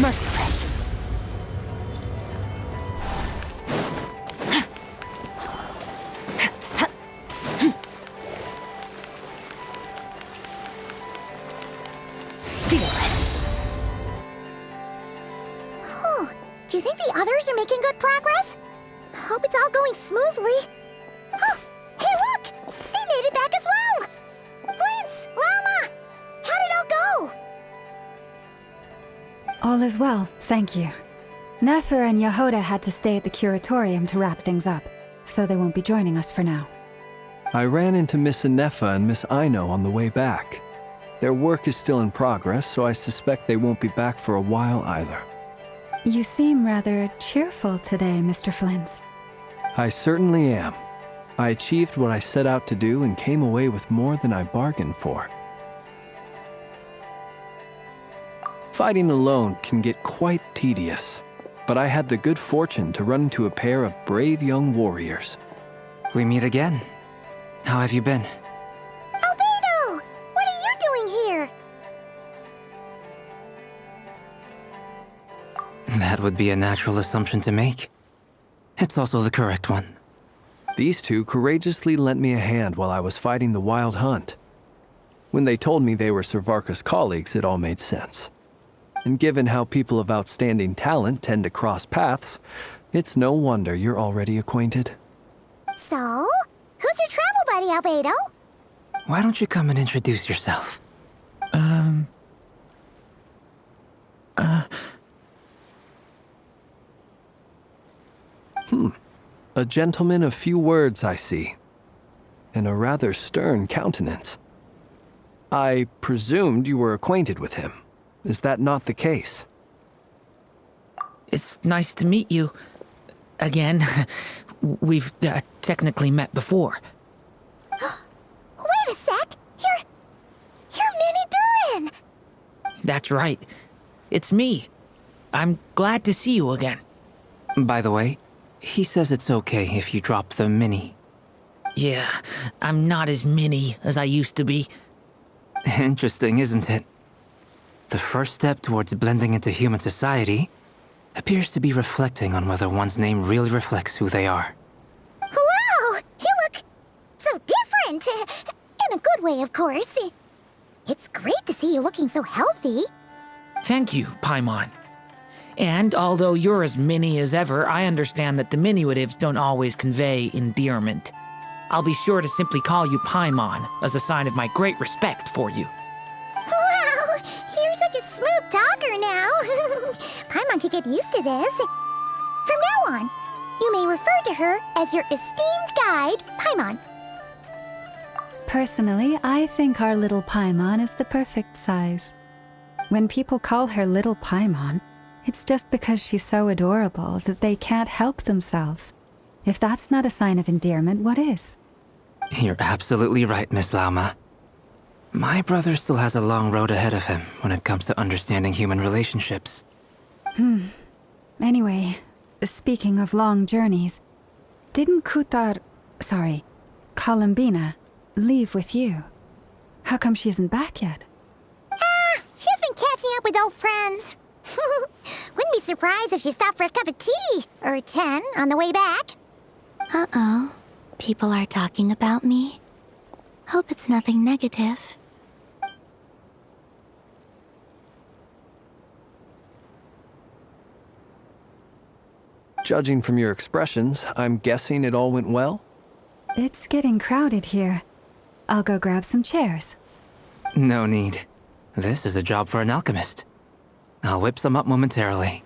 Merciless. Oh, do you think the others are making good progress? Hope it's all going smoothly. Oh, hey look! They made it back as well! Flins! Llama! How did it all go? All is well, thank you. Nefer and Yehuda had to stay at the curatorium to wrap things up, so they won't be joining us for now. I ran into Miss Nefa and Miss Aino on the way back. Their work is still in progress, so I suspect they won't be back for a while either. You seem rather cheerful today, Mr. Flins. I certainly am. I achieved what I set out to do and came away with more than I bargained for. Fighting alone can get quite tedious, but I had the good fortune to run into a pair of brave young warriors. We meet again. How have you been? Albedo! What are you doing here? That would be a natural assumption to make. It's also the correct one. These two courageously lent me a hand while I was fighting the Wild Hunt. When they told me they were Servarka's colleagues, it all made sense. And given how people of outstanding talent tend to cross paths, it's no wonder you're already acquainted. So, who's your travel buddy, Albedo? Why don't you come and introduce yourself? A gentleman of few words, I see. And a rather stern countenance. I presumed you were acquainted with him. Is that not the case? It's nice to meet you. Again. We've technically met before. Wait a sec! You're Mini Durin! That's right. It's me. I'm glad to see you again. By the way, he says it's okay if you drop the mini. Yeah, I'm not as mini as I used to be. Interesting, isn't it? The first step towards blending into human society appears to be reflecting on whether one's name really reflects who they are. Wow! You look so different! In a good way, of course. It's great to see you looking so healthy. Thank you, Paimon. And although you're as mini as ever, I understand that diminutives don't always convey endearment. I'll be sure to simply call you Paimon as a sign of my great respect for you. Wow! You're such a smooth talker now. Paimon could get used to this. From now on, you may refer to her as your esteemed guide, Paimon. Personally, I think our little Paimon is the perfect size. When people call her Little Paimon, it's just because she's so adorable that they can't help themselves. If that's not a sign of endearment, what is? You're absolutely right, Miss Lauma. My brother still has a long road ahead of him when it comes to understanding human relationships. Anyway, speaking of long journeys, didn't Columbina, leave with you? How come she isn't back yet? She's been catching up with old friends. Wouldn't be surprised if she stopped for a cup of tea or 10 on the way back. Uh-oh. People are talking about me. Hope it's nothing negative. Judging from your expressions, I'm guessing it all went well? It's getting crowded here. I'll go grab some chairs. No need. This is a job for an alchemist. I'll whip some up momentarily.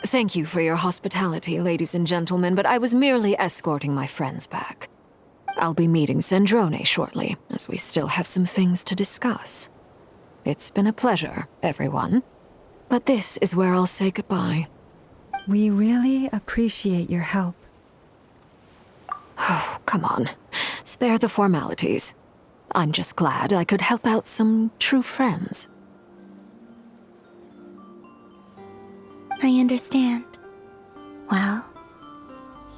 Thank you for your hospitality, ladies and gentlemen, but I was merely escorting my friends back. I'll be meeting Sandrone shortly, as we still have some things to discuss. It's been a pleasure, everyone. But this is where I'll say goodbye. We really appreciate your help. Oh, come on. Spare the formalities. I'm just glad I could help out some true friends. I understand. Well,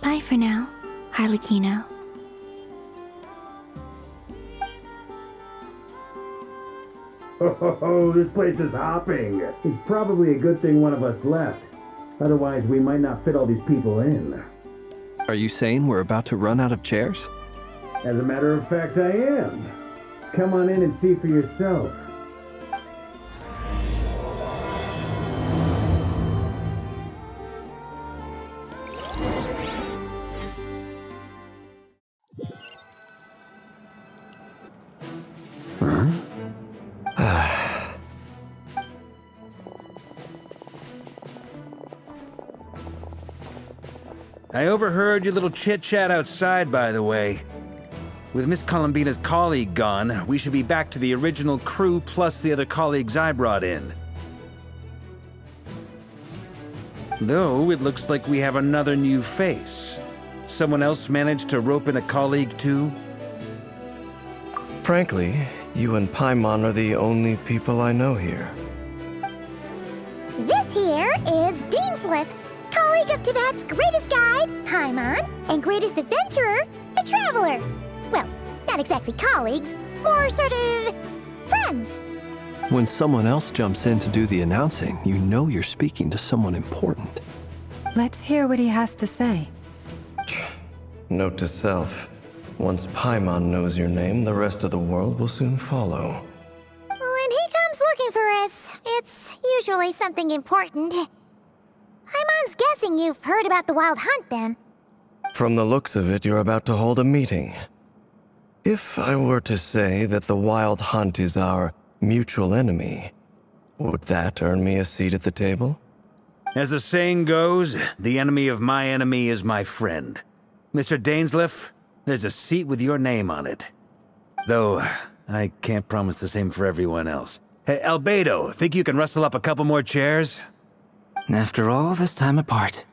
bye for now, Arlecchino. Oh, this place is hopping. It's probably a good thing one of us left. Otherwise, we might not fit all these people in. Are you saying we're about to run out of chairs? As a matter of fact, I am. Come on in and see for yourself. I overheard your little chit-chat outside, by the way. With Miss Columbina's colleague gone, we should be back to the original crew plus the other colleagues I brought in. Though, it looks like we have another new face. Someone else managed to rope in a colleague too? Frankly, you and Paimon are the only people I know here. This here is Dainsleif, colleague of Tibet's greatest guide, Paimon, and greatest adventurer, the Traveler. Well, not exactly colleagues, more sort of friends. When someone else jumps in to do the announcing, you know you're speaking to someone important. Let's hear what he has to say. Note to self, once Paimon knows your name, the rest of the world will soon follow. When he comes looking for us, it's usually something important. Paimon's guessing you've heard about the Wild Hunt, then. From the looks of it, you're about to hold a meeting. If I were to say that the Wild Hunt is our mutual enemy, would that earn me a seat at the table? As the saying goes, the enemy of my enemy is my friend. Mr. Dainsleif, there's a seat with your name on it. Though, I can't promise the same for everyone else. Hey, Albedo, think you can rustle up a couple more chairs? After all this time apart,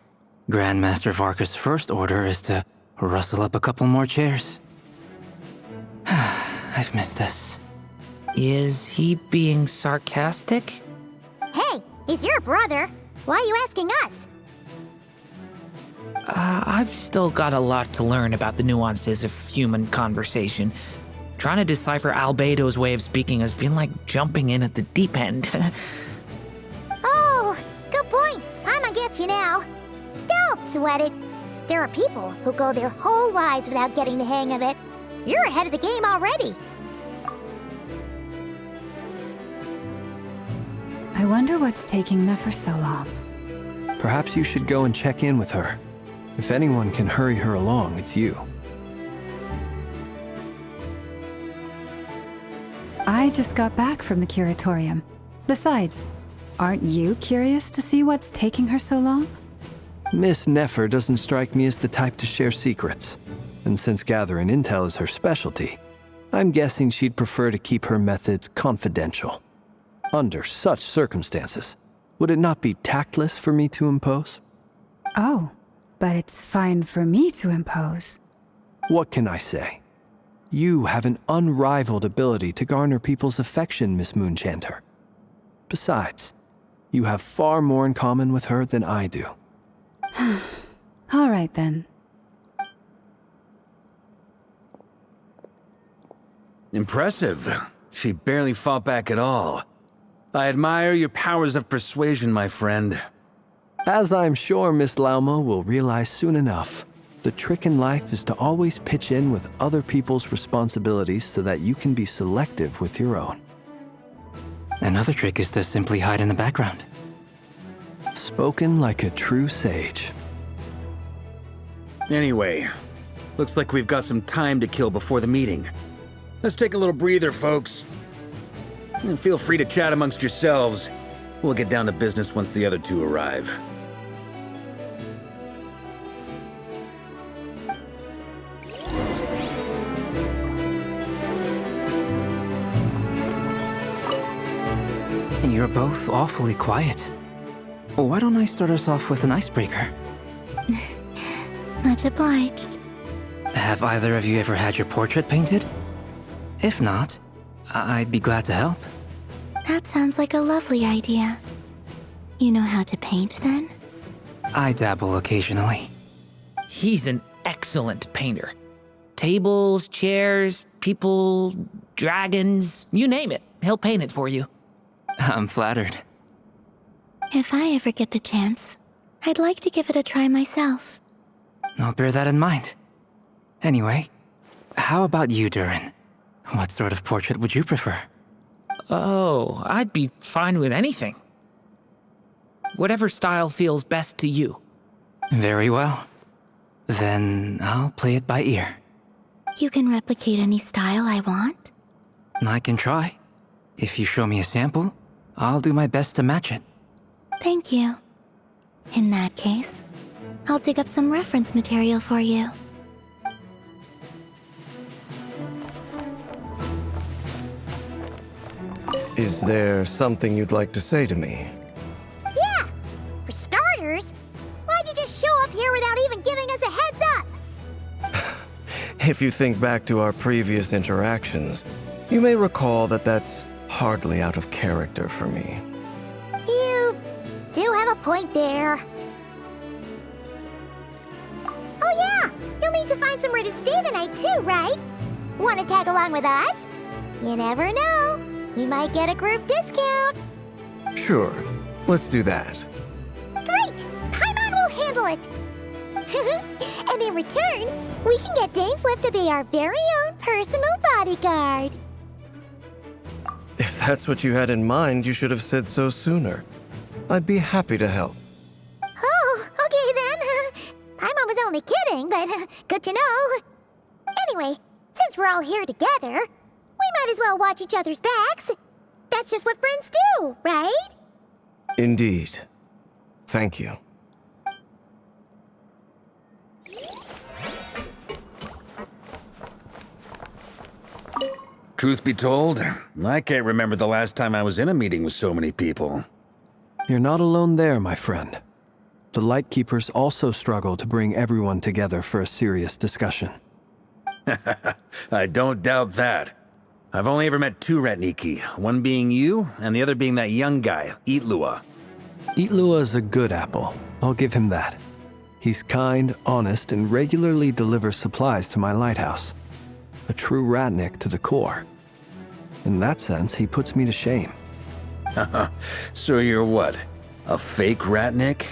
Grandmaster Varka's first order is to rustle up a couple more chairs. I've missed this. Is he being sarcastic? Hey, he's your brother. Why are you asking us? I've still got a lot to learn about the nuances of human conversation. Trying to decipher Albedo's way of speaking has been like jumping in at the deep end. Oh, good point. Paimon gets you now. Don't sweat it. There are people who go their whole lives without getting the hang of it. You're ahead of the game already. I wonder what's taking Nefer so long. Perhaps you should go and check in with her. If anyone can hurry her along, it's you. I just got back from the curatorium. Besides, aren't you curious to see what's taking her so long? Miss Nefer doesn't strike me as the type to share secrets. And since gathering intel is her specialty, I'm guessing she'd prefer to keep her methods confidential. Under such circumstances, would it not be tactless for me to impose? Oh, but it's fine for me to impose. What can I say? You have an unrivaled ability to garner people's affection, Miss Moonchanter. Besides, you have far more in common with her than I do. All right, then. Impressive. She barely fought back at all. I admire your powers of persuasion, my friend. As I'm sure Miss Lauma will realize soon enough, the trick in life is to always pitch in with other people's responsibilities so that you can be selective with your own. Another trick is to simply hide in the background. Spoken like a true sage. Anyway, looks like we've got some time to kill before the meeting. Let's take a little breather, folks. And feel free to chat amongst yourselves. We'll get down to business once the other two arrive. You're both awfully quiet. Why don't I start us off with an icebreaker? Much obliged. Have either of you ever had your portrait painted? If not, I'd be glad to help. That sounds like a lovely idea. You know how to paint, then? I dabble occasionally. He's an excellent painter. Tables, chairs, people, dragons, you name it. He'll paint it for you. I'm flattered. If I ever get the chance, I'd like to give it a try myself. I'll bear that in mind. Anyway, how about you, Durin? What sort of portrait would you prefer? Oh, I'd be fine with anything. Whatever style feels best to you. Very well. Then I'll play it by ear. You can replicate any style I want? I can try. If you show me a sample, I'll do my best to match it. Thank you. In that case, I'll dig up some reference material for you. Is there something you'd like to say to me? Yeah! For starters, why'd you just show up here without even giving us a heads up? If you think back to our previous interactions, you may recall that that's hardly out of character for me. You do have a point there. Oh yeah! You'll need to find somewhere to stay the night too, right? Want to tag along with us? You never know. We might get a group discount. Sure, let's do that. Great! Paimon will handle it! And in return, we can get Dainslift to be our very own personal bodyguard. If that's what you had in mind, you should have said so sooner. I'd be happy to help. Oh, okay then. Paimon was only kidding, but good to know. Anyway, since we're all here together, we might as well watch each other's backs. That's just what friends do, right? Indeed. Thank you. Truth be told, I can't remember the last time I was in a meeting with so many people. You're not alone there, my friend. The Lightkeepers also struggle to bring everyone together for a serious discussion. I don't doubt that. I've only ever met two Ratniki, one being you, and the other being that young guy, Itlua. Itlua is a good apple. I'll give him that. He's kind, honest, and regularly delivers supplies to my lighthouse. A true Ratnik to the core. In that sense, he puts me to shame. So you're what? A fake Ratnik?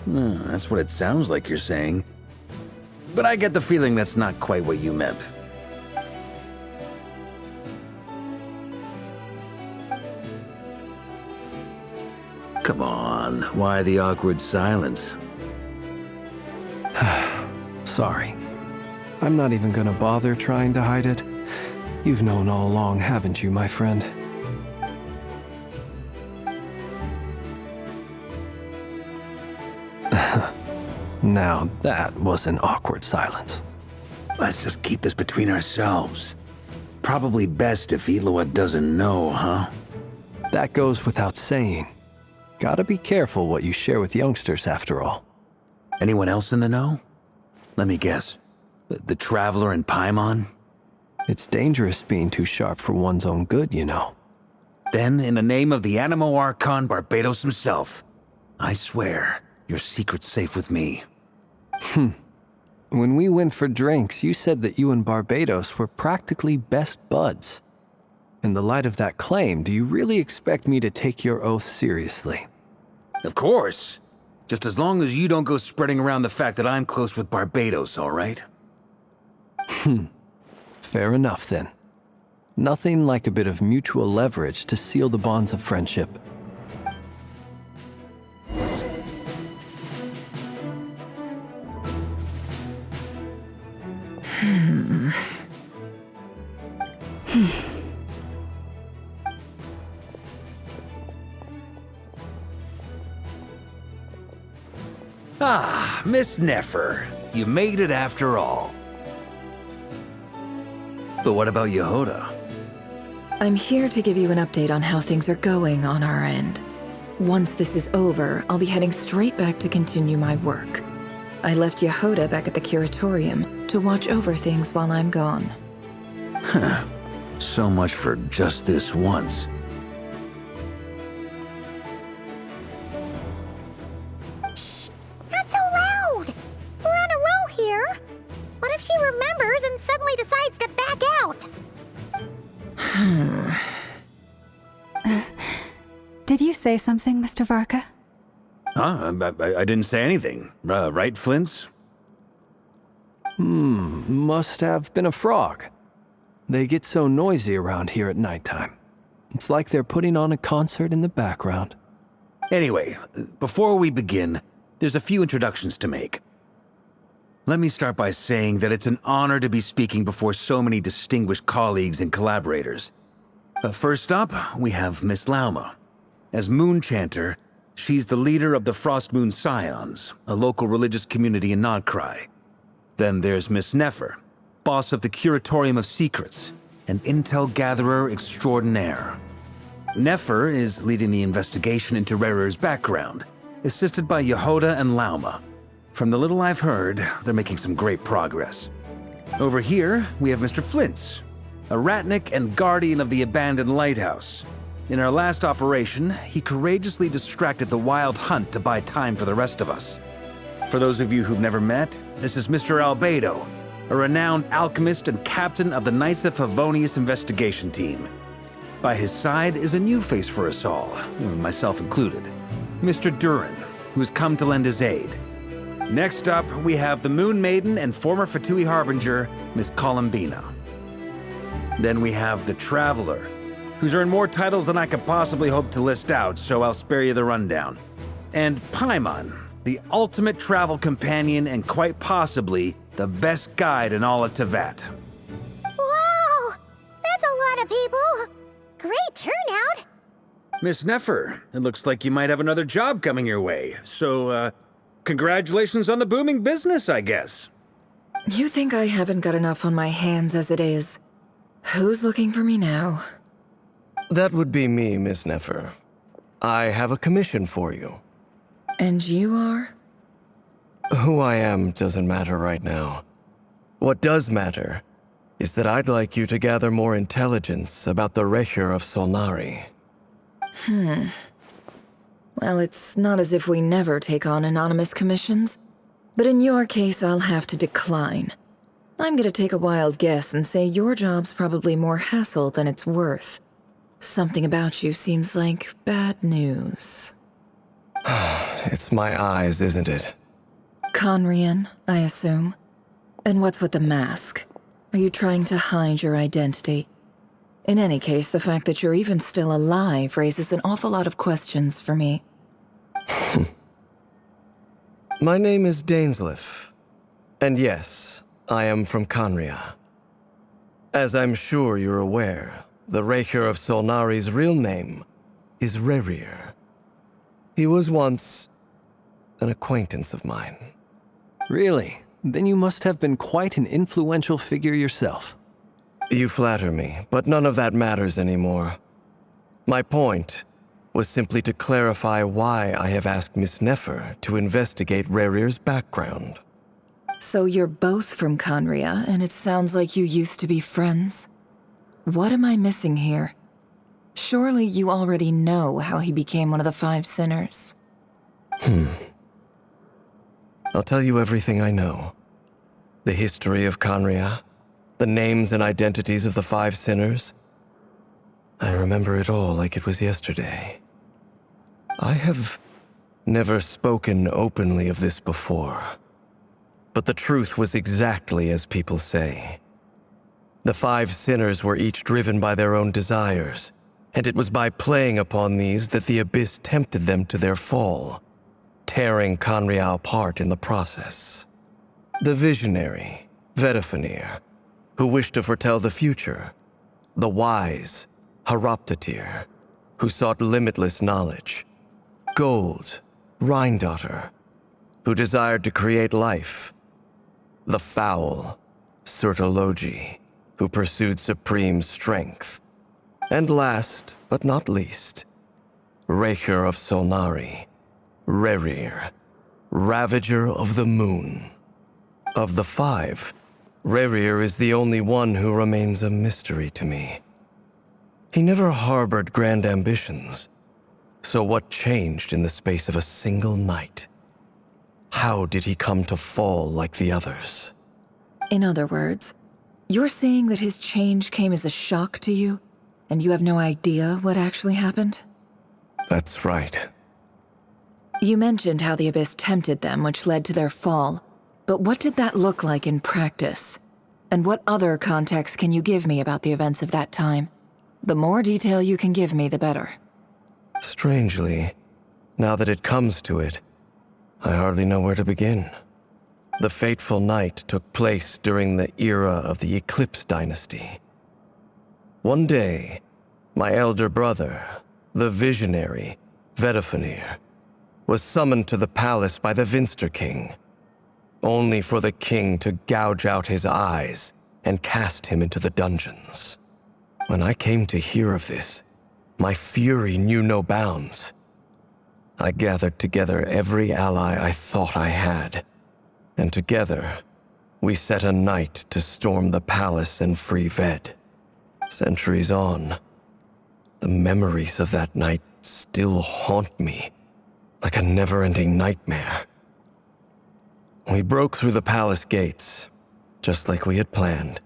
That's what it sounds like you're saying. But I get the feeling that's not quite what you meant. Come on, why the awkward silence? Sorry. I'm not even gonna bother trying to hide it. You've known all along, haven't you, my friend? Now that was an awkward silence. Let's just keep this between ourselves. Probably best if Itlua doesn't know, huh? That goes without saying. Gotta be careful what you share with youngsters, after all. Anyone else in the know? Let me guess. The Traveler and Paimon? It's dangerous being too sharp for one's own good, you know. Then, in the name of the Animo Archon Barbados himself, I swear your secret's safe with me. When we went for drinks, you said that you and Barbados were practically best buds. In the light of that claim, do you really expect me to take your oath seriously? Of course. Just as long as you don't go spreading around the fact that I'm close with Barbados, all right? Fair enough, then. Nothing like a bit of mutual leverage to seal the bonds of friendship. Ah, Miss Nefer. You made it after all. But what about Yehoda? I'm here to give you an update on how things are going on our end. Once this is over, I'll be heading straight back to continue my work. I left Yehoda back at the Curatorium to watch over things while I'm gone. Huh. So much for just this once. Did you say something, Mr. Varka? Huh? I didn't say anything. Right, Flins? Must have been a frog. They get so noisy around here at nighttime. It's like they're putting on a concert in the background. Anyway, before we begin, there's a few introductions to make. Let me start by saying that it's an honor to be speaking before so many distinguished colleagues and collaborators. First up, we have Miss Lauma. As Moon Chanter, she's the leader of the Frost Moon Scions, a local religious community in Nodcry. Then there's Miss Nefer, boss of the Curatorium of Secrets, and intel gatherer extraordinaire. Nefer is leading the investigation into Rerer's background, assisted by Yehoda and Lauma. From the little I've heard, they're making some great progress. Over here, we have Mr. Flins, a ratnik and guardian of the abandoned lighthouse. In our last operation, he courageously distracted the Wild Hunt to buy time for the rest of us. For those of you who've never met, this is Mr. Albedo, a renowned alchemist and captain of the Knights of Favonius investigation team. By his side is a new face for us all, myself included, Mr. Durin, who has come to lend his aid. Next up, we have the Moon Maiden and former Fatui Harbinger, Miss Columbina. Then we have the Traveler, who's earned more titles than I could possibly hope to list out, so I'll spare you the rundown. And Paimon, the ultimate travel companion and quite possibly the best guide in all of Tevat. Wow! That's a lot of people! Great turnout! Miss Nefer, it looks like you might have another job coming your way, so, congratulations on the booming business, I guess. You think I haven't got enough on my hands as it is? Who's looking for me now? That would be me, Miss Nefer. I have a commission for you. And you are? Who I am doesn't matter right now. What does matter is that I'd like you to gather more intelligence about the Recher of Solnari. Well, it's not as if we never take on anonymous commissions. But in your case, I'll have to decline. I'm gonna take a wild guess and say your job's probably more hassle than it's worth. Something about you seems like bad news. It's my eyes, isn't it? Conrian, I assume. And what's with the mask? Are you trying to hide your identity? In any case, the fact that you're even still alive raises an awful lot of questions for me. My name is Dainsleif. And yes, I am from Conria. As I'm sure you're aware, the Recher of Solnari's real name is Rerir. He was once an acquaintance of mine. Really? Then you must have been quite an influential figure yourself. You flatter me, but none of that matters anymore. My point was simply to clarify why I have asked Miss Nefer to investigate Rerir's background. So you're both from Conria, and it sounds like you used to be friends? What am I missing here? Surely you already know how he became one of the Five Sinners. I'll tell you everything I know. The history of Conria, the names and identities of the Five Sinners. I remember it all like it was yesterday. I have never spoken openly of this before. But the truth was exactly as people say. The Five Sinners were each driven by their own desires, and it was by playing upon these that the Abyss tempted them to their fall, tearing Conria apart in the process. The visionary, Vedifenir, who wished to foretell the future. The wise, Haroptatir, who sought limitless knowledge. Gold, Rheindotter, who desired to create life. The foul, Surtologi, who pursued supreme strength. And last, but not least, Recher of Solnari, Rerir, Ravager of the Moon. Of the five, Rerir is the only one who remains a mystery to me. He never harbored grand ambitions, so what changed in the space of a single night? How did he come to fall like the others? In other words, you're saying that his change came as a shock to you? and you have no idea what actually happened? That's right. You mentioned how the Abyss tempted them, which led to their fall. But what did that look like in practice? And what other context can you give me about the events of that time? The more detail you can give me, the better. Strangely, now that it comes to it, I hardly know where to begin. The fateful night took place during the era of the Eclipse Dynasty. One day, my elder brother, the visionary, Vedafenir, was summoned to the palace by the Vinster King, only for the king to gouge out his eyes and cast him into the dungeons. When I came to hear of this, my fury knew no bounds. I gathered together every ally I thought I had, and together, we set a night to storm the palace and free Ved. Centuries on, the memories of that night still haunt me like a never-ending nightmare. We broke through the palace gates, just like we had planned,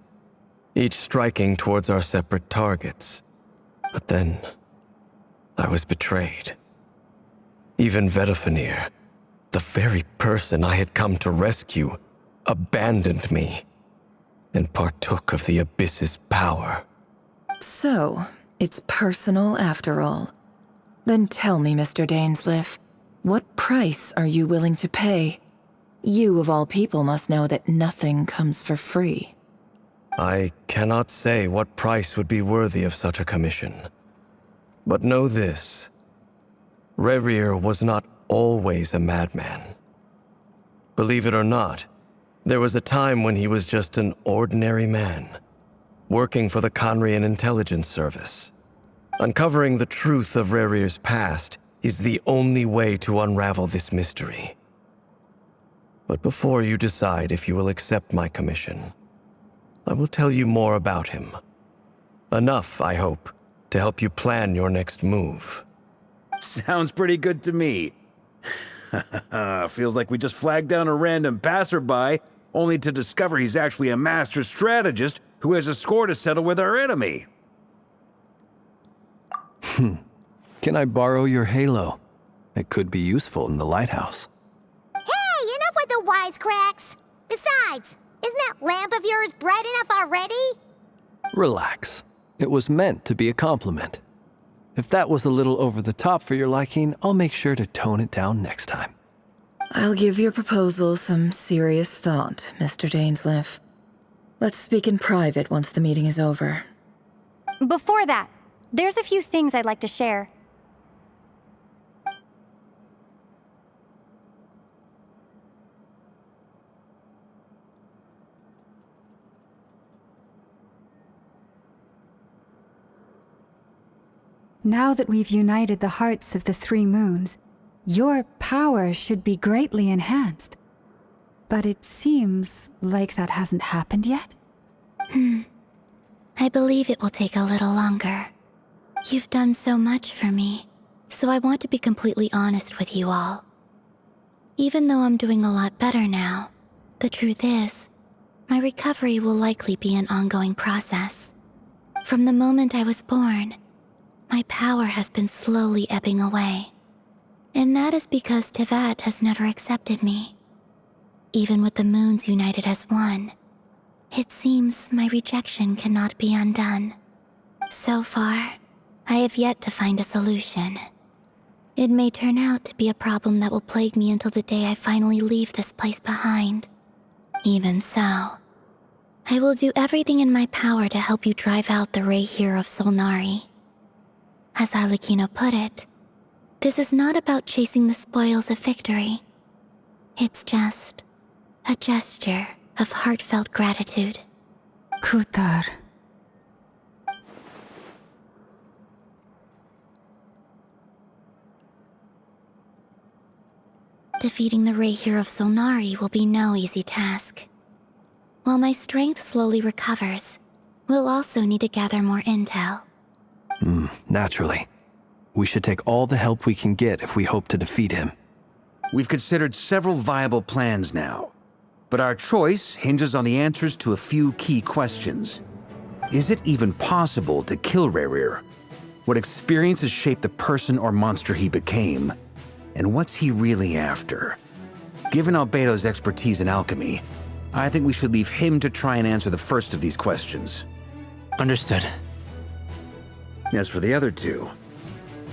each striking towards our separate targets. But then, I was betrayed. Even Vedafenir, the very person I had come to rescue, abandoned me and partook of the Abyss's power. So, it's personal after all. Then tell me, Mr. Dainsleif, what price are you willing to pay? You, of all people, must know that nothing comes for free. I cannot say what price would be worthy of such a commission. But know this. Rerir was not always a madman. Believe it or not, there was a time when he was just an ordinary man, working for the Conrian Intelligence Service. Uncovering the truth of Rerir's past is the only way to unravel this mystery. But before you decide if you will accept my commission, I will tell you more about him. Enough, I hope, to help you plan your next move. Sounds pretty good to me. Feels like we just flagged down a random passerby, only to discover he's actually a master strategist who has a score to settle with our enemy. Can I borrow your halo? It could be useful in the lighthouse. Hey, enough with the wisecracks! Besides, isn't that lamp of yours bright enough already? Relax. It was meant to be a compliment. If that was a little over the top for your liking, I'll make sure to tone it down next time. I'll give your proposal some serious thought, Mr. Dainsleif. Let's speak in private once the meeting is over. Before that, there's a few things I'd like to share. Now that we've united the hearts of the three moons, your power should be greatly enhanced. But it seems like that hasn't happened yet? I believe it will take a little longer. You've done so much for me, so I want to be completely honest with you all. Even though I'm doing a lot better now, the truth is, my recovery will likely be an ongoing process. From the moment I was born, my power has been slowly ebbing away. And that is because Tevat has never accepted me. Even with the moons united as one, it seems my rejection cannot be undone. So far, I have yet to find a solution. It may turn out to be a problem that will plague me until the day I finally leave this place behind. Even so, I will do everything in my power to help you drive out the Rerir of Solnari. As Arlecchino put it, this is not about chasing the spoils of victory. It's just a gesture of heartfelt gratitude. Kutar. Defeating the Rerir of Solnari will be no easy task. While my strength slowly recovers, we'll also need to gather more intel. Naturally. We should take all the help we can get if we hope to defeat him. We've considered several viable plans now, but our choice hinges on the answers to a few key questions. Is it even possible to kill Rerir? What experiences shaped the person or monster he became? And what's he really after? Given Albedo's expertise in alchemy, I think we should leave him to try and answer the first of these questions. Understood. As for the other two,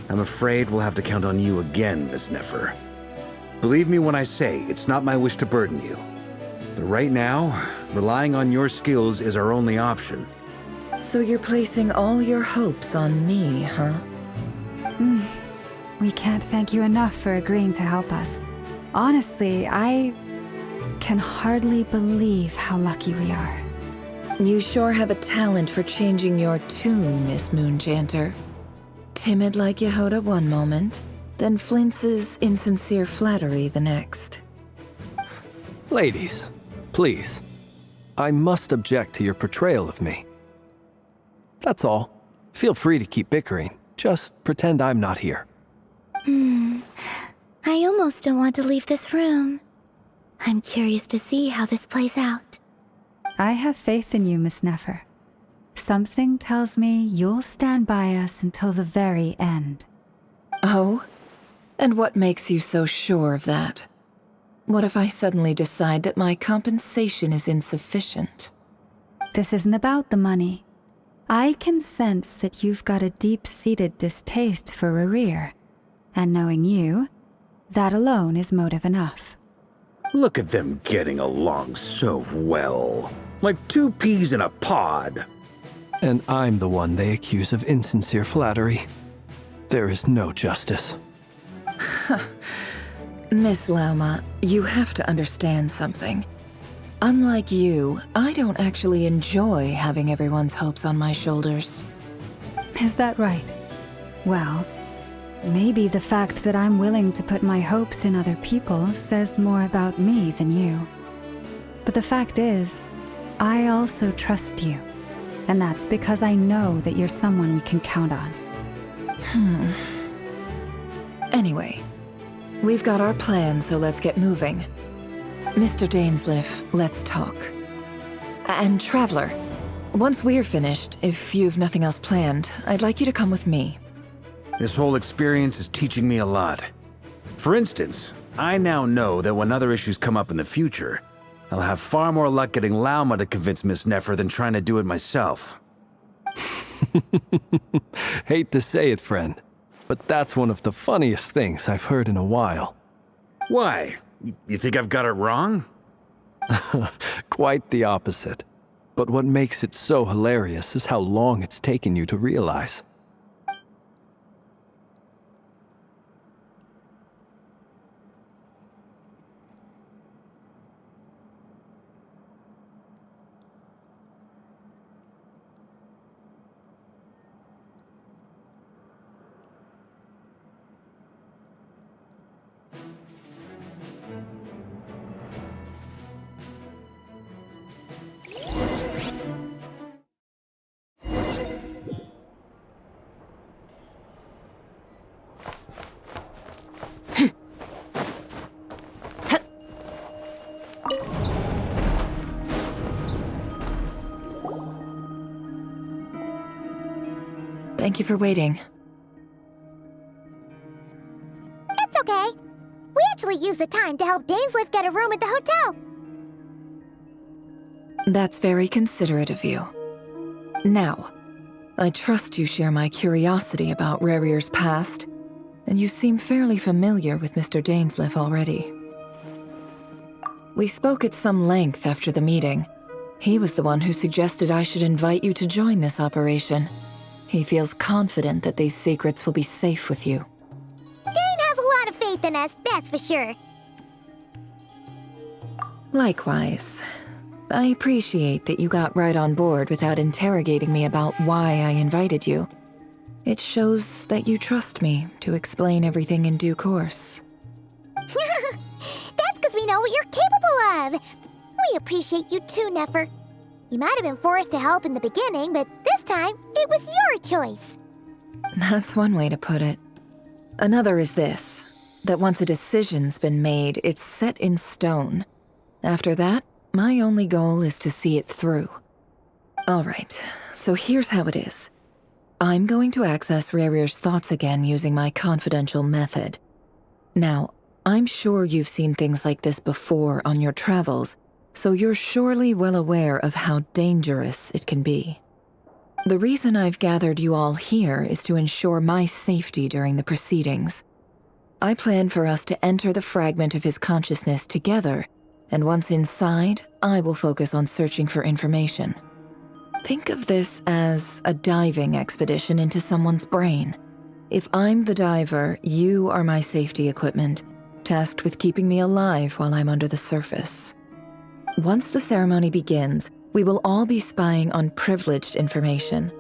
I'm afraid we'll have to count on you again, Miss Nefer. Believe me when I say it's not my wish to burden you. But right now, relying on your skills is our only option. So you're placing all your hopes on me, huh? We can't thank you enough for agreeing to help us. Honestly, I can hardly believe how lucky we are. You sure have a talent for changing your tune, Miss Moonchanter. Timid like Yehoda one moment, then Flints's insincere flattery the next. Ladies, please. I must object to your portrayal of me. That's all. Feel free to keep bickering. Just pretend I'm not here. I almost don't want to leave this room. I'm curious to see how this plays out. I have faith in you, Miss Nefer. Something tells me you'll stand by us until the very end. Oh? And what makes you so sure of that? What if I suddenly decide that my compensation is insufficient? This isn't about the money. I can sense that you've got a deep-seated distaste for Rerir. And knowing you, that alone is motive enough. Look at them getting along so well. Like two peas in a pod. And I'm the one they accuse of insincere flattery. There is no justice. Miss Lauma, you have to understand something. Unlike you, I don't actually enjoy having everyone's hopes on my shoulders. Is that right? Well, maybe the fact that I'm willing to put my hopes in other people says more about me than you. But the fact is, I also trust you. And that's because I know that you're someone we can count on. Anyway, we've got our plan, so let's get moving. Mr. Dainsleif, let's talk. And Traveler, once we're finished, if you've nothing else planned, I'd like you to come with me. This whole experience is teaching me a lot. For instance, I now know that when other issues come up in the future, I'll have far more luck getting Lauma to convince Miss Nefer than trying to do it myself. Hate to say it, friend, but that's one of the funniest things I've heard in a while. Why? You think I've got it wrong? Quite the opposite. But what makes it so hilarious is how long it's taken you to realize. Thank you for waiting. It's okay. We actually used the time to help Dainsleif get a room at the hotel. That's very considerate of you. Now, I trust you share my curiosity about Rerir's past, and you seem fairly familiar with Mr. Dainsleif already. We spoke at some length after the meeting. He was the one who suggested I should invite you to join this operation. He feels confident that these secrets will be safe with you. Dane has a lot of faith in us, that's for sure. Likewise. I appreciate that you got right on board without interrogating me about why I invited you. It shows that you trust me to explain everything in due course. That's because we know what you're capable of. We appreciate you too, Nefer. You might have been forced to help in the beginning, but this time, it was your choice. That's one way to put it. Another is this, that once a decision's been made, it's set in stone. After that, my only goal is to see it through. Alright, so here's how it is. I'm going to access Rarir's thoughts again using my confidential method. Now, I'm sure you've seen things like this before on your travels, so you're surely well aware of how dangerous it can be. The reason I've gathered you all here is to ensure my safety during the proceedings. I plan for us to enter the fragment of his consciousness together, and once inside, I will focus on searching for information. Think of this as a diving expedition into someone's brain. If I'm the diver, you are my safety equipment, tasked with keeping me alive while I'm under the surface. Once the ceremony begins, we will all be spying on privileged information.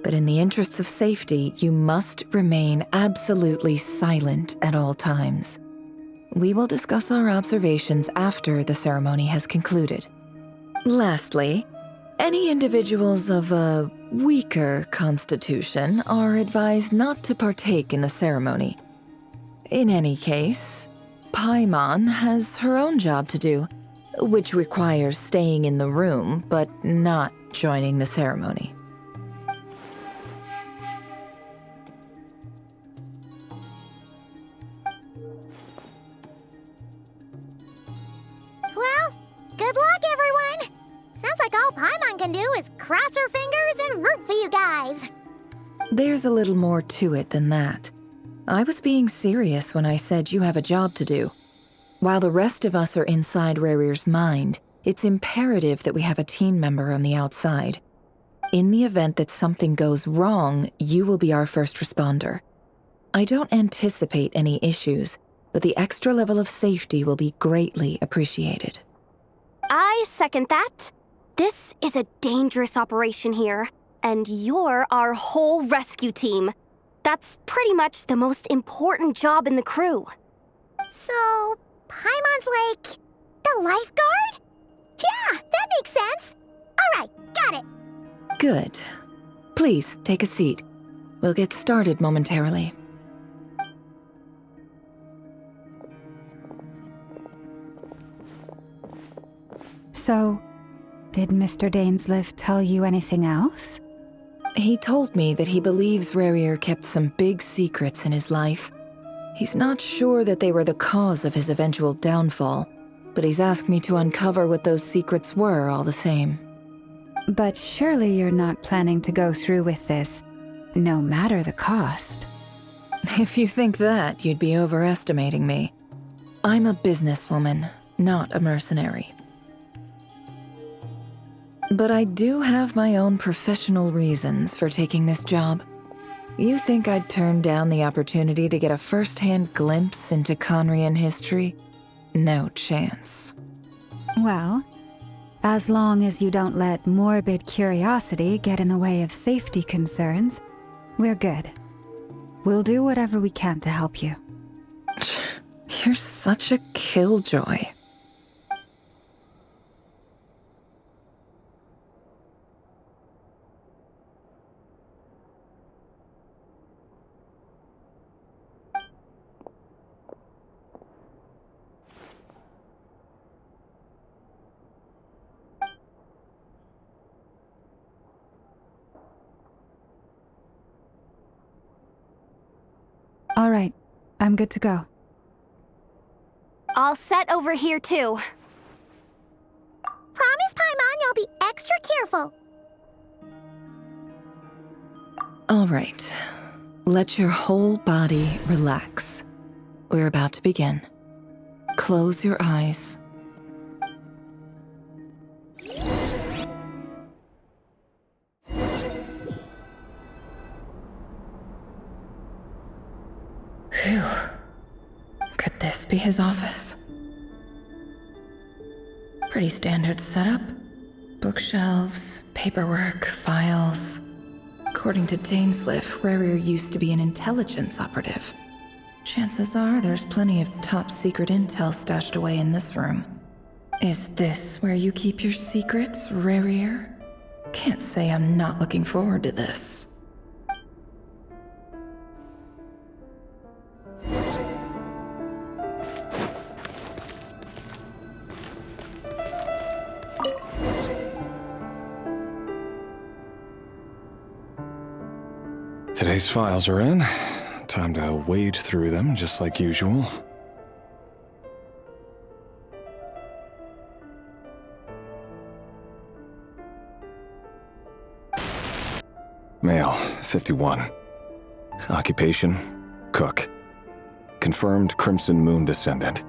But in the interests of safety, you must remain absolutely silent at all times. We will discuss our observations after the ceremony has concluded. Lastly, any individuals of a weaker constitution are advised not to partake in the ceremony. In any case, Paimon has her own job to do, which requires staying in the room but not joining the ceremony. Well, good luck, everyone! Sounds like all Paimon can do is cross her fingers and root for you guys. There's a little more to it than that. I was being serious when I said you have a job to do. While the rest of us are inside Rarir's mind, it's imperative that we have a team member on the outside. In the event that something goes wrong, you will be our first responder. I don't anticipate any issues, but the extra level of safety will be greatly appreciated. I second that. This is a dangerous operation here, and you're our whole rescue team. That's pretty much the most important job in the crew. So, Paimon's like the lifeguard? Yeah, that makes sense. All right, got it. Good. Please, take a seat. We'll get started momentarily. So, did Mr. Dainsleif tell you anything else? He told me that he believes Rarir kept some big secrets in his life. He's not sure that they were the cause of his eventual downfall, but he's asked me to uncover what those secrets were all the same. But surely you're not planning to go through with this, no matter the cost. If you think that, you'd be overestimating me. I'm a businesswoman, not a mercenary. But I do have my own professional reasons for taking this job. You think I'd turn down the opportunity to get a first-hand glimpse into Conrian history? No chance. Well, as long as you don't let morbid curiosity get in the way of safety concerns, we're good. We'll do whatever we can to help you. You're such a killjoy. All right, I'm good to go. All set over here, too. Promise, Paimon, you'll be extra careful. All right. Let your whole body relax. We're about to begin. Close your eyes. Phew. Could this be his office? Pretty standard setup. Bookshelves, paperwork, files. According to Dainsleif, Rarir used to be an intelligence operative. Chances are there's plenty of top secret intel stashed away in this room. Is this where you keep your secrets, Rarir? Can't say I'm not looking forward to this. Today's files are in. Time to wade through them, just like usual. Male, 51. Occupation, cook. Confirmed Crimson Moon descendant.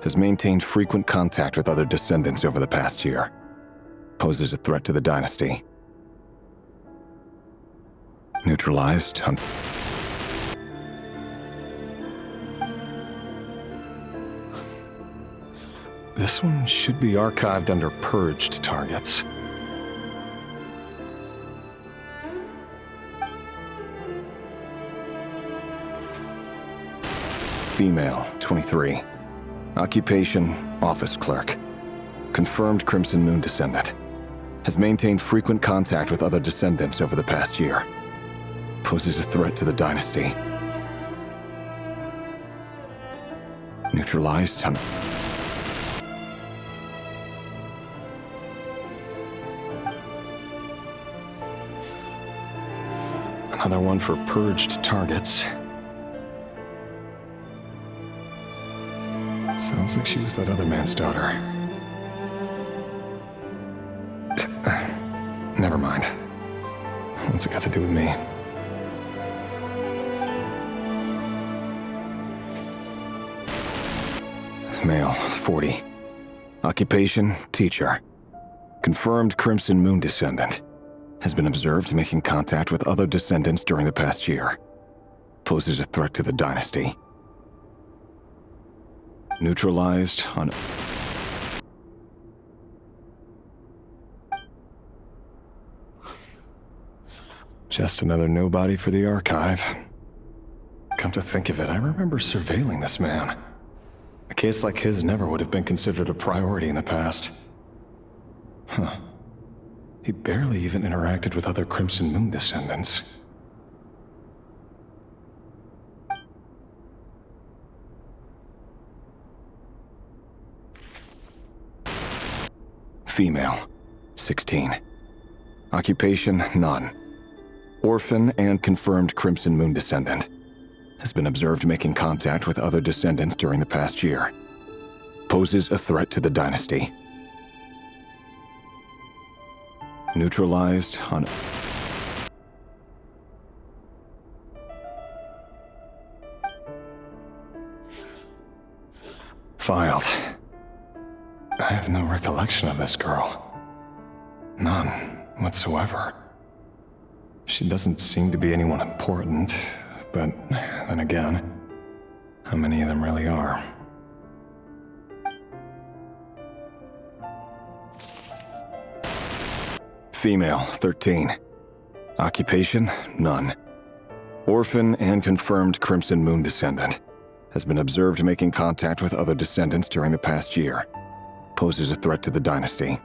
Has maintained frequent contact with other descendants over the past year. Poses a threat to the dynasty. Neutralized on... This one should be archived under purged targets. Female, 23. Occupation, office clerk. Confirmed Crimson Moon descendant. Has maintained frequent contact with other descendants over the past year. Poses a threat to the dynasty. Neutralized on... Another one for purged targets. Sounds like she was that other man's daughter. Never mind. What's it got to do with me? Male, 40. Occupation, teacher. Confirmed Crimson Moon descendant. Has been observed making contact with other descendants during the past year. Poses a threat to the dynasty. Neutralized on... Just another nobody for the archive. Come to think of it, I remember surveilling this man. A case like his never would have been considered a priority in the past. Huh. He barely even interacted with other Crimson Moon descendants. Female, 16. Occupation, none. Orphan and confirmed Crimson Moon descendant. Has been observed making contact with other descendants during the past year. Poses a threat to the dynasty. Neutralized on... Filed. I have no recollection of this girl. None whatsoever. She doesn't seem to be anyone important, but then again, how many of them really are? Female, 13. Occupation, none. Orphan and confirmed Crimson Moon descendant. Has been observed making contact with other descendants during the past year. Poses a threat to the dynasty.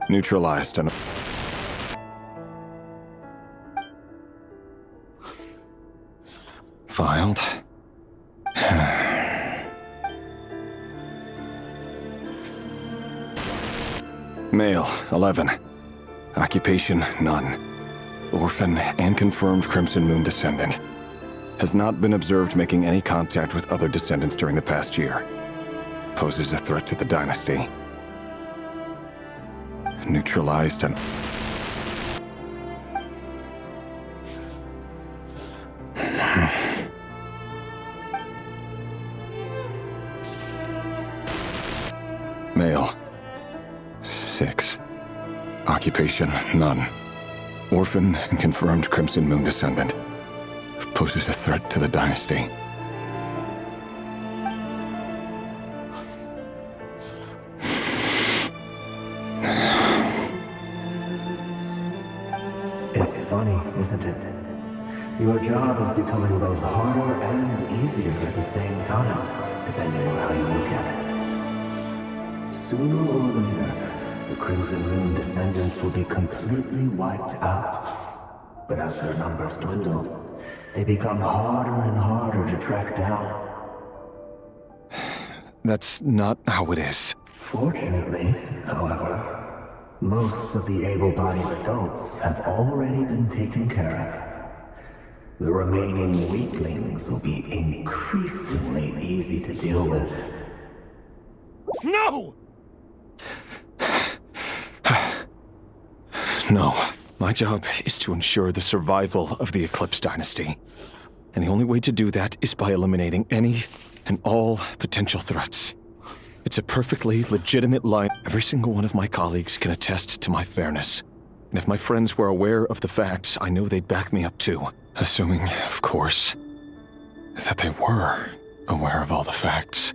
Neutralized on... Filed. Male, 11. Occupation, none. Orphan and confirmed Crimson Moon descendant. Has not been observed making any contact with other descendants during the past year. Poses a threat to the dynasty. Neutralized and... Male, 6. Occupation, none. Orphan and confirmed Crimson Moon descendant. Poses a threat to the dynasty. It's funny, isn't it? Your job is becoming both harder and easier at the same time, depending on how you look at it. Sooner or later, the Crimson Moon descendants will be completely wiped out. But as their numbers dwindle, they become harder and harder to track down. That's not how it is. Fortunately, however, Most of the able-bodied adults have already been taken care of. The remaining weaklings will be increasingly easy to deal with. No! No. My job is to ensure the survival of the Eclipse Dynasty. And the only way to do that is by eliminating any and all potential threats. It's a perfectly legitimate line. Every single one of my colleagues can attest to my fairness. And if my friends were aware of the facts, I know they'd back me up too. Assuming, of course, that they were aware of all the facts.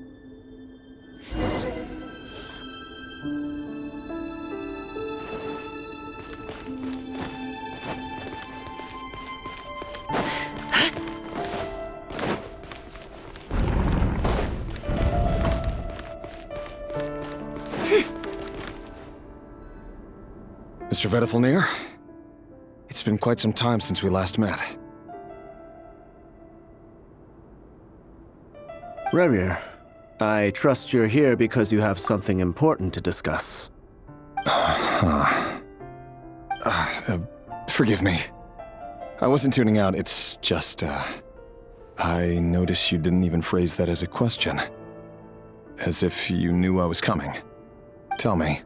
Mr. Vedifalnir, it's been quite some time since we last met. Rerir, I trust you're here because you have something important to discuss. Forgive me. I wasn't tuning out, it's just, I noticed you didn't even phrase that as a question. As if you knew I was coming. Tell me,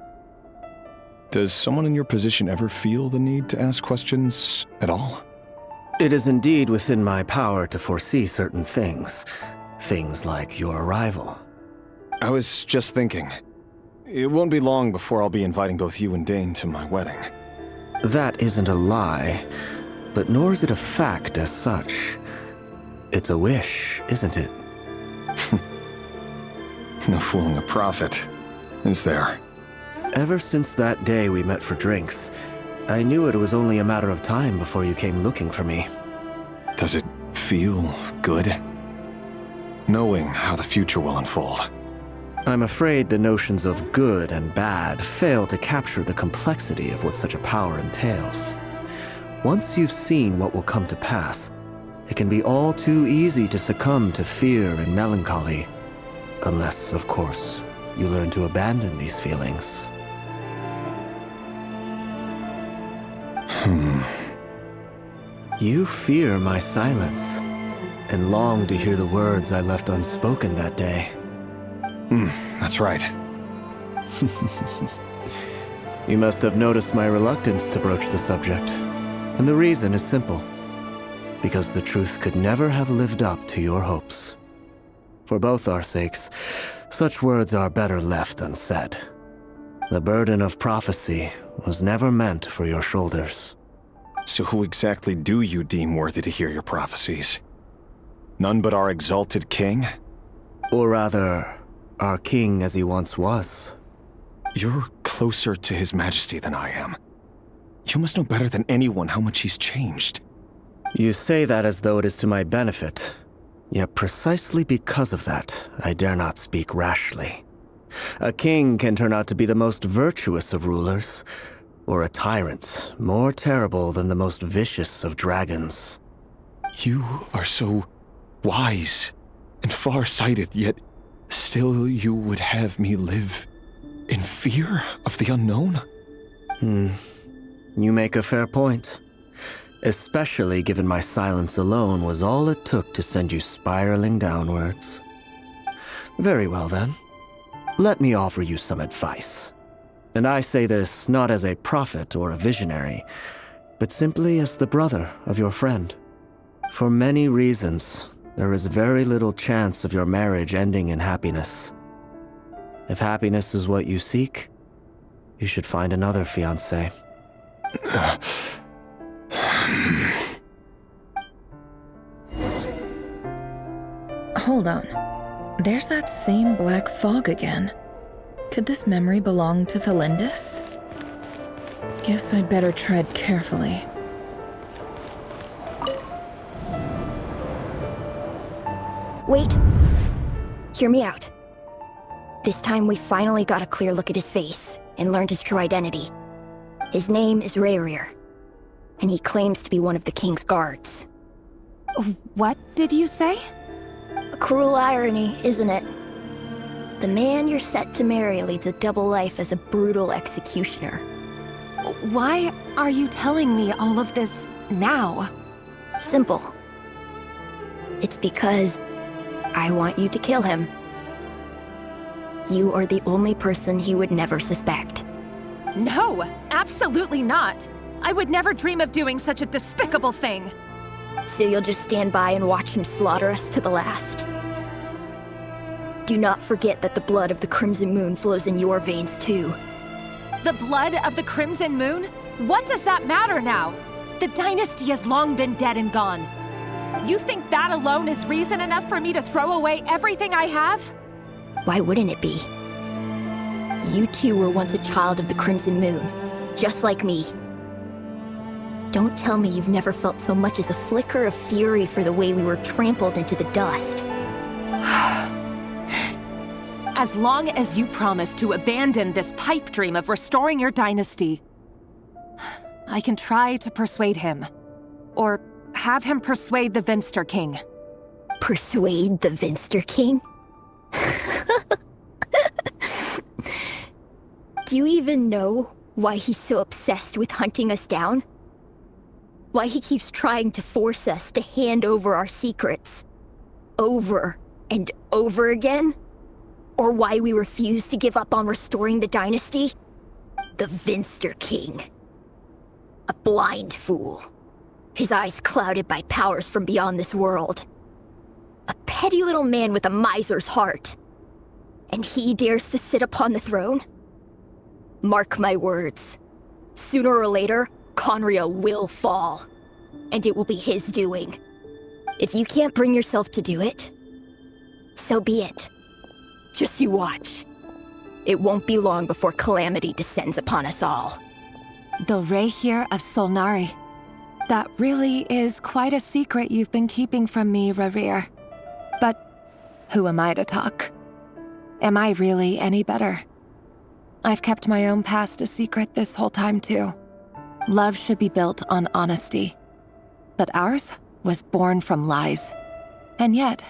does someone in your position ever feel the need to ask questions at all? It is indeed within my power to foresee certain things. Things like your arrival. I was just thinking. It won't be long before I'll be inviting both you and Dane to my wedding. That isn't a lie, but nor is it a fact as such. It's a wish, isn't it? No fooling a prophet, is there? Ever since that day we met for drinks, I knew it was only a matter of time before you came looking for me. Does it feel good? Knowing how the future will unfold. I'm afraid the notions of good and bad fail to capture the complexity of what such a power entails. Once you've seen what will come to pass, it can be all too easy to succumb to fear and melancholy. Unless, of course, you learn to abandon these feelings. You fear my silence, and long to hear the words I left unspoken that day. That's right. You must have noticed my reluctance to broach the subject, and the reason is simple. Because the truth could never have lived up to your hopes. For both our sakes, such words are better left unsaid. The burden of prophecy was never meant for your shoulders. So who exactly do you deem worthy to hear your prophecies? None but our exalted king? Or rather, our king as he once was. You're closer to his majesty than I am. You must know better than anyone how much he's changed. You say that as though it is to my benefit. Yet precisely because of that, I dare not speak rashly. A king can turn out to be the most virtuous of rulers, or a tyrant more terrible than the most vicious of dragons. You are so wise and far-sighted, yet still you would have me live in fear of the unknown? You make a fair point. Especially given my silence alone was all it took to send you spiraling downwards. Very well then. Let me offer you some advice. And I say this not as a prophet or a visionary, but simply as the brother of your friend. For many reasons, there is very little chance of your marriage ending in happiness. If happiness is what you seek, you should find another fiancé. Hold on. There's that same black fog again. Could this memory belong to Thelindis? Guess I'd better tread carefully. Wait. Hear me out. This time we finally got a clear look at his face and learned his true identity. His name is Rerir, and he claims to be one of the king's guards. What did you say? A cruel irony, isn't it? The man you're set to marry leads a double life as a brutal executioner. Why are you telling me all of this now? Simple. It's because I want you to kill him. You are the only person he would never suspect. No, absolutely not. I would never dream of doing such a despicable thing. So you'll just stand by and watch him slaughter us to the last. Do not forget that the blood of the Crimson Moon flows in your veins too. The blood of the Crimson Moon? What does that matter now? The dynasty has long been dead and gone. You think that alone is reason enough for me to throw away everything I have? Why wouldn't it be? You two were once a child of the Crimson Moon, just like me. Don't tell me you've never felt so much as a flicker of fury for the way we were trampled into the dust. As long as you promise to abandon this pipe dream of restoring your dynasty, I can try to persuade him. Or have him persuade the Vinster King. Persuade the Vinster King? Do you even know why he's so obsessed with hunting us down? Why he keeps trying to force us to hand over our secrets? Over and over again? Or why we refuse to give up on restoring the dynasty? The Vinster King. A blind fool. His eyes clouded by powers from beyond this world. A petty little man with a miser's heart. And he dares to sit upon the throne? Mark my words. Sooner or later, Conria will fall. And it will be his doing. If you can't bring yourself to do it, so be it. Just you watch. It won't be long before calamity descends upon us all. The Rehir of Solnari. That really is quite a secret you've been keeping from me, Rerir. But who am I to talk? Am I really any better? I've kept my own past a secret this whole time too. Love should be built on honesty. But ours was born from lies. And yet,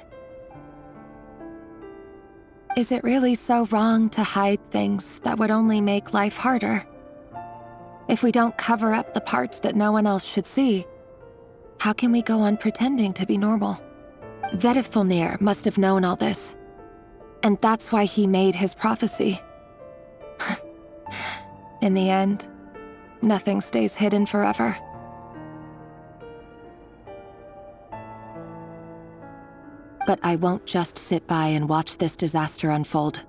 is it really so wrong to hide things that would only make life harder? If we don't cover up the parts that no one else should see, how can we go on pretending to be normal? Vedifulnir must have known all this. And that's why he made his prophecy. In the end, nothing stays hidden forever. But I won't just sit by and watch this disaster unfold.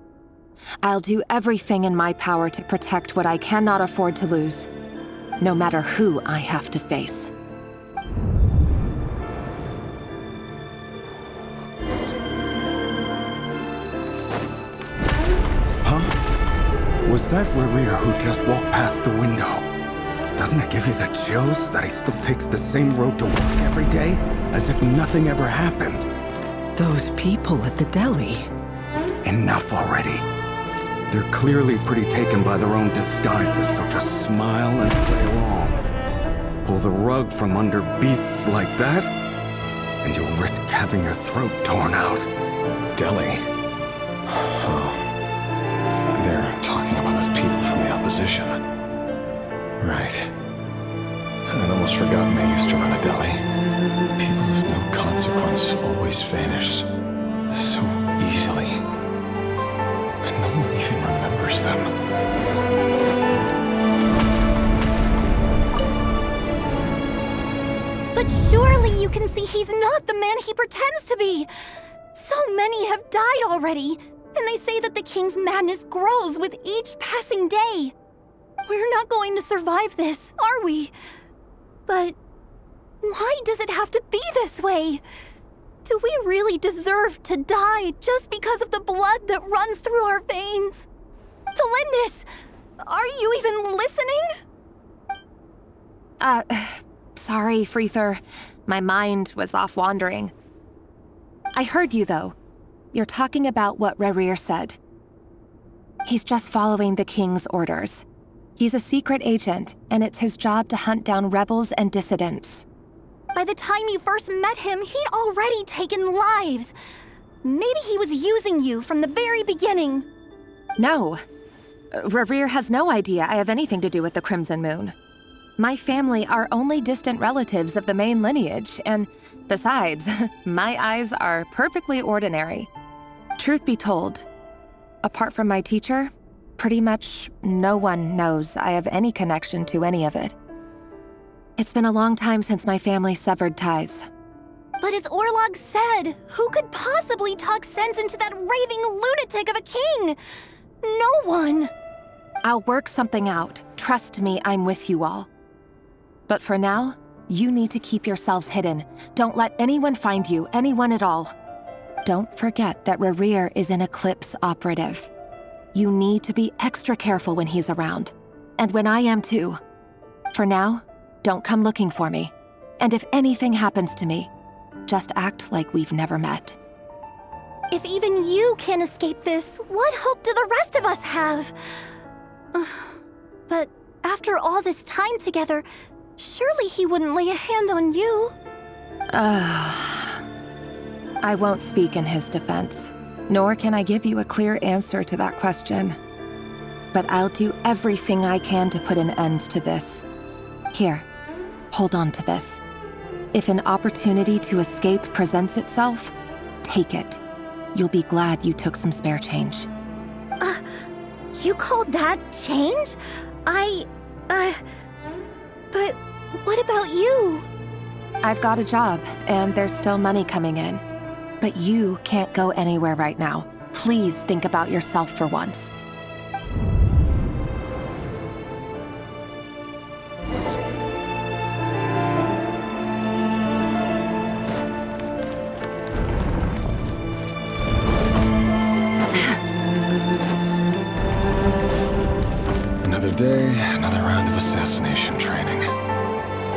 I'll do everything in my power to protect what I cannot afford to lose, no matter who I have to face. Huh? Was that Rerir who just walked past the window? Doesn't it give you the chills that he still takes the same road to work every day, as if nothing ever happened? Those people at the deli. Enough already. They're clearly pretty taken by their own disguises, so just smile and play along. Pull the rug from under beasts like that, and you'll risk having your throat torn out. Deli? Oh. They're talking about those people from the opposition. Right. I'd almost forgotten they used to run a deli. People of no consequence always vanish so easily. And no one even remembers them. But surely you can see he's not the man he pretends to be! So many have died already, and they say that the king's madness grows with each passing day. We're not going to survive this, are we? But why does it have to be this way? Do we really deserve to die just because of the blood that runs through our veins? Felindis, are you even listening? Sorry, Freether. My mind was off wandering. I heard you, though. You're talking about what Rerir said. He's just following the king's orders. He's a secret agent, and it's his job to hunt down rebels and dissidents. By the time you first met him, he'd already taken lives. Maybe he was using you from the very beginning. No. Rerir has no idea I have anything to do with the Crimson Moon. My family are only distant relatives of the main lineage, and besides, my eyes are perfectly ordinary. Truth be told, apart from my teacher, pretty much no one knows I have any connection to any of it. It's been a long time since my family severed ties. But as Orlog said, who could possibly talk sense into that raving lunatic of a king? No one. I'll work something out. Trust me, I'm with you all. But for now, you need to keep yourselves hidden. Don't let anyone find you, anyone at all. Don't forget that Rerir is an Eclipse operative. You need to be extra careful when he's around. And when I am too. For now, don't come looking for me. And if anything happens to me, just act like we've never met. If even you can't escape this, what hope do the rest of us have? But after all this time together, surely he wouldn't lay a hand on you. I won't speak in his defense, nor can I give you a clear answer to that question. But I'll do everything I can to put an end to this. Here, hold on to this. If an opportunity to escape presents itself, take it. You'll be glad you took some spare change. You call that change? But what about you? I've got a job, and there's still money coming in. But you can't go anywhere right now. Please think about yourself for once. Another day, another round of assassination training.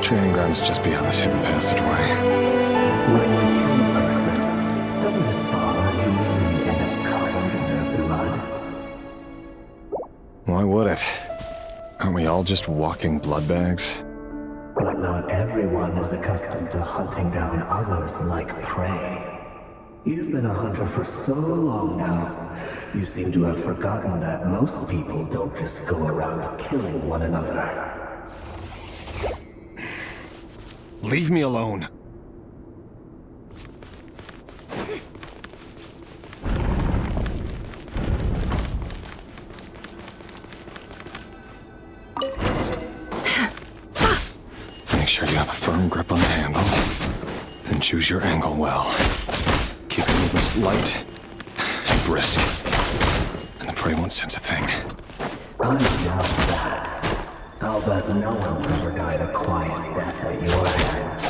Training ground is just beyond this hidden passageway. When you kill a person, doesn't it bother you when you end up covered in their blood? Why would it? Aren't we all just walking blood bags? But not everyone is accustomed to hunting down others like prey. You've been a hunter for so long now, you seem to have forgotten that most people don't just go around killing one another. Leave me alone. Make sure you have a firm grip on the handle, then choose your angle well. Keep your movements light and brisk, and the prey won't sense a thing. I doubt that. I'll bet no one ever died a quiet death at your hands.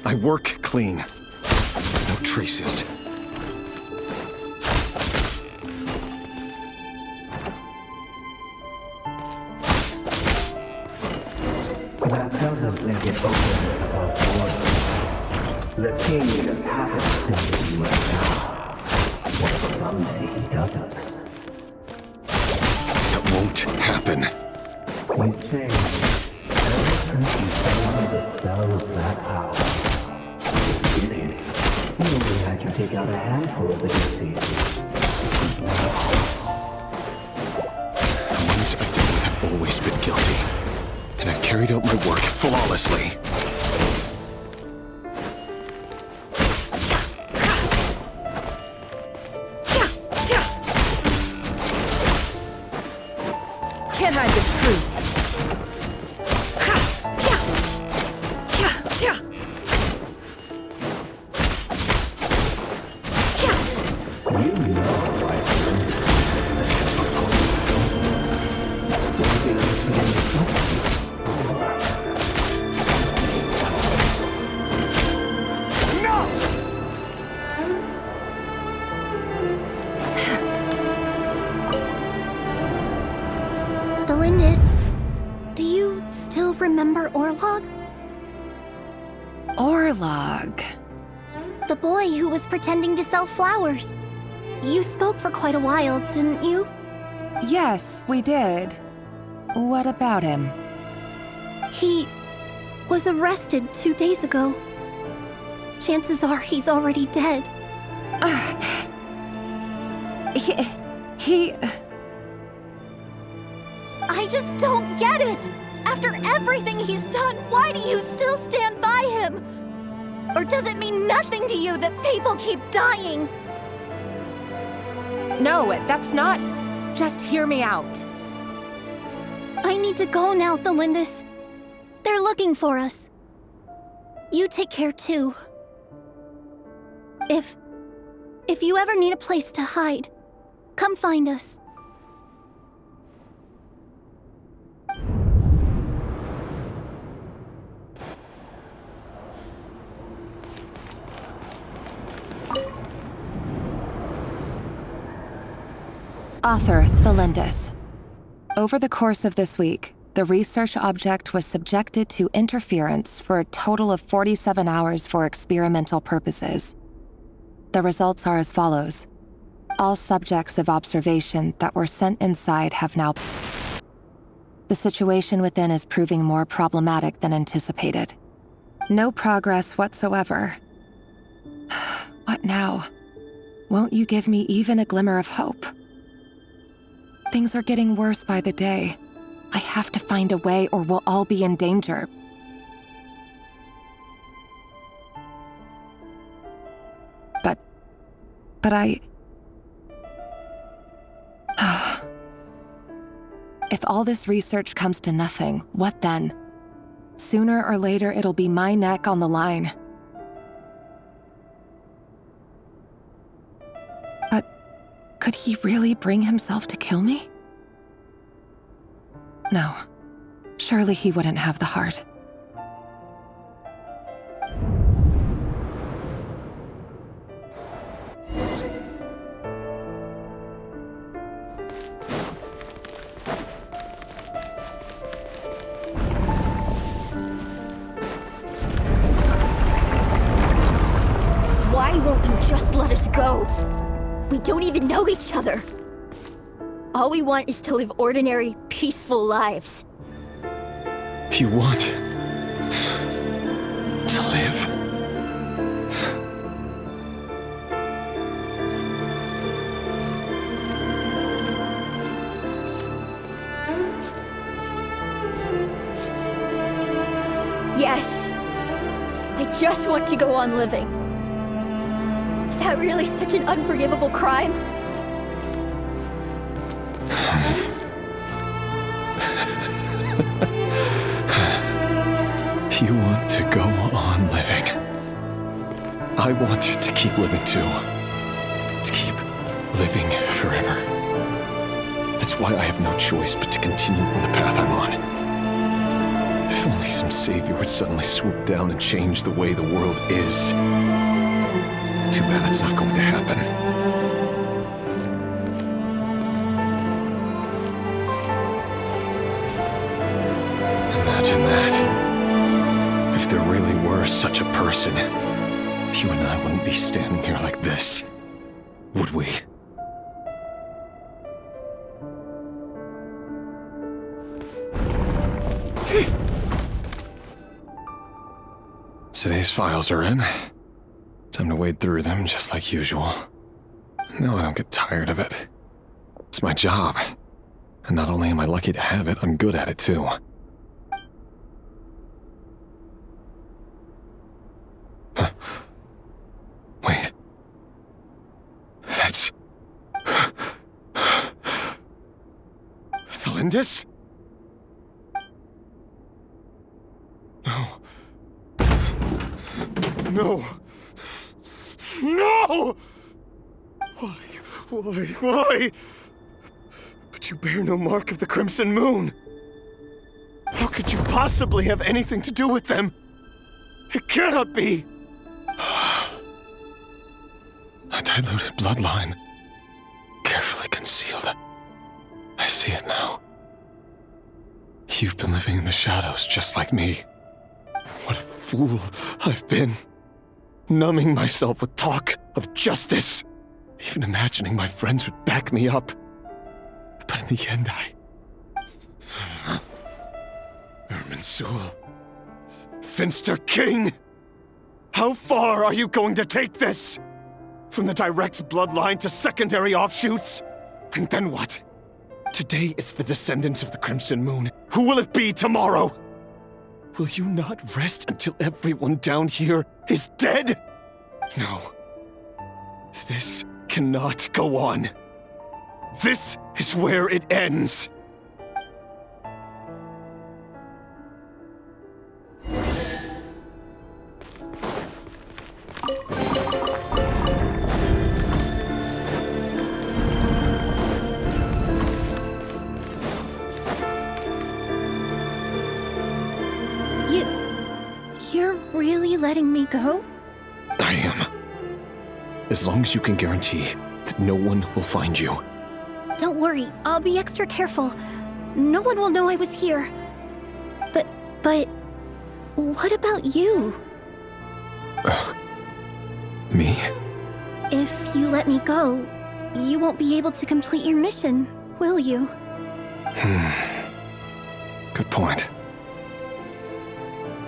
I work clean. No traces. That doesn't make it open above board. The king just happens to be you right now. But someday he doesn't. That won't happen. He's changed. Ever since you fell under the spell of that power. Beginning, he only had you take out a handful of the deceased. The ones I dealt with have always been guilty. And I've carried out my work flawlessly. Can't hide the truth. Do you still remember Orlog? Orlog? The boy who was pretending to sell flowers. You spoke for quite a while, didn't you? Yes, we did. What about him? He was arrested 2 days ago. Chances are he's already dead. just don't get it! After everything he's done, why do you still stand by him? Or does it mean nothing to you that people keep dying? No, that's not... Just hear me out. I need to go now, Thelindis. They're looking for us. You take care too. If you ever need a place to hide, come find us. Author Thelindis. Over the course of this week, the research object was subjected to interference for a total of 47 hours for experimental purposes. The results are as follows. All subjects of observation that were sent inside have now... The situation within is proving more problematic than anticipated. No progress whatsoever. What now? Won't you give me even a glimmer of hope? Things are getting worse by the day. I have to find a way or we'll all be in danger. But I... If all this research comes to nothing, what then? Sooner or later, it'll be my neck on the line. But could he really bring himself to kill me? No. Surely he wouldn't have the heart. Why won't you just let us go? We don't even know each other. All we want is to live ordinary, peaceful lives. You want to live? Yes. I just want to go on living. Is that really such an unforgivable crime? You want to go on living. I want to keep living too. To keep living forever. That's why I have no choice but to continue on the path I'm on. If only some savior would suddenly swoop down and change the way the world is. Too bad that's not going to happen. Imagine that. If there really were such a person, you and I wouldn't be standing here like this, would we? Today's files are in. Time to wade through them just like usual. No, I don't get tired of it. It's my job. And not only am I lucky to have it, I'm good at it too. Wait. That's... Thelindis? No. No! No! Why? But you bear no mark of the Crimson Moon. How could you possibly have anything to do with them? It cannot be! A diluted bloodline. Carefully concealed. I see it now. You've been living in the shadows just like me. What a fool I've been. Numbing myself with talk of justice. Even imagining my friends would back me up. But in the end, Irminsul. Finster King! How far are you going to take this? From the direct bloodline to secondary offshoots? And then what? Today it's the descendants of the Crimson Moon. Who will it be tomorrow? Will you not rest until everyone down here is dead? No. This cannot go on. This is where it ends. You're really letting me go? I am. As long as you can guarantee that no one will find you. Don't worry, I'll be extra careful. No one will know I was here. But what about you? Me? If you let me go, you won't be able to complete your mission, will you? Good point.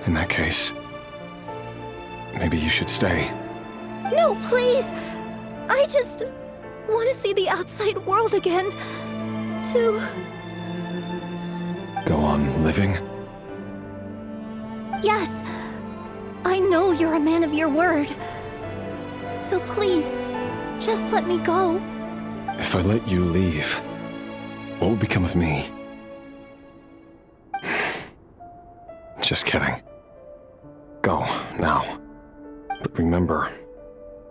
In that case, maybe you should stay. No, please! I just want to see the outside world again. To... Go on living? Yes. I know you're a man of your word. So please, just let me go. If I let you leave, what will become of me? Just kidding. Go, now. But remember,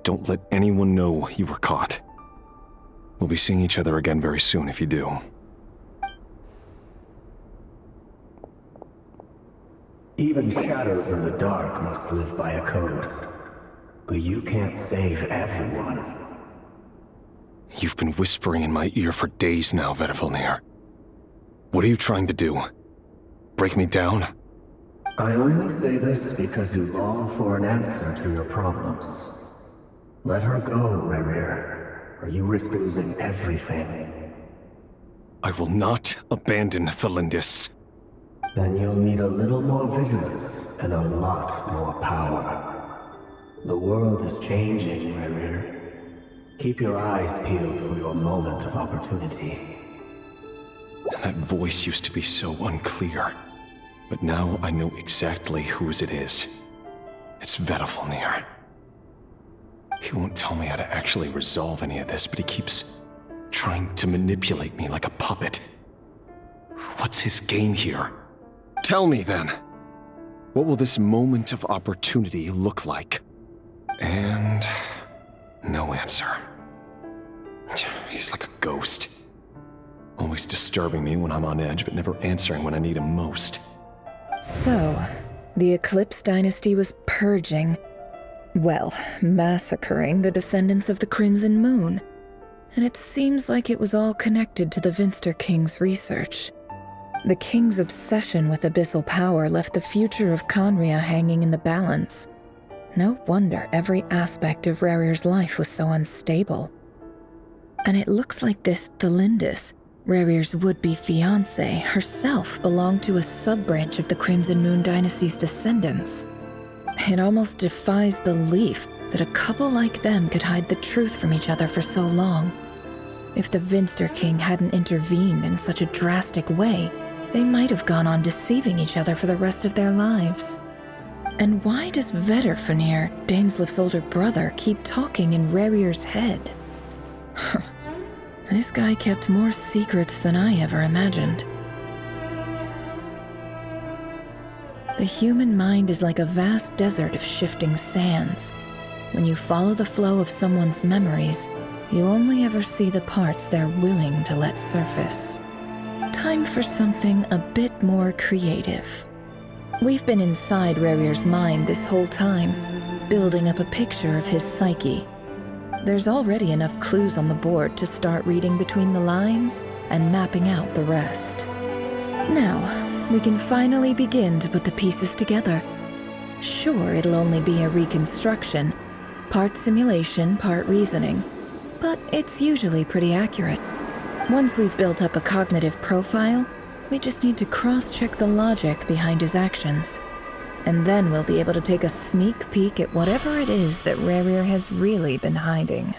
don't let anyone know you were caught. We'll be seeing each other again very soon if you do. Even shadows in the dark must live by a code. But you can't save everyone. You've been whispering in my ear for days now, Vedifilnir. What are you trying to do? Break me down? I only say this because you long for an answer to your problems. Let her go, Rerir, or you risk losing everything. I will not abandon Thelindis. Then you'll need a little more vigilance and a lot more power. The world is changing, Rerir. Keep your eyes peeled for your moment of opportunity. That voice used to be so unclear. But now I know exactly whose it is. It's Vedifilnir. He won't tell me how to actually resolve any of this, but he keeps trying to manipulate me like a puppet. What's his game here? Tell me then. What will this moment of opportunity look like? And no answer. He's like a ghost. Always disturbing me when I'm on edge, but never answering when I need him most. So, the Eclipse Dynasty was purging, well, massacring the descendants of the Crimson Moon. And it seems like it was all connected to the Vinster King's research. The King's obsession with abyssal power left the future of Khaenri'ah hanging in the balance. No wonder every aspect of Rerir's life was so unstable. And it looks like this Thelindis, Rerir's would-be fiancée, herself belonged to a sub-branch of the Crimson Moon Dynasty's descendants. It almost defies belief that a couple like them could hide the truth from each other for so long. If the Vinster King hadn't intervened in such a drastic way, they might have gone on deceiving each other for the rest of their lives. And why does Vedifilnir, Dainslif's older brother, keep talking in Rerir's head? This guy kept more secrets than I ever imagined. The human mind is like a vast desert of shifting sands. When you follow the flow of someone's memories, you only ever see the parts they're willing to let surface. Time for something a bit more creative. We've been inside Rerir's mind this whole time, building up a picture of his psyche. There's already enough clues on the board to start reading between the lines and mapping out the rest. Now, we can finally begin to put the pieces together. Sure, it'll only be a reconstruction, part simulation, part reasoning, but it's usually pretty accurate. Once we've built up a cognitive profile, we just need to cross-check the logic behind his actions. And then we'll be able to take a sneak peek at whatever it is that Rerir has really been hiding.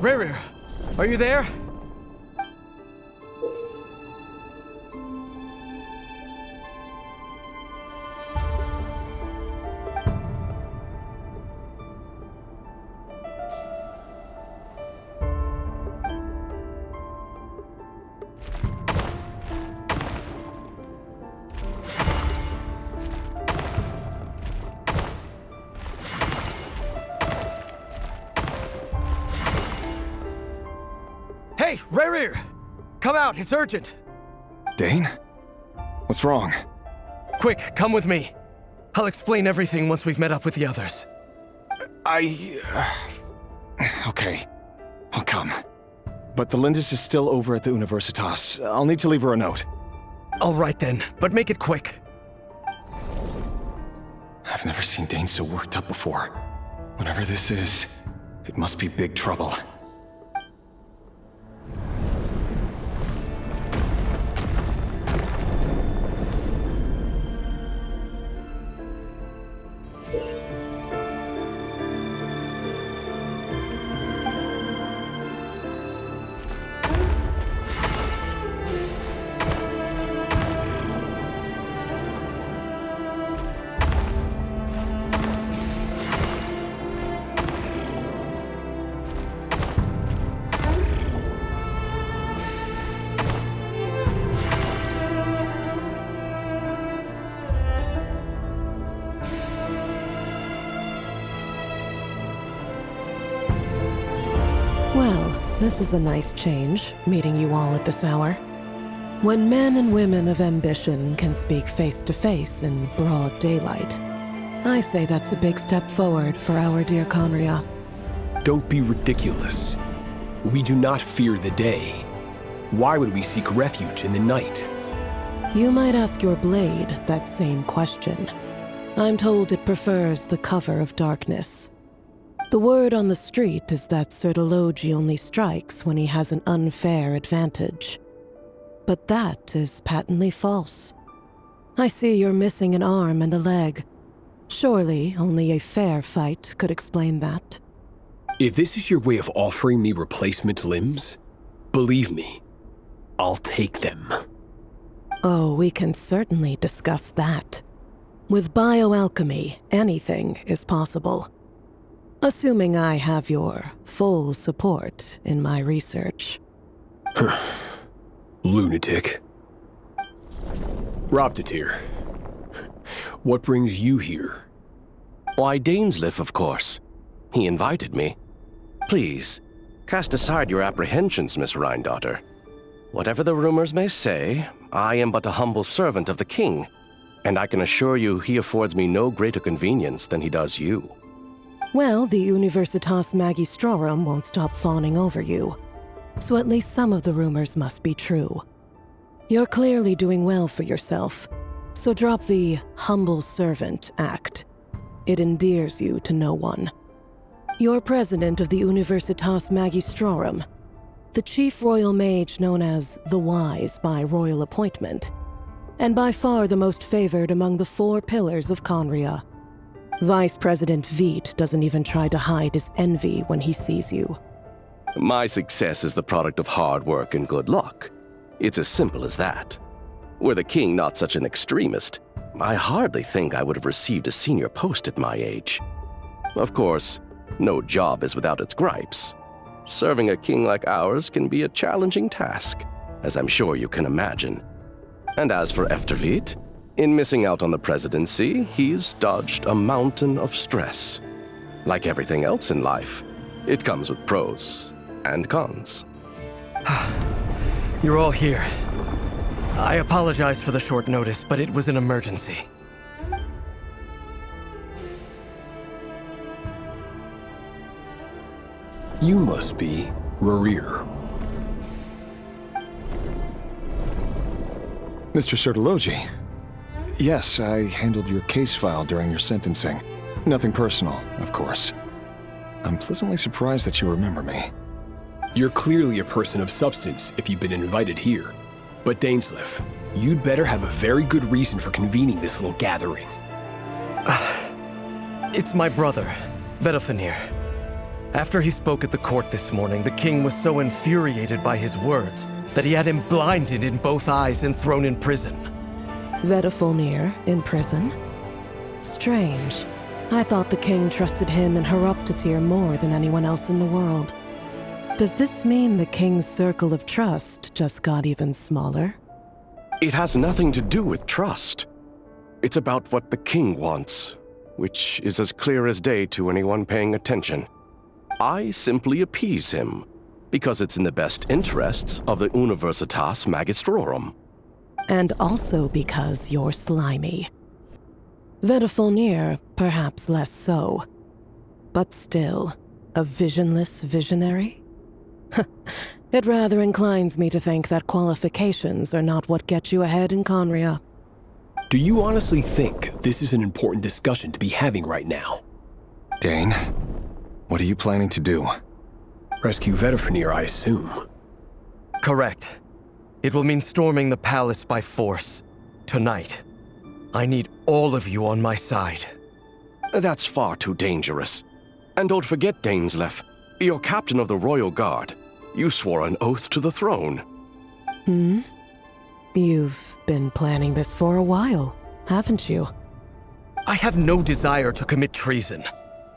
Rerir, are you there? Hey, Rerir! Come out, it's urgent! Dane? What's wrong? Quick, come with me. I'll explain everything once we've met up with the others. Okay, I'll come. But the Lindis is still over at the Universitas. I'll need to leave her a note. All right then, but make it quick. I've never seen Dane so worked up before. Whatever this is, it must be big trouble. Well, this is a nice change, meeting you all at this hour. When men and women of ambition can speak face to face in broad daylight, I say that's a big step forward for our dear Conria. Don't be ridiculous. We do not fear the day. Why would we seek refuge in the night? You might ask your blade that same question. I'm told it prefers the cover of darkness. The word on the street is that Sir Elegy only strikes when he has an unfair advantage. But that is patently false. I see you're missing an arm and a leg. Surely only a fair fight could explain that. If this is your way of offering me replacement limbs, believe me, I'll take them. Oh, we can certainly discuss that. With bioalchemy, anything is possible. Assuming I have your full support in my research. Lunatic. Robtatir, what brings you here? Why, Dainsleif, of course. He invited me. Please, cast aside your apprehensions, Miss Rhindaughter. Whatever the rumors may say, I am but a humble servant of the king, and I can assure you he affords me no greater convenience than he does you. Well, the Universitas Magistrorum won't stop fawning over you, so at least some of the rumors must be true. You're clearly doing well for yourself, so drop the humble servant act. It endears you to no one. You're president of the Universitas Magistrorum, the chief royal mage known as the Wise by royal appointment, and by far the most favored among the 4 pillars of Conria. Vice President Veit doesn't even try to hide his envy when he sees you. My success is the product of hard work and good luck. It's as simple as that. Were the king not such an extremist, I hardly think I would have received a senior post at my age. Of course, no job is without its gripes. Serving a king like ours can be a challenging task, as I'm sure you can imagine. And as for Efterveit, in missing out on the presidency, he's dodged a mountain of stress. Like everything else in life, it comes with pros and cons. You're all here. I apologize for the short notice, but it was an emergency. You must be Rerir. Mr. Sir Elegy. Yes, I handled your case file during your sentencing. Nothing personal, of course. I'm pleasantly surprised that you remember me. You're clearly a person of substance if you've been invited here. But Dainsleif, you'd better have a very good reason for convening this little gathering. It's my brother, Vedothanir. After he spoke at the court this morning, the king was so infuriated by his words that he had him blinded in both eyes and thrown in prison. Vedafulnir in prison? Strange. I thought the king trusted him and Horoptatyr more than anyone else in the world. Does this mean the king's circle of trust just got even smaller? It has nothing to do with trust. It's about what the king wants, which is as clear as day to anyone paying attention. I simply appease him, because it's in the best interests of the Universitas Magistrorum. And also because you're slimy. Vedafulnir, perhaps less so. But still, a visionless visionary? It rather inclines me to think that qualifications are not what get you ahead in Conria. Do you honestly think this is an important discussion to be having right now? Dane, what are you planning to do? Rescue Vedafulnir, I assume. Correct. It will mean storming the palace by force. Tonight. I need all of you on my side. That's far too dangerous. And don't forget, Dainsleif, you're captain of the Royal Guard. You swore an oath to the throne. You've been planning this for a while, haven't you? I have no desire to commit treason.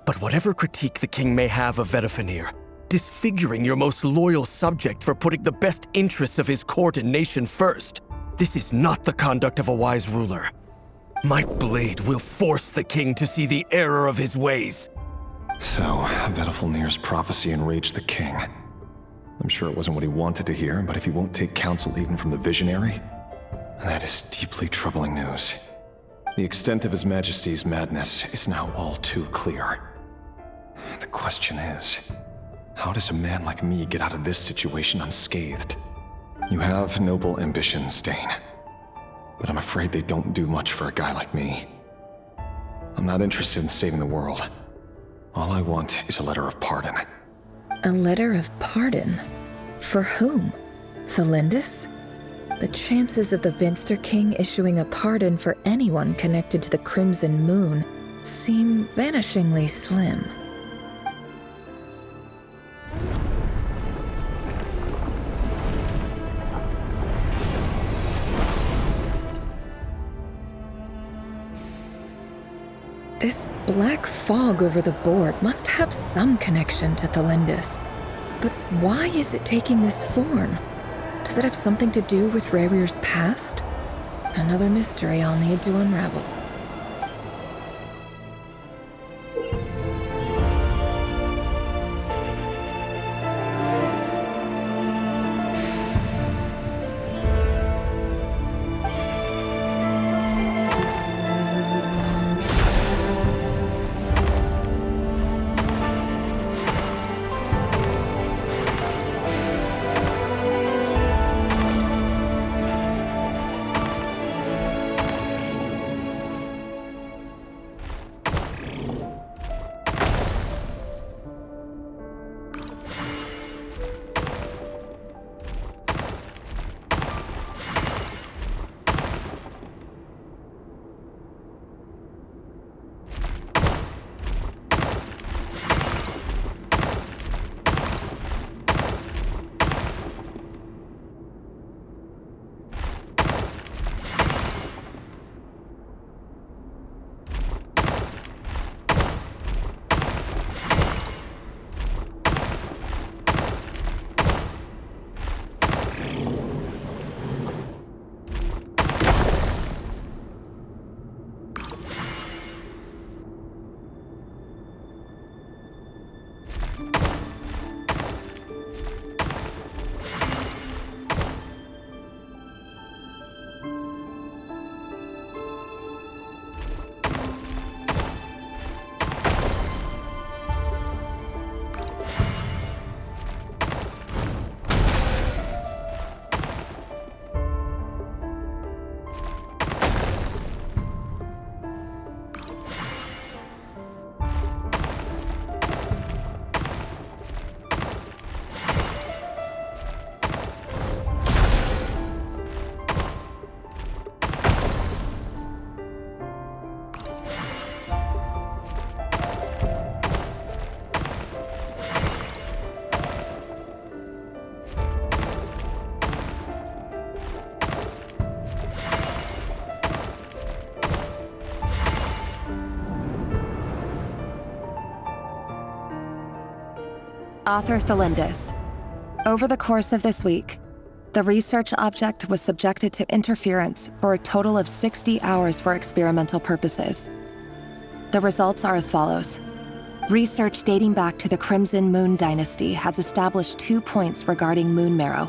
But whatever critique the king may have of Vedafulnir, disfiguring your most loyal subject for putting the best interests of his court and nation first, this is not the conduct of a wise ruler. My blade will force the king to see the error of his ways. So, Vedafulnir's prophecy enraged the king. I'm sure it wasn't what he wanted to hear, but if he won't take counsel even from the visionary, that is deeply troubling news. The extent of His Majesty's madness is now all too clear. The question is, how does a man like me get out of this situation unscathed? You have noble ambitions, Dane, but I'm afraid they don't do much for a guy like me. I'm not interested in saving the world. All I want is a letter of pardon. A letter of pardon? For whom? Thelindis? The chances of the Vinster King issuing a pardon for anyone connected to the Crimson Moon seem vanishingly slim. This black fog over the board must have some connection to Thelindis. But why is it taking this form? Does it have something to do with Rarir's past? Another mystery I'll need to unravel. Author Thelindis. Over the course of this week, the research object was subjected to interference for a total of 60 hours for experimental purposes. The results are as follows. Research dating back to the Crimson Moon Dynasty has established 2 points regarding moon marrow.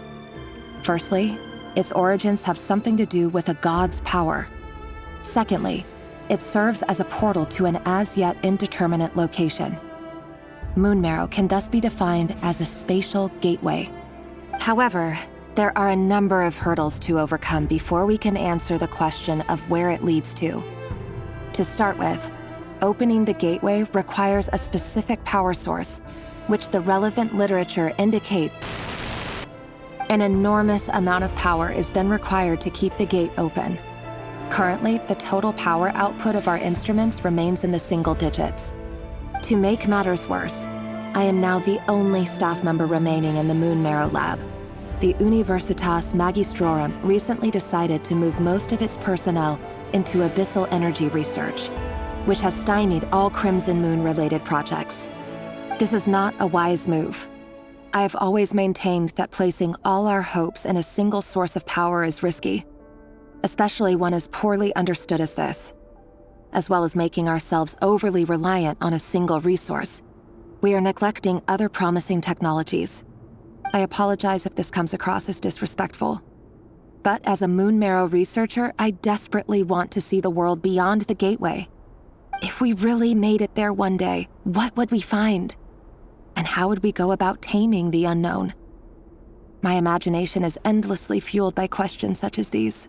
Firstly, its origins have something to do with a god's power. Secondly, it serves as a portal to an as-yet indeterminate location. Moon marrow can thus be defined as a spatial gateway. However, there are a number of hurdles to overcome before we can answer the question of where it leads to. To start with, opening the gateway requires a specific power source, which the relevant literature indicates. An enormous amount of power is then required to keep the gate open. Currently, the total power output of our instruments remains in the single digits. To make matters worse, I am now the only staff member remaining in the Moon Marrow lab. The Universitas Magistrorum recently decided to move most of its personnel into abyssal energy research, which has stymied all Crimson Moon-related projects. This is not a wise move. I have always maintained that placing all our hopes in a single source of power is risky, especially one as poorly understood as this. As well as making ourselves overly reliant on a single resource, we are neglecting other promising technologies. I apologize if this comes across as disrespectful. But as a Moon Marrow researcher, I desperately want to see the world beyond the gateway. If we really made it there one day, what would we find? And how would we go about taming the unknown? My imagination is endlessly fueled by questions such as these.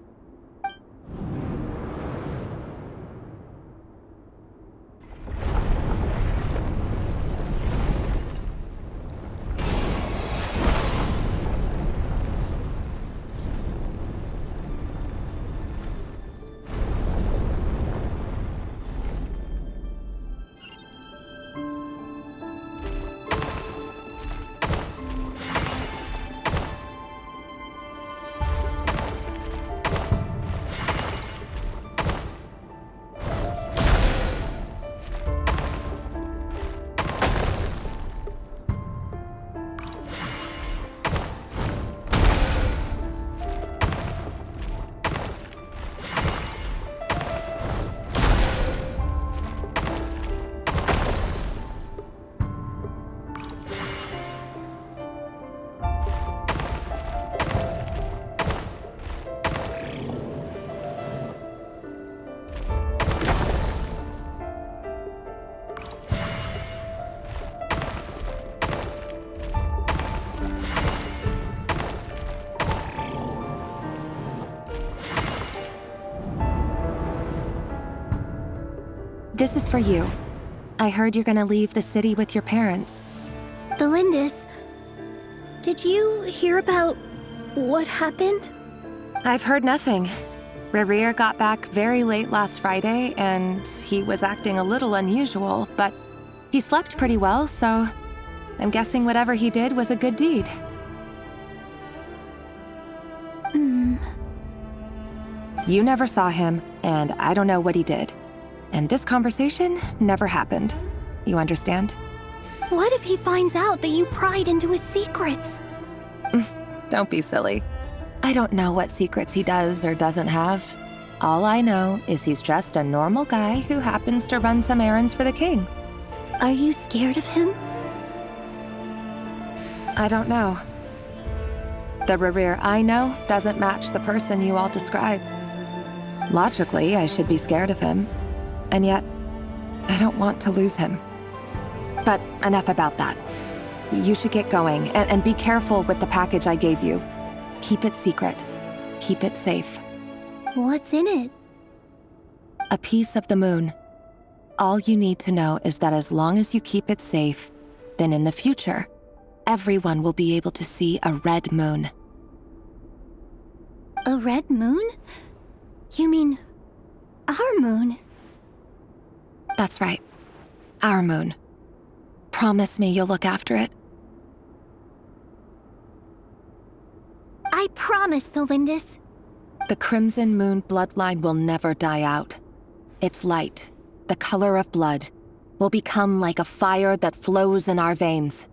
This is for you. I heard you're gonna leave the city with your parents. Thelindis, did you hear about what happened? I've heard nothing. Rerir got back very late last Friday, and he was acting a little unusual, but he slept pretty well, so I'm guessing whatever he did was a good deed. You never saw him, and I don't know what he did. And this conversation never happened. You understand? What if he finds out that you pried into his secrets? Don't be silly. I don't know what secrets he does or doesn't have. All I know is he's just a normal guy who happens to run some errands for the king. Are you scared of him? I don't know. The Rerir I know doesn't match the person you all describe. Logically, I should be scared of him. And yet, I don't want to lose him. But enough about that. You should get going, and be careful with the package I gave you. Keep it secret. Keep it safe. What's in it? A piece of the moon. All you need to know is that as long as you keep it safe, then in the future, everyone will be able to see a red moon. A red moon? You mean our moon? That's right. Our moon. Promise me you'll look after it. I promise, Thelindis. The Crimson Moon bloodline will never die out. Its light, the color of blood, will become like a fire that flows in our veins.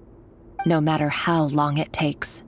no matter how long it takes.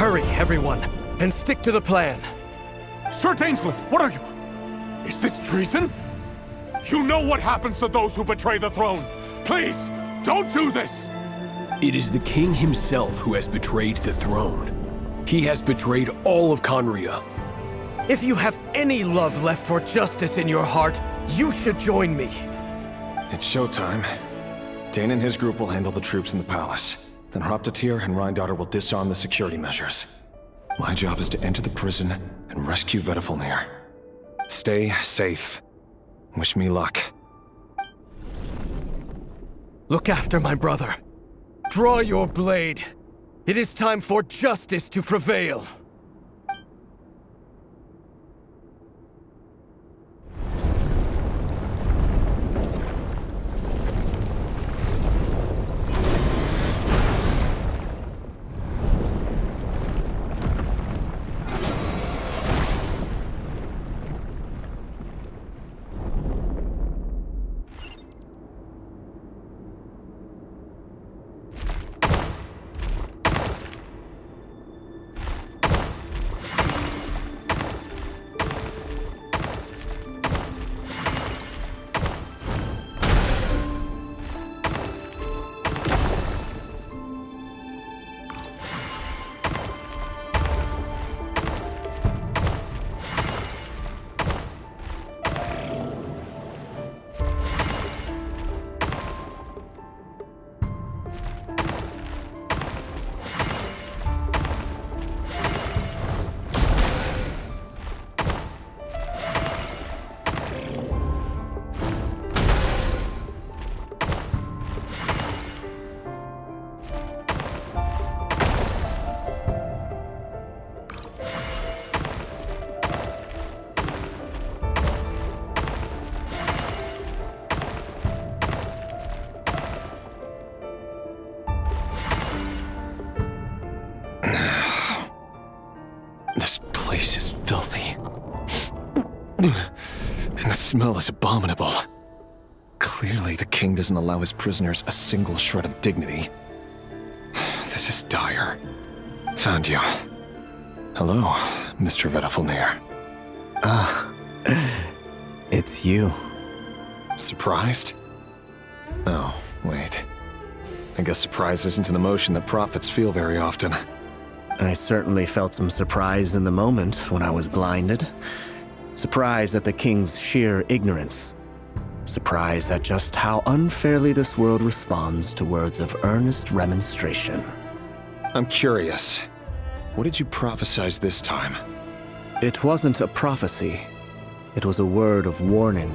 Hurry, everyone, and stick to the plan. Sir Dainsleif, what are you? Is this treason? You know what happens to those who betray the throne. Please, don't do this! It is the king himself who has betrayed the throne. He has betrayed all of Conria. If you have any love left for justice in your heart, you should join me. It's showtime. Dane and his group will handle the troops in the palace. Then Hraptatir and Rhindaughter will disarm the security measures. My job is to enter the prison and rescue Vedifalnir. Stay safe. Wish me luck. Look after my brother. Draw your blade. It is time for justice to prevail. And the smell is abominable. Clearly, the king doesn't allow his prisoners a single shred of dignity. This is dire. Found you. Hello, Mr. Vedifalnir. Ah, it's you. Surprised? Oh, wait. I guess surprise isn't an emotion that prophets feel very often. I certainly felt some surprise in the moment when I was blinded. Surprise at the king's sheer ignorance. Surprise at just how unfairly this world responds to words of earnest remonstration. I'm curious. What did you prophesize this time? It wasn't a prophecy. It was a word of warning.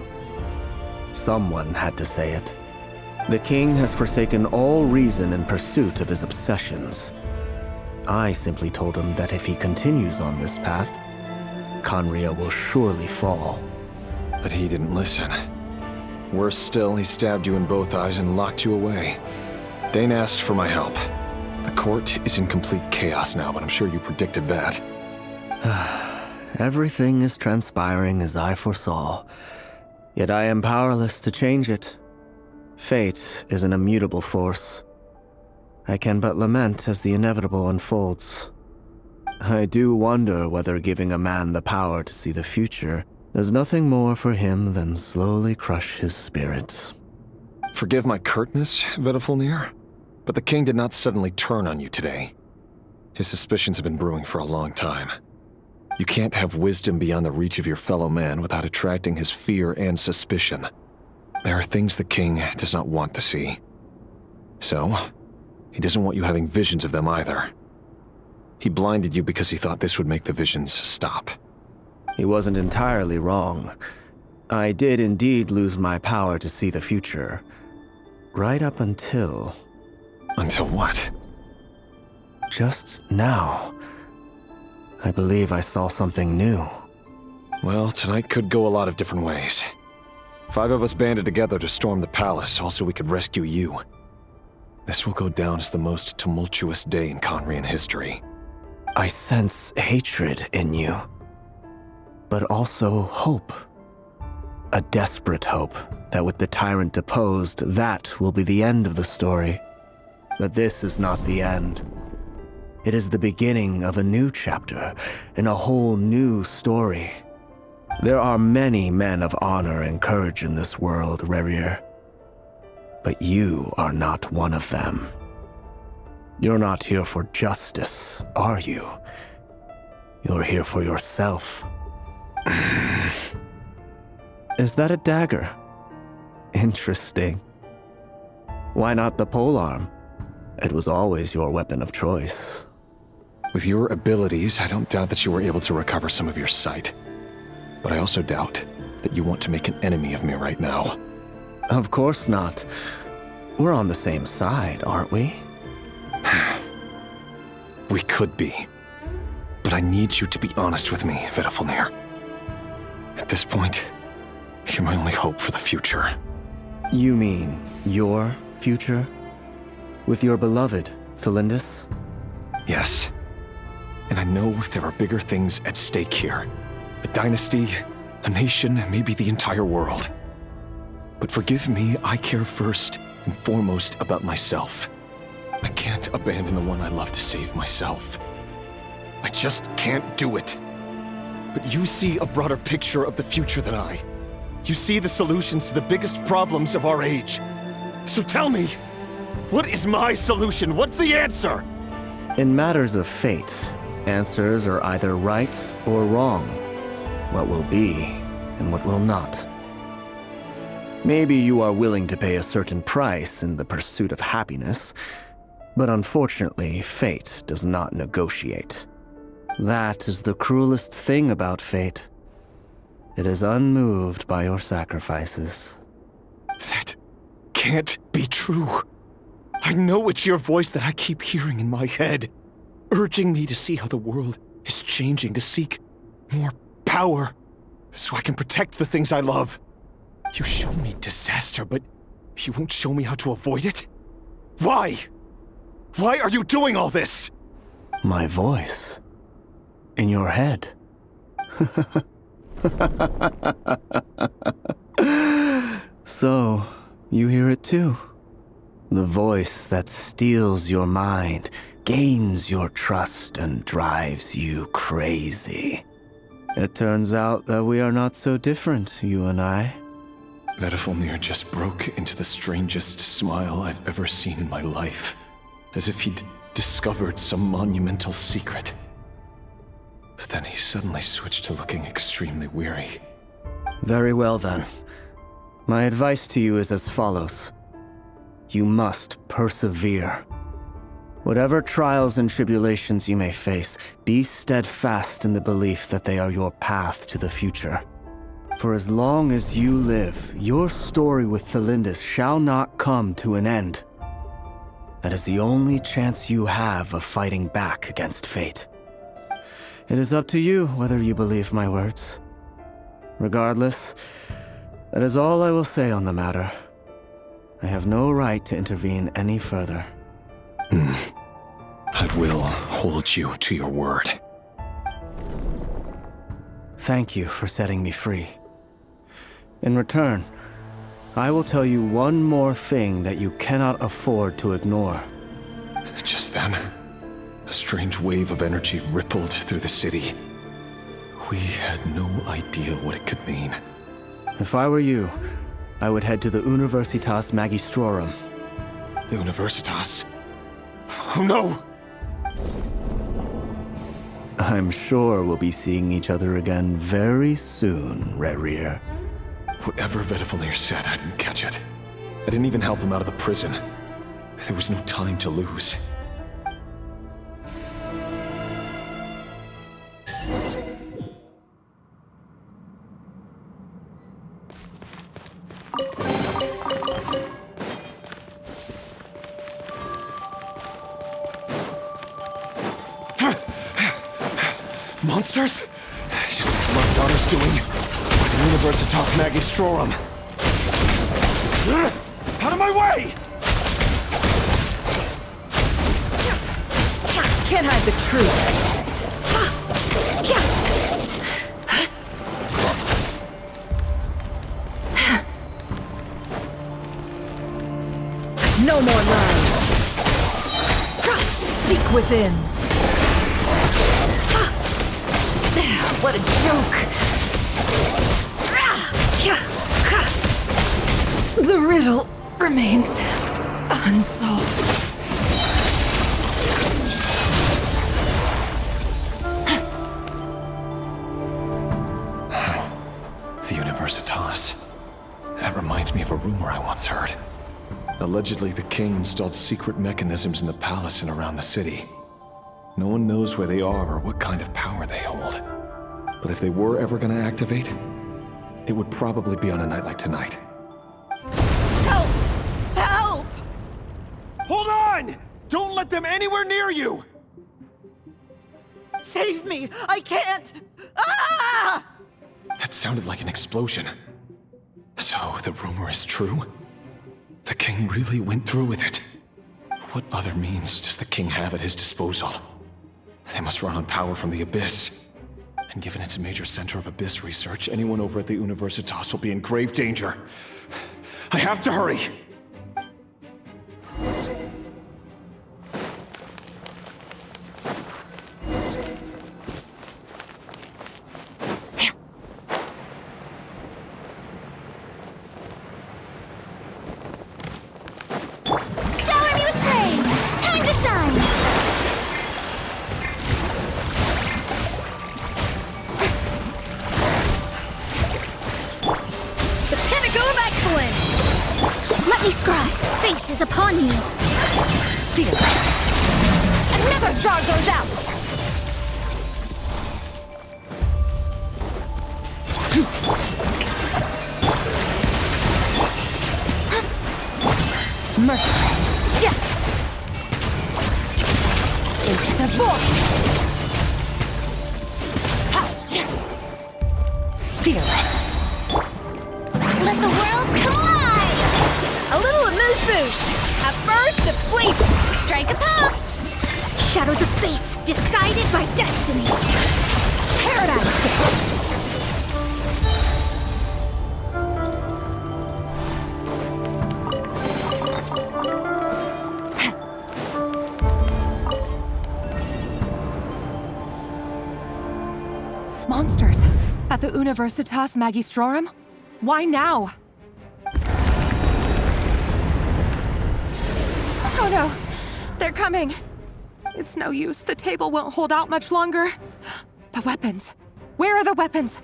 Someone had to say it. The king has forsaken all reason in pursuit of his obsessions. I simply told him that if he continues on this path, Khaenri'ah will surely fall. But he didn't listen. Worse still, he stabbed you in both eyes and locked you away. Dane asked for my help. The court is in complete chaos now, but I'm sure you predicted that. Everything is transpiring as I foresaw, yet I am powerless to change it. Fate is an immutable force. I can but lament as the inevitable unfolds. I do wonder whether giving a man the power to see the future does nothing more for him than slowly crush his spirit. Forgive my curtness, Vedifulnir, but the king did not suddenly turn on you today. His suspicions have been brewing for a long time. You can't have wisdom beyond the reach of your fellow man without attracting his fear and suspicion. There are things the king does not want to see. So, he doesn't want you having visions of them either. He blinded you because he thought this would make the visions stop. He wasn't entirely wrong. I did indeed lose my power to see the future. Right up until... Until what? Just now. I believe I saw something new. Well, tonight could go a lot of different ways. 5 of us banded together to storm the palace, also we could rescue you. This will go down as the most tumultuous day in Khaenri'ah history. I sense hatred in you, but also hope. A desperate hope that with the tyrant deposed, that will be the end of the story. But this is not the end. It is the beginning of a new chapter, in a whole new story. There are many men of honor and courage in this world, Rerir. But you are not one of them. You're not here for justice, are you? You're here for yourself. Is that a dagger? Interesting. Why not the polearm? It was always your weapon of choice. With your abilities, I don't doubt that you were able to recover some of your sight. But I also doubt that you want to make an enemy of me right now. Of course not. We're on the same side, aren't we? We could be. But I need you to be honest with me, Vedifulnir. At this point, you're my only hope for the future. You mean your future? With your beloved, Felindis? Yes. And I know there are bigger things at stake here. A dynasty, a nation, maybe the entire world. But forgive me, I care first and foremost about myself. I can't abandon the one I love to save myself. I just can't do it. But you see a broader picture of the future than I. You see the solutions to the biggest problems of our age. So tell me, what is my solution? What's the answer? In matters of fate, answers are either right or wrong. What will be and what will not. Maybe you are willing to pay a certain price in the pursuit of happiness, but unfortunately, fate does not negotiate. That is the cruelest thing about fate. It is unmoved by your sacrifices. That can't be true. I know it's your voice that I keep hearing in my head, urging me to see how the world is changing, to seek more power, so I can protect the things I love. You show me disaster, but you won't show me how to avoid it? Why? Why are you doing all this? My voice. In your head. So, you hear it too? The voice that steals your mind, gains your trust, and drives you crazy. It turns out that we are not so different, you and I. Vedifulnir just broke into the strangest smile I've ever seen in my life, as if he'd discovered some monumental secret. But then he suddenly switched to looking extremely weary. Very well then. My advice to you is as follows. You must persevere. Whatever trials and tribulations you may face, be steadfast in the belief that they are your path to the future. For as long as you live, your story with Thelindis shall not come to an end. That is the only chance you have of fighting back against fate. It is up to you whether you believe my words. Regardless, that is all I will say on the matter. I have no right to intervene any further. I will hold you to your word. Thank you for setting me free. In return, I will tell you one more thing that you cannot afford to ignore. Just then, a strange wave of energy rippled through the city. We had no idea what it could mean. If I were you, I would head to the Universitas Magistrorum. The Universitas? Oh no! I'm sure we'll be seeing each other again very soon, Rerir. Whatever Vedifalnir said, I didn't catch it. I didn't even help him out of the prison. There was no time to lose. Monsters? Is this my daughter's doing? The Universitas Magistrorum. Out of my way! Can't hide the truth. No more lies. Seek within. What a joke! The riddle remains unsolved. The Universitas. That reminds me of a rumor I once heard. Allegedly, the king installed secret mechanisms in the palace and around the city. No one knows where they are or what kind of power they hold. But if they were ever going to activate, it would probably be on a night like tonight. Help! Help! Hold on! Don't let them anywhere near you! Save me! I can't! Ah! That sounded like an explosion. So the rumor is true? The king really went through with it? What other means does the king have at his disposal? They must run on power from the Abyss. And given it's a major center of Abyss research, anyone over at the Universitas will be in grave danger. I have to hurry! Shower me with praise! Time to shine! Let me scribe. Fate is upon you. Fearless. Another star goes out. Merciless. Yeah. Into the void. Fearless. Let the world come alive! A little amuse-bouche. At first, a fleet. Strike a pop. Shadows of fate, decided by destiny. Paradigm shift. Monsters. At the Universitas Magistrorum? Why now? Oh no! They're coming! It's no use. The table won't hold out much longer. The weapons. Where are the weapons?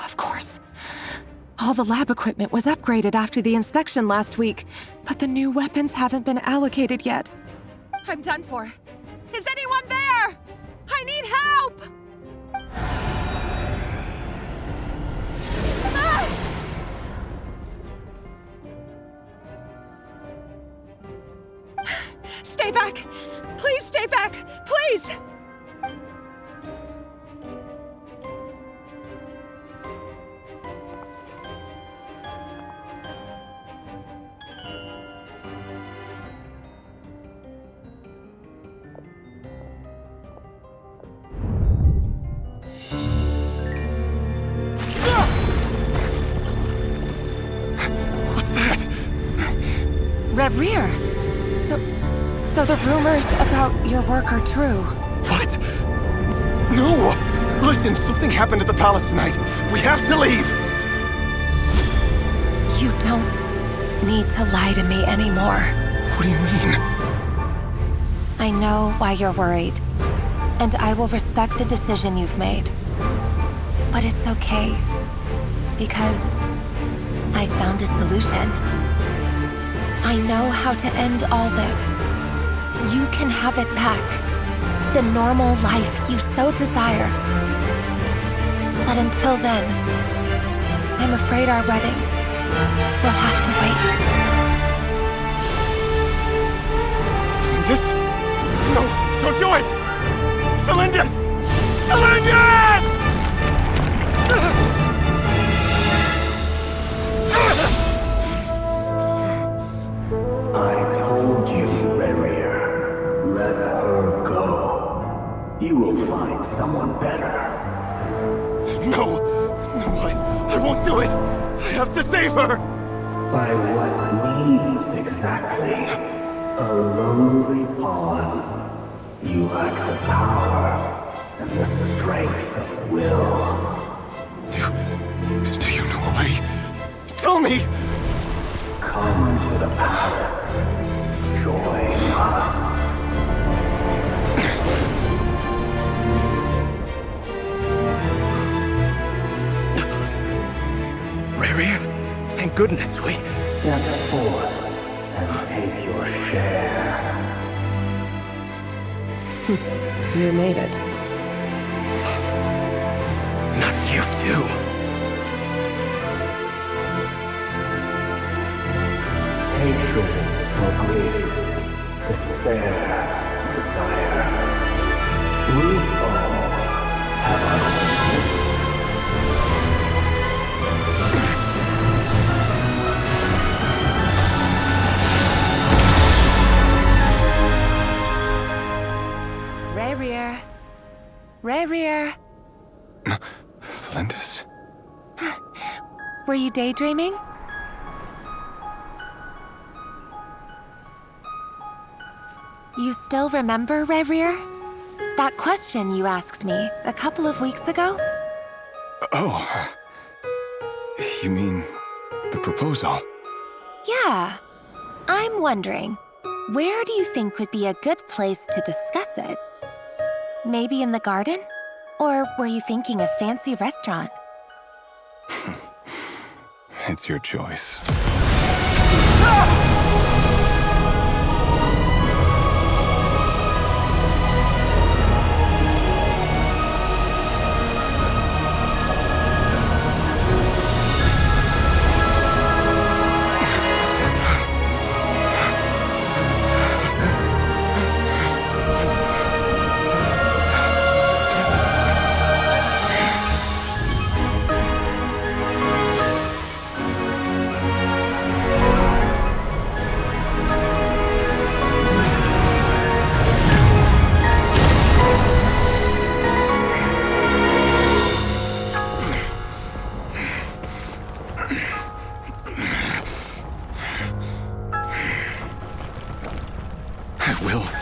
Of course. All the lab equipment was upgraded after the inspection last week, but the new weapons haven't been allocated yet. I'm done for. Is anyone there? I need help! Ah! Stay back! Please stay back! Please! What's that? Reverie! So the rumors about your work are true. What? No! Listen, something happened at the palace tonight. We have to leave! You don't need to lie to me anymore. What do you mean? I know why you're worried, and I will respect the decision you've made. But it's okay, because I found a solution. I know how to end all this. You can have it back. The normal life you so desire. But until then, I'm afraid our wedding will have to wait. Flinders? No, don't do it! Flinders! Flinders! I told you, Reverie. Let her go. You will find someone better. No! No, I won't do it! I have to save her! By what means exactly? A lowly pawn. You lack the power and the strength of will. Do you know a way? Tell me! Come to the palace. Join us. Reverie, thank goodness we... Step forth and take your share. You made it. Not you too. Hatred or grief, despair or desire. We all have our own. Reverie. Reverie. Flinders? Were you daydreaming? You still remember, Reverie? That question you asked me a couple of weeks ago? Oh. You mean the proposal? Yeah. I'm wondering, where do you think would be a good place to discuss it? Maybe in the garden? Or were you thinking a fancy restaurant? It's your choice.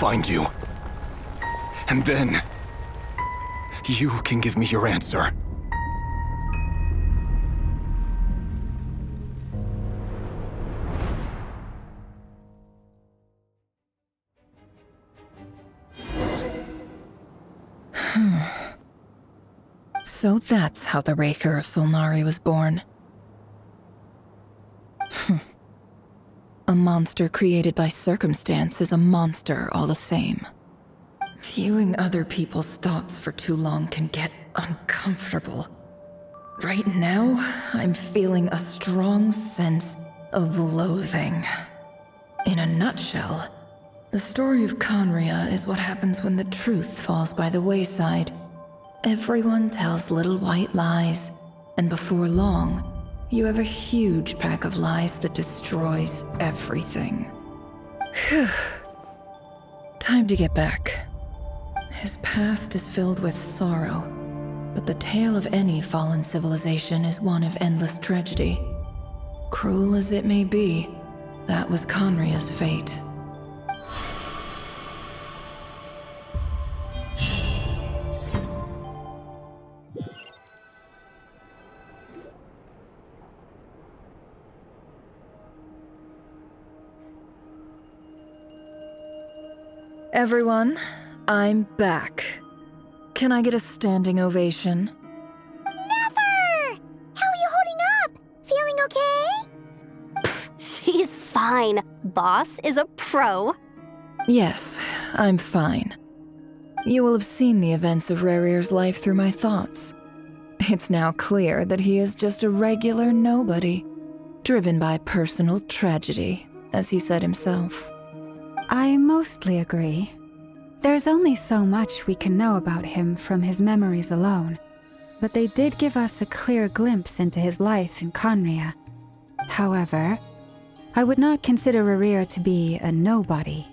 Find you. And then, you can give me your answer. So that's how the Raker of Solnari was born. A monster created by circumstance is a monster all the same. Viewing other people's thoughts for too long can get uncomfortable. Right now, I'm feeling a strong sense of loathing. In a nutshell, the story of Conria is what happens when the truth falls by the wayside. Everyone tells little white lies, and before long, you have a huge pack of lies that destroys everything. Whew. Time to get back. His past is filled with sorrow, but the tale of any fallen civilization is one of endless tragedy. Cruel as it may be, that was Conria's fate. Everyone, I'm back. Can I get a standing ovation? Never! How are you holding up? Feeling okay? She's fine. Boss is a pro. Yes, I'm fine. You will have seen the events of Rerir's life through my thoughts. It's now clear that he is just a regular nobody, driven by personal tragedy, as he said himself. I mostly agree. There's only so much we can know about him from his memories alone, but they did give us a clear glimpse into his life in Conria. However, I would not consider Rerir to be a nobody.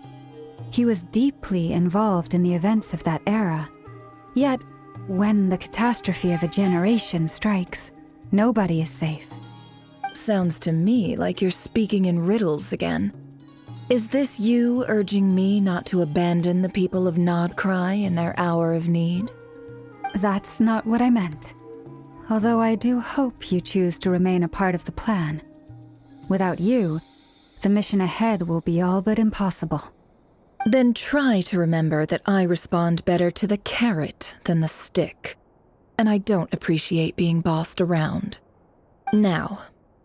He was deeply involved in the events of that era. Yet, when the catastrophe of a generation strikes, nobody is safe. Sounds to me like you're speaking in riddles again. Is this you urging me not to abandon the people of Nodcry in their hour of need? That's not what I meant. Although I do hope you choose to remain a part of the plan. Without you, the mission ahead will be all but impossible. Then try to remember that I respond better to the carrot than the stick. And I don't appreciate being bossed around. Now,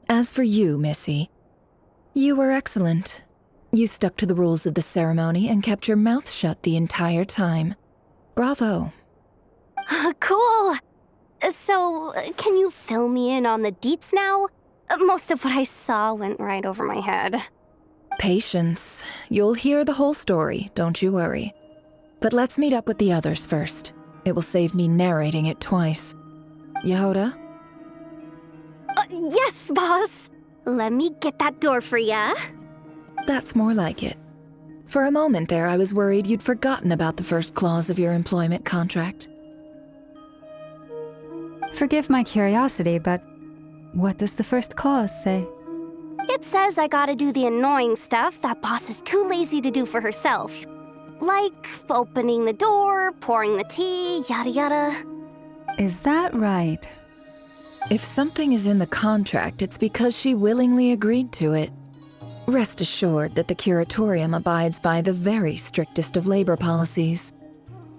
as for you, Missy, you were excellent. You stuck to the rules of the ceremony and kept your mouth shut the entire time. Bravo. Cool. So, can you fill me in on the deets now? Most of what I saw went right over my head. Patience. You'll hear the whole story, don't you worry. But let's meet up with the others first. It will save me narrating it twice. Yehoda? Yes, boss. Let me get that door for ya. That's more like it. For a moment there, I was worried you'd forgotten about the first clause of your employment contract. Forgive my curiosity, but what does the first clause say? It says I gotta do the annoying stuff that boss is too lazy to do for herself. Like opening the door, pouring the tea, yada yada. Is that right? If something is in the contract, it's because she willingly agreed to it. Rest assured that the Curatorium abides by the very strictest of labor policies.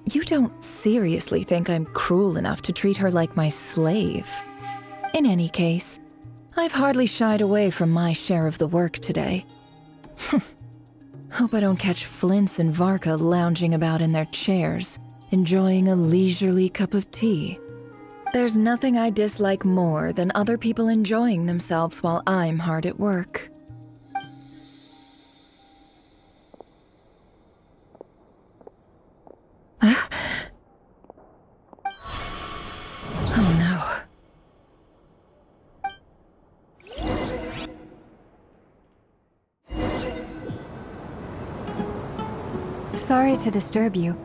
You don't seriously think I'm cruel enough to treat her like my slave? In any case, I've hardly shied away from my share of the work today. Hope I don't catch Flins and Varka lounging about in their chairs, enjoying a leisurely cup of tea. There's nothing I dislike more than other people enjoying themselves while I'm hard at work. Oh no. Sorry to disturb you,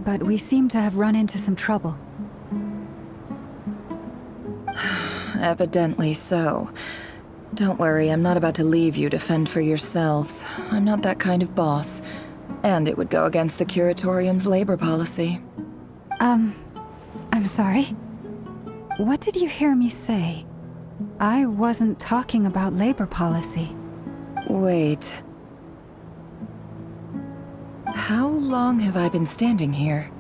but we seem to have run into some trouble. Evidently so. Don't worry, I'm not about to leave you to fend for yourselves. I'm not that kind of boss. And it would go against the Curatorium's labor policy. I'm sorry? What did you hear me say? I wasn't talking about labor policy. Wait. How long have I been standing here?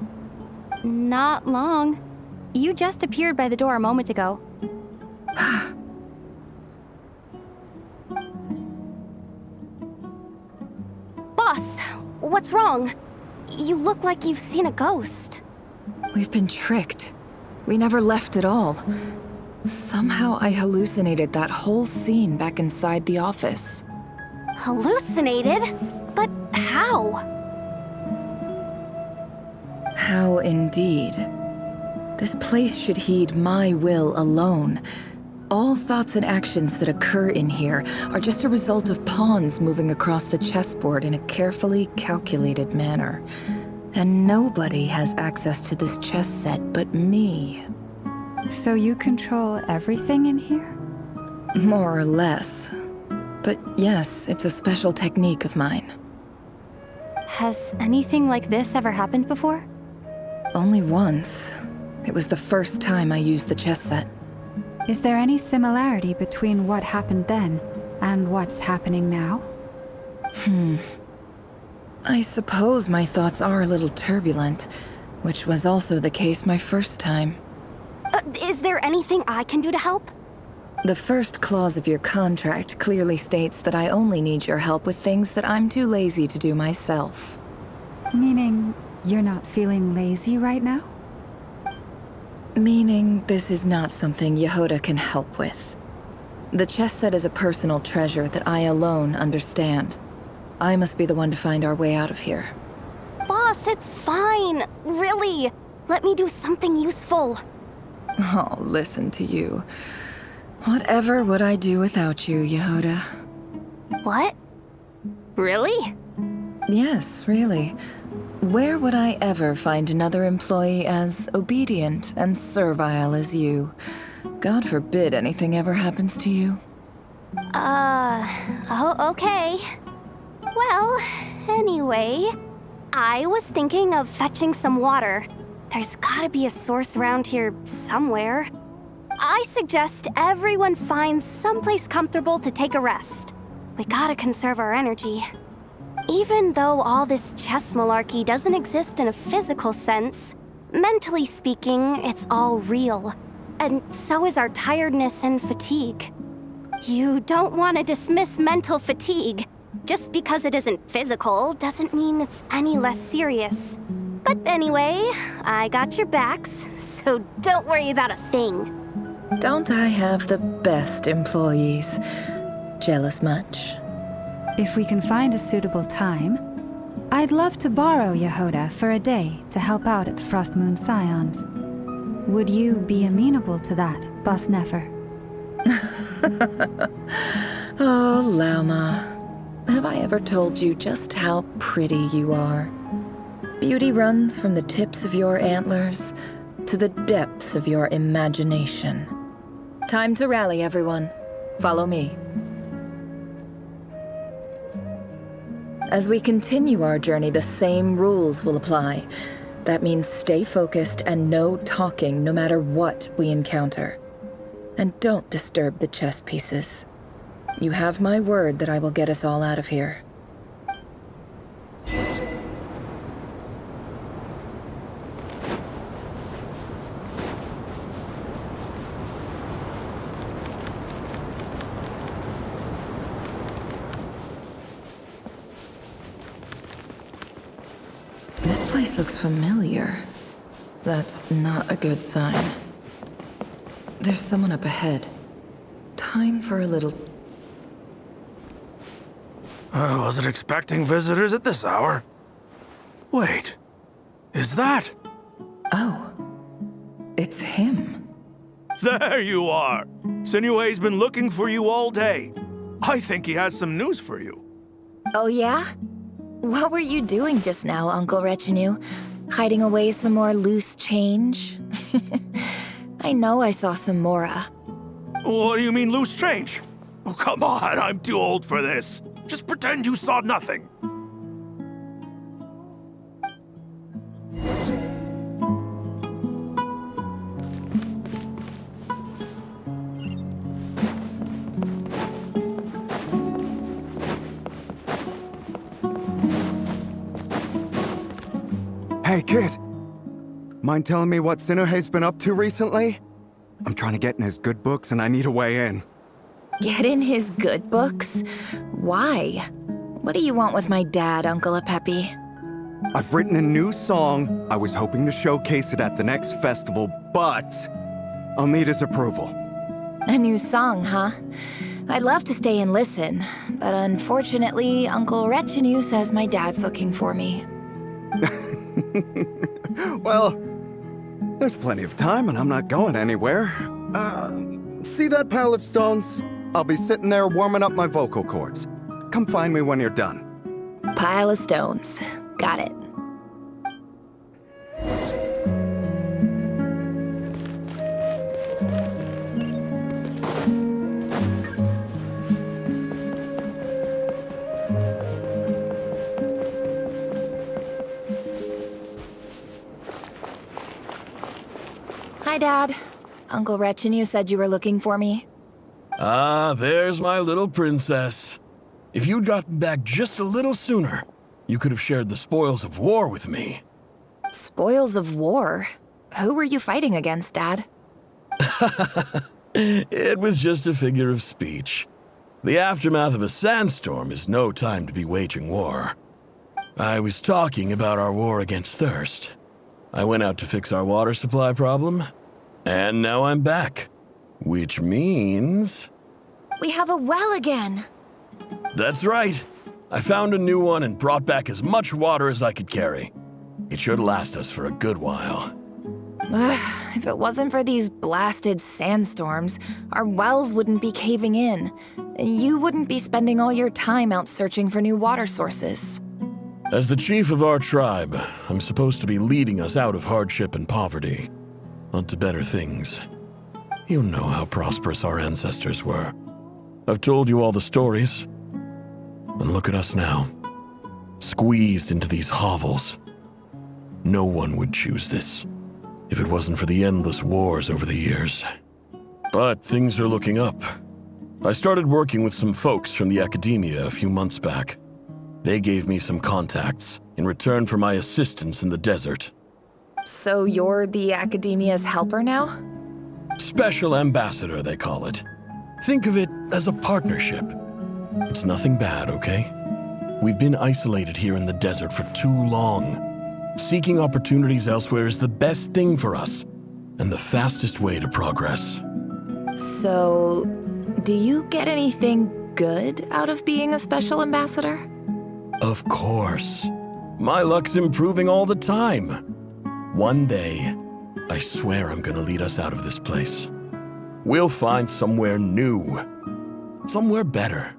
Not long. You just appeared by the door a moment ago. What's wrong? You look like you've seen a ghost. We've been tricked. We never left at all. Somehow I hallucinated that whole scene back inside the office. Hallucinated? But how? How indeed. This place should heed my will alone. All thoughts and actions that occur in here are just a result of pawns moving across the chessboard in a carefully calculated manner. And nobody has access to this chess set but me. So you control everything in here? More or less. But yes, it's a special technique of mine. Has anything like this ever happened before? Only once. It was the first time I used the chess set. Is there any similarity between what happened then and what's happening now? I suppose my thoughts are a little turbulent, which was also the case my first time. Is there anything I can do to help? The first clause of your contract clearly states that I only need your help with things that I'm too lazy to do myself. Meaning, you're not feeling lazy right now? Meaning, this is not something Yehoda can help with. The chess set is a personal treasure that I alone understand. I must be the one to find our way out of here. Boss, it's fine. Really. Let me do something useful. Oh, listen to you. Whatever would I do without you, Yehoda? What? Really? Yes, really. Where would I ever find another employee as obedient and servile as you? God forbid anything ever happens to you. Oh, okay. Well, anyway, I was thinking of fetching some water. There's gotta be a source around here somewhere. I suggest everyone finds someplace comfortable to take a rest. We gotta conserve our energy. Even though all this chess malarkey doesn't exist in a physical sense, mentally speaking, it's all real. And so is our tiredness and fatigue. You don't want to dismiss mental fatigue. Just because it isn't physical doesn't mean it's any less serious. But anyway, I got your backs, so don't worry about a thing. Don't I have the best employees? Jealous much? If we can find a suitable time, I'd love to borrow Yehoda for a day to help out at the Frost Moon Scions. Would you be amenable to that, Boss Nefer? Oh, Lauma. Have I ever told you just how pretty you are? Beauty runs from the tips of your antlers to the depths of your imagination. Time to rally, everyone. Follow me. As we continue our journey, the same rules will apply. That means stay focused and no talking no matter what we encounter. And don't disturb the chess pieces. You have my word that I will get us all out of here. This place looks familiar. That's not a good sign. There's someone up ahead. Time for a little... I wasn't expecting visitors at this hour. Wait, is that? Oh, it's him. There you are. Sinue's been looking for you all day. I think he has some news for you. Oh yeah? What were you doing just now, Uncle Retinue? Hiding away some more loose change? I know I saw some Mora. What do you mean loose change? Oh, come on, I'm too old for this. Just pretend you saw nothing. Hey, kid. Mind telling me what Sinuhe's been up to recently? I'm trying to get in his good books and I need a way in. Get in his good books? Why? What do you want with my dad, Uncle Apepi? I've written a new song. I was hoping to showcase it at the next festival, but I'll need his approval. A new song, huh? I'd love to stay and listen, but unfortunately, Uncle Retinue says my dad's looking for me. Well, there's plenty of time and I'm not going anywhere. See that pile of stones? I'll be sitting there warming up my vocal cords. Come find me when you're done. Pile of stones. Got it. Hi, Dad. Uncle Retinue said you were looking for me. Ah, there's my little princess. If you'd gotten back just a little sooner, you could have shared the spoils of war with me. Spoils of war? Who were you fighting against, Dad? It was just a figure of speech. The aftermath of a sandstorm is no time to be waging war. I was talking about our war against thirst. I went out to fix our water supply problem, and now I'm back. Which means... We have a well again! That's right. I found a new one and brought back as much water as I could carry. It should last us for a good while. If it wasn't for these blasted sandstorms, our wells wouldn't be caving in. You wouldn't be spending all your time out searching for new water sources. As the chief of our tribe, I'm supposed to be leading us out of hardship and poverty, onto better things. You know how prosperous our ancestors were. I've told you all the stories. And look at us now, squeezed into these hovels. No one would choose this, if it wasn't for the endless wars over the years. But things are looking up. I started working with some folks from the academia a few months back. They gave me some contacts in return for my assistance in the desert. So you're the academia's helper now? Special ambassador, they call it. Think of it as a partnership. It's nothing bad, okay? We've been isolated here in the desert for too long. Seeking opportunities elsewhere is the best thing for us, and the fastest way to progress. So, do you get anything good out of being a special ambassador? Of course. My luck's improving all the time. One day, I swear I'm gonna lead us out of this place. We'll find somewhere new. Somewhere better.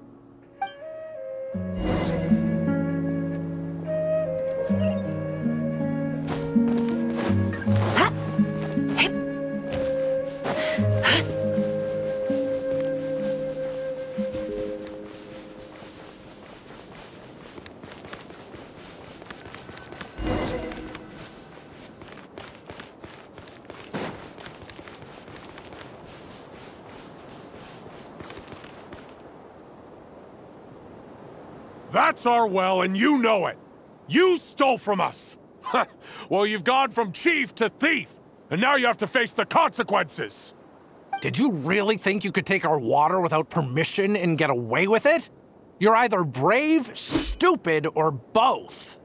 That's our well, and you know it! You stole from us! Well, you've gone from chief to thief, and now you have to face the consequences! Did you really think you could take our water without permission and get away with it? You're either brave, stupid, or both.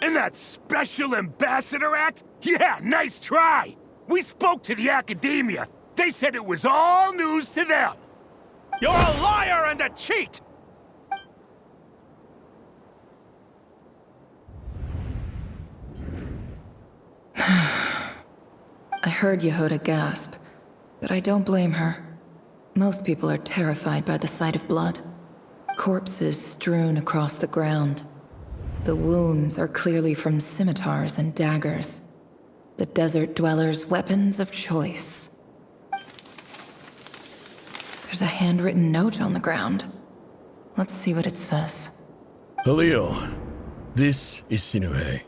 And that special ambassador act? Yeah, nice try! We spoke to the academia. They said it was all news to them. You're a liar and a cheat! I heard Yehuda gasp, but I don't blame her. Most people are terrified by the sight of blood. Corpses strewn across the ground. The wounds are clearly from scimitars and daggers. The desert dwellers' weapons of choice. There's a handwritten note on the ground. Let's see what it says. Halil, this is Sinuhe,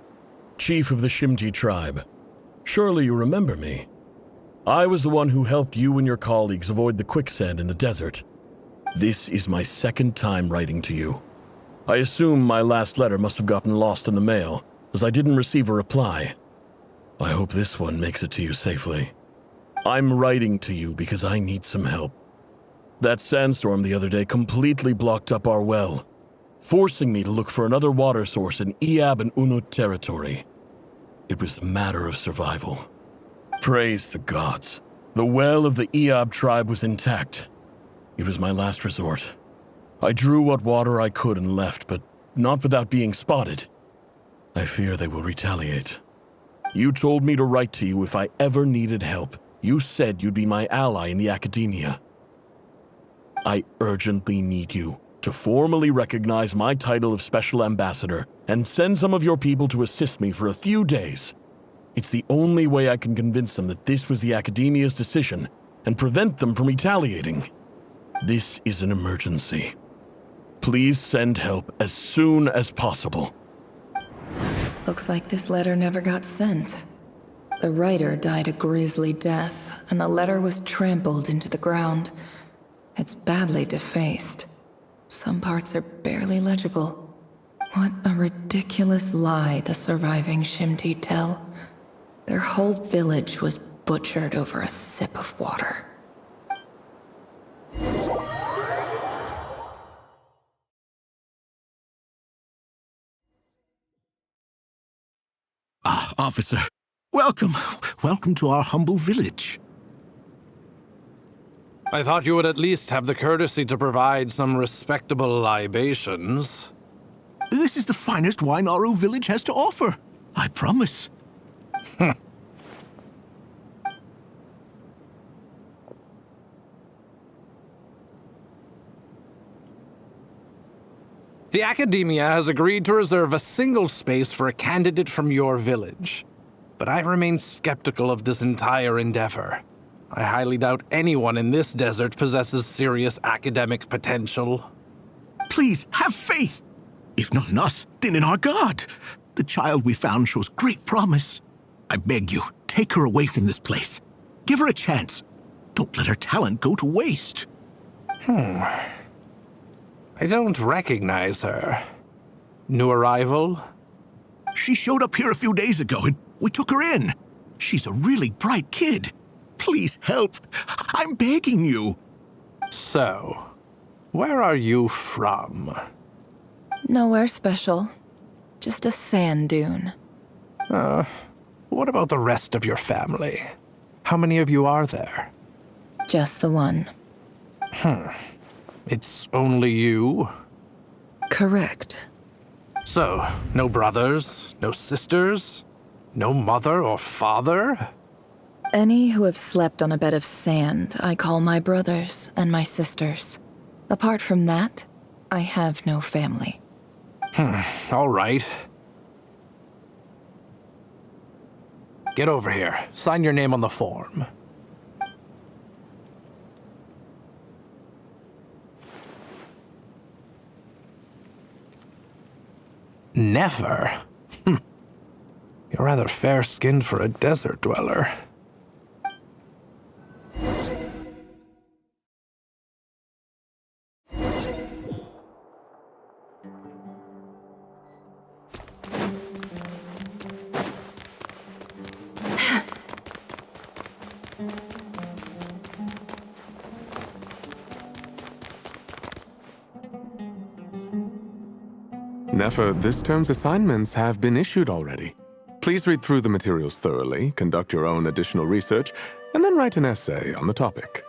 chief of the Shimti tribe. Surely you remember me. I was the one who helped you and your colleagues avoid the quicksand in the desert. This is my second time writing to you. I assume my last letter must have gotten lost in the mail, as I didn't receive a reply. I hope this one makes it to you safely. I'm writing to you because I need some help. That sandstorm the other day completely blocked up our well. forcing me to look for another water source in Iab and Unut territory. It was a matter of survival. Praise the gods. The well of the Iab tribe was intact. It was my last resort. I drew what water I could and left, but not without being spotted. I fear they will retaliate. You told me to write to you if I ever needed help. You said you'd be my ally in the academia. I urgently need you to formally recognize my title of Special Ambassador and send some of your people to assist me for a few days. It's the only way I can convince them that this was the academia's decision and prevent them from retaliating. This is an emergency. Please send help as soon as possible. Looks like this letter never got sent. The writer died a grisly death, and the letter was trampled into the ground. It's badly defaced. Some parts are barely legible. What a ridiculous lie the surviving Shimti tell. Their whole village was butchered over a sip of water. Ah, officer. Welcome. Welcome to our humble village. I thought you would at least have the courtesy to provide some respectable libations. This is the finest wine Aru village has to offer. I promise. The Academia has agreed to reserve a single space for a candidate from your village. But I remain skeptical of this entire endeavor. I highly doubt anyone in this desert possesses serious academic potential. Please, have faith. If not in us, then in our god. The child we found shows great promise. I beg you, take her away from this place. Give her a chance. Don't let her talent go to waste. I don't recognize her. New arrival? She showed up here a few days ago and we took her in. She's a really bright kid. Please help. I'm begging you. So, where are you from? Nowhere special. Just a sand dune. What about the rest of your family? How many of you are there? Just the one. It's only you? Correct. So, no brothers, no sisters, no mother or father? Any who have slept on a bed of sand, I call my brothers and my sisters. Apart from that, I have no family. All right. Get over here. Sign your name on the form. Never? You're rather fair-skinned for a desert dweller. Nefer, this term's assignments have been issued already. Please read through the materials thoroughly, conduct your own additional research, and then write an essay on the topic.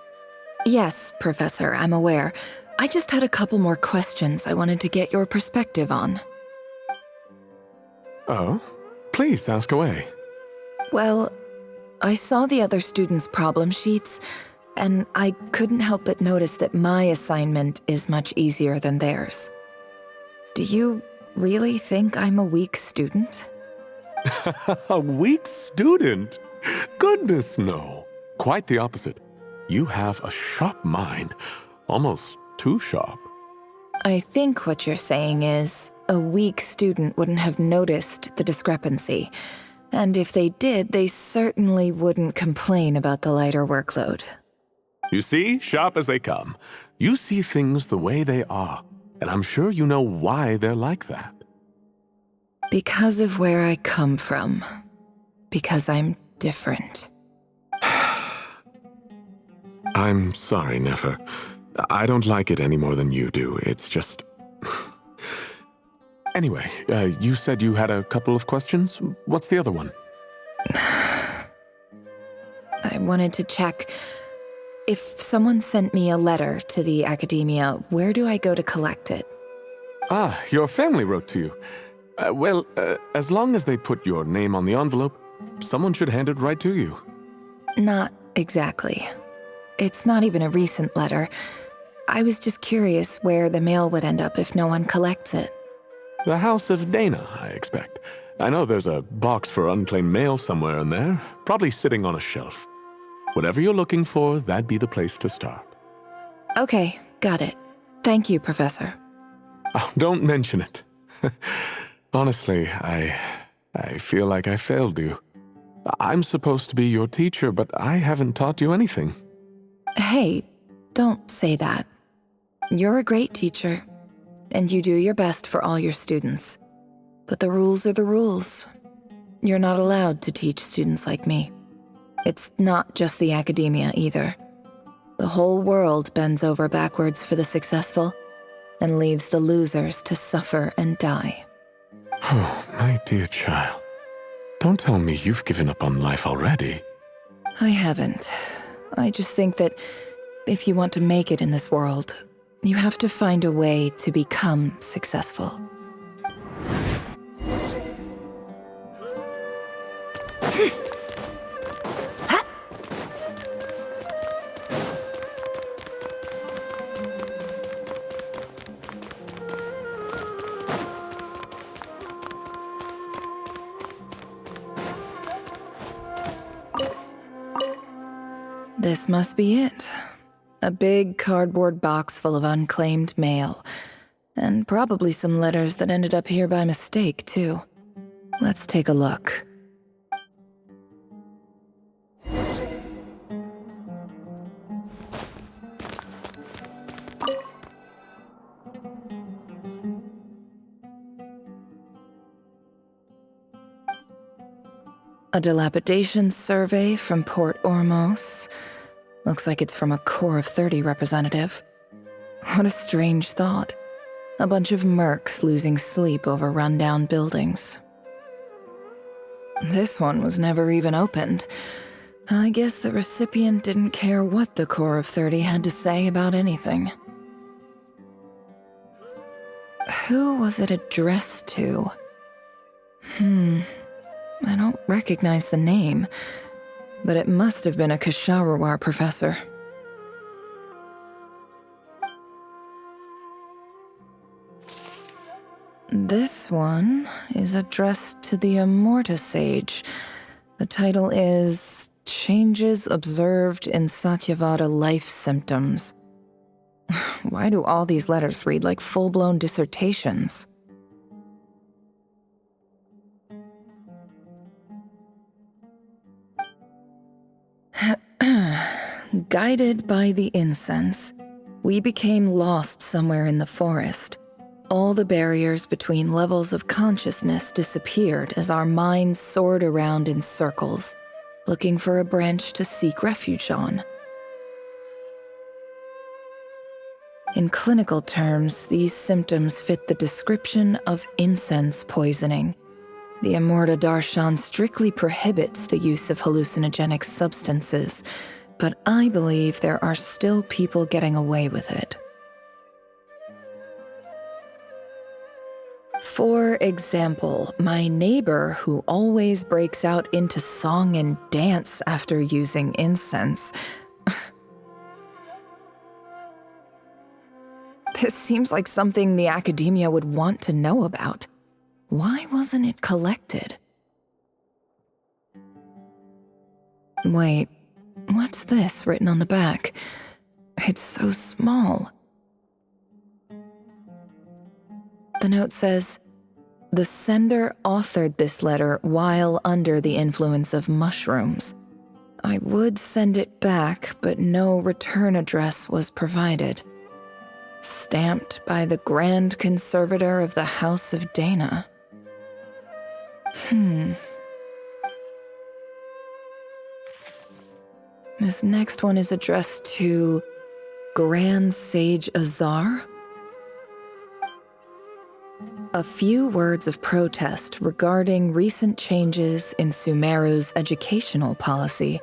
Yes, Professor, I'm aware. I just had a couple more questions I wanted to get your perspective on. Oh? Please ask away. Well, I saw the other students' problem sheets, and I couldn't help but notice that my assignment is much easier than theirs. Do you really think I'm a weak student? A weak student? Goodness, no. Quite the opposite. You have a sharp mind. Almost too sharp. I think what you're saying is, a weak student wouldn't have noticed the discrepancy. And if they did, they certainly wouldn't complain about the lighter workload. You see, sharp as they come. You see things the way they are. And I'm sure you know why they're like that. Because of where I come from. Because I'm different. I'm sorry, Nefer. I don't like it any more than you do. It's just... Anyway, you said you had a couple of questions. What's the other one? I wanted to check. If someone sent me a letter to the academia, where do I go to collect it? Ah, your family wrote to you. Well, as long as they put your name on the envelope, someone should hand it right to you. Not exactly. It's not even a recent letter. I was just curious where the mail would end up if no one collects it. The House of Dana, I expect. I know there's a box for unclaimed mail somewhere in there, probably sitting on a shelf. Whatever you're looking for, that'd be the place to start. Okay, got it. Thank you, Professor. Oh, don't mention it. Honestly, I feel like I failed you. I'm supposed to be your teacher, but I haven't taught you anything. Hey, don't say that. You're a great teacher, and you do your best for all your students. But the rules are the rules. You're not allowed to teach students like me. It's not just the academia either. The whole world bends over backwards for the successful and leaves the losers to suffer and die. Oh, my dear child. Don't tell me you've given up on life already. I haven't. I just think that if you want to make it in this world, you have to find a way to become successful. This must be it. A big cardboard box full of unclaimed mail. And probably some letters that ended up here by mistake, too. Let's take a look. A dilapidation survey from Port Ormos. Looks like it's from a Core of 30 representative. What a strange thought. A bunch of mercs losing sleep over rundown buildings. This one was never even opened. I guess the recipient didn't care what the Core of 30 had to say about anything. Who was it addressed to? I don't recognize the name, but it must have been a Ksharawar professor. This one is addressed to the Immorta Sage. The title is Changes Observed in Satyavada Life Symptoms. Why do all these letters read like full-blown dissertations? Guided by the incense, we became lost somewhere in the forest. All the barriers between levels of consciousness disappeared as our minds soared around in circles, looking for a branch to seek refuge on. In clinical terms, these symptoms fit the description of incense poisoning. The Immorta Darshan strictly prohibits the use of hallucinogenic substances, but I believe there are still people getting away with it. For example, my neighbor who always breaks out into song and dance after using incense. This seems like something the academia would want to know about. Why wasn't it collected? Wait, what's this written on the back? It's so small. The note says, "The sender authored this letter while under the influence of mushrooms. I would send it back, but no return address was provided. Stamped by the Grand Conservator of the House of Dana." This next one is addressed to Grand Sage Azar? A few words of protest regarding recent changes in Sumeru's educational policy.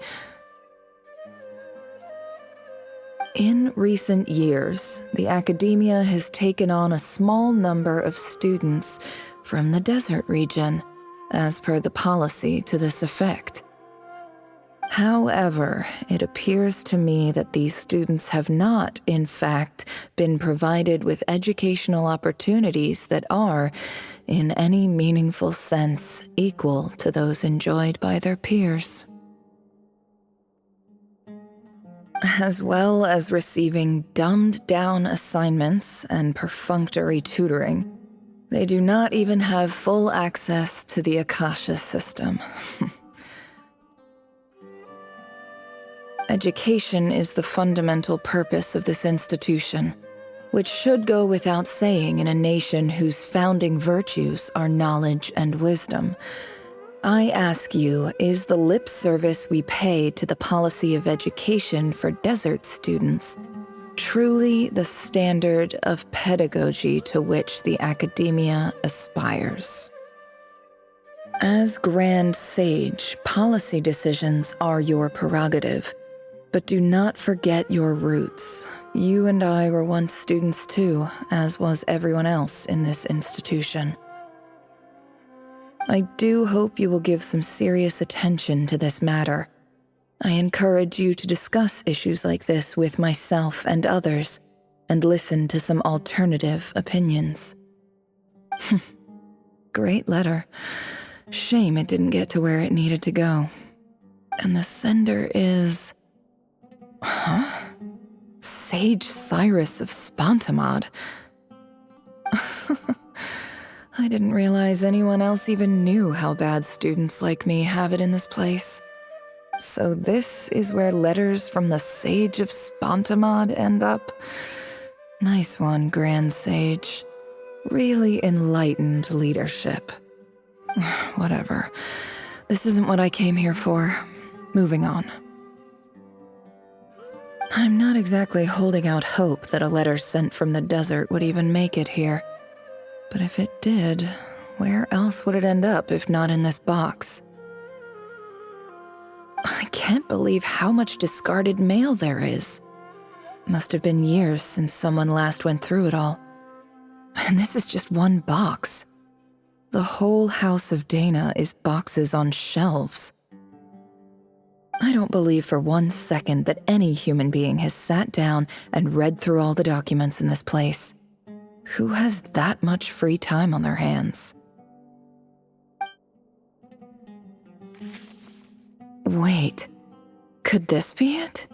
In recent years, the academia has taken on a small number of students from the desert region, as per the policy to this effect. However, it appears to me that these students have not, in fact, been provided with educational opportunities that are, in any meaningful sense, equal to those enjoyed by their peers. As well as receiving dumbed-down assignments and perfunctory tutoring, they do not even have full access to the Akasha system. Education is the fundamental purpose of this institution, which should go without saying in a nation whose founding virtues are knowledge and wisdom. I ask you, is the lip service we pay to the policy of education for desert students truly the standard of pedagogy to which the academia aspires? As Grand Sage, policy decisions are your prerogative. But do not forget your roots. You and I were once students too, as was everyone else in this institution. I do hope you will give some serious attention to this matter. I encourage you to discuss issues like this with myself and others, and listen to some alternative opinions. Great letter. Shame it didn't get to where it needed to go. And the sender is... Huh? Sage Cyrus of Spontamod. I didn't realize anyone else even knew how bad students like me have it in this place. So this is where letters from the Sage of Spontamod end up? Nice one, Grand Sage. Really enlightened leadership. Whatever. This isn't what I came here for. Moving on. I'm not exactly holding out hope that a letter sent from the desert would even make it here. But if it did, where else would it end up if not in this box? I can't believe how much discarded mail there is. Must have been years since someone last went through it all. And this is just one box. The whole house of Dana is boxes on shelves. I don't believe for 1 second that any human being has sat down and read through all the documents in this place. Who has that much free time on their hands? Wait, could this be it?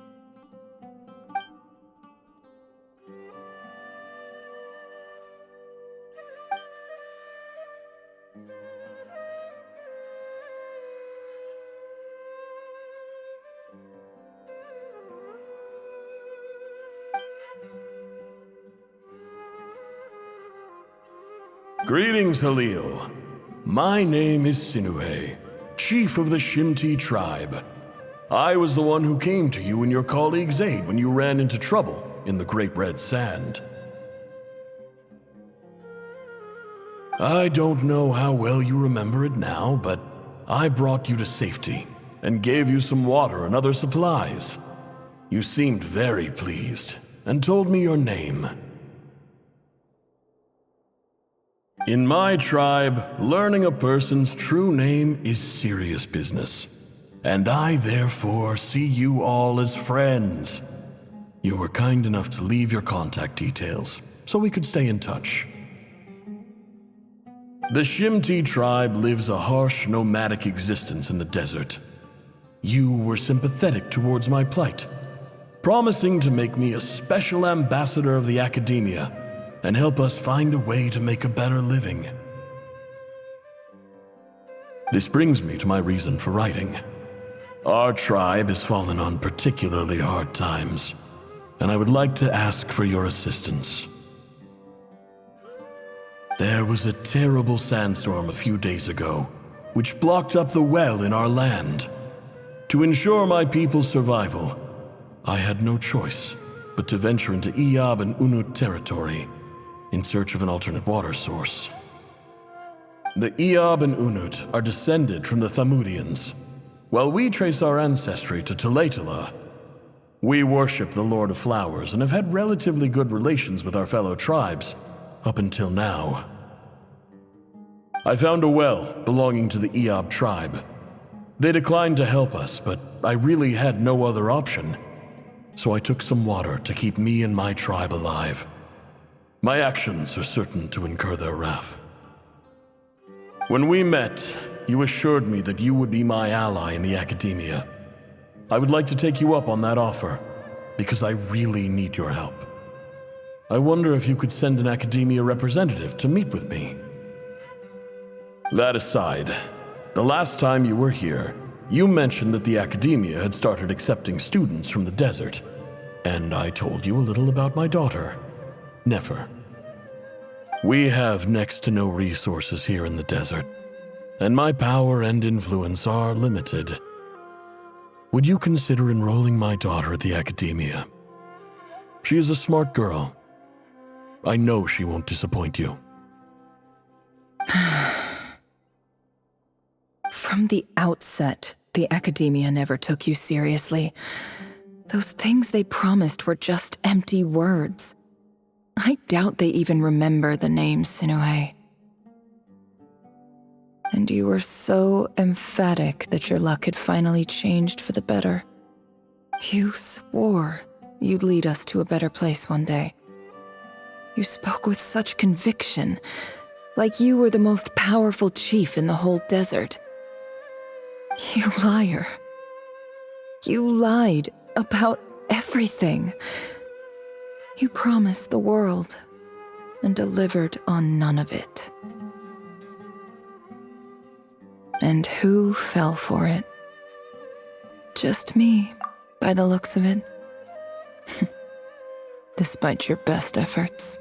Greetings, Halil. My name is Sinuhe, chief of the Shimti tribe. I was the one who came to you and your colleague's aid when you ran into trouble in the Great Red Sand. I don't know how well you remember it now, but I brought you to safety and gave you some water and other supplies. You seemed very pleased and told me your name. In my tribe, learning a person's true name is serious business, and I therefore see you all as friends. You were kind enough to leave your contact details, so we could stay in touch. The Shimti tribe lives a harsh, nomadic existence in the desert. You were sympathetic towards my plight, promising to make me a special ambassador of the academia and help us find a way to make a better living. This brings me to my reason for writing. Our tribe has fallen on particularly hard times, and I would like to ask for your assistance. There was a terrible sandstorm a few days ago, which blocked up the well in our land. To ensure my people's survival, I had no choice but to venture into Iyab and Unut territory in search of an alternate water source. the Eob and Unut are descended from the Thamudians. While we trace our ancestry to Tulatula, we worship the Lord of Flowers and have had relatively good relations with our fellow tribes up until now. I found a well belonging to the Eob tribe. They declined to help us, but I really had no other option, so I took some water to keep me and my tribe alive. My actions are certain to incur their wrath. When we met, you assured me that you would be my ally in the academia. I would like to take you up on that offer, because I really need your help. I wonder if you could send an academia representative to meet with me. That aside, the last time you were here, you mentioned that the academia had started accepting students from the desert, and I told you a little about my daughter, Nefer. We have next to no resources here in the desert, and my power and influence are limited. Would you consider enrolling my daughter at the academia? She is a smart girl. I know she won't disappoint you. From the outset, the academia never took you seriously. Those things they promised were just empty words. I doubt they even remember the name Sinuhe. And you were so emphatic that your luck had finally changed for the better. You swore you'd lead us to a better place one day. You spoke with such conviction, like you were the most powerful chief in the whole desert. You liar. You lied about everything. You promised the world and delivered on none of it. And who fell for it? Just me, by the looks of it. Despite your best efforts.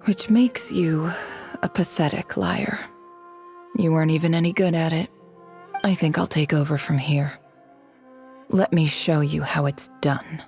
Which makes you a pathetic liar. You weren't even any good at it. I think I'll take over from here. Let me show you how it's done.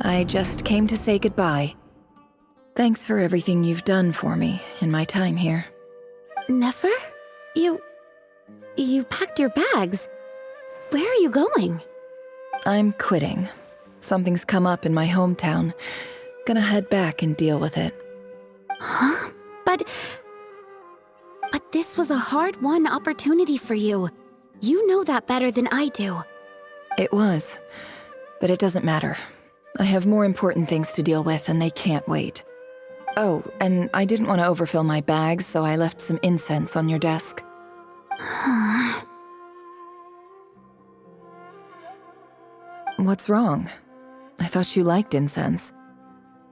I just came to say goodbye. Thanks for everything you've done for me in my time here. Nefer? You packed your bags. Where are you going? I'm quitting. Something's come up in my hometown. Gonna head back and deal with it. Huh? But this was a hard-won opportunity for you. You know that better than I do. It was, but it doesn't matter. I have more important things to deal with, and they can't wait. Oh, and I didn't want to overfill my bags, so I left some incense on your desk. What's wrong? I thought you liked incense.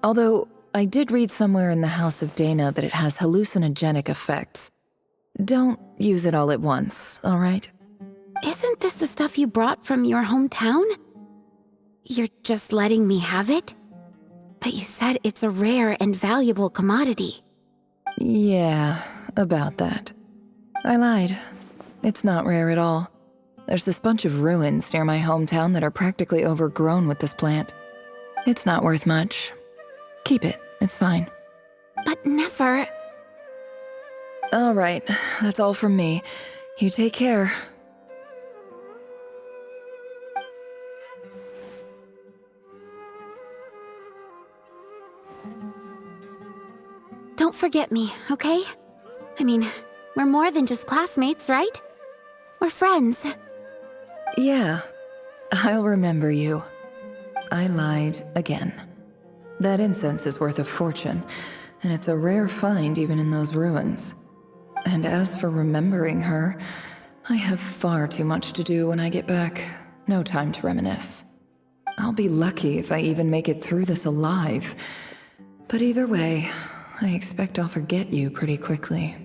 Although, I did read somewhere in the House of Dana that it has hallucinogenic effects. Don't use it all at once, all right? Isn't this the stuff you brought from your hometown? You're just letting me have it? But you said it's a rare and valuable commodity. Yeah, about that. I lied. It's not rare at all. There's this bunch of ruins near my hometown that are practically overgrown with this plant. It's not worth much. Keep it, it's fine. But Nefer... All right, that's all from me. You take care. Don't forget me, okay? I mean, we're more than just classmates, right? We're friends. Yeah, I'll remember you. I lied again. That incense is worth a fortune, and it's a rare find even in those ruins. And as for remembering her, I have far too much to do when I get back. No time to reminisce. I'll be lucky if I even make it through this alive. But either way, I expect I'll forget you pretty quickly.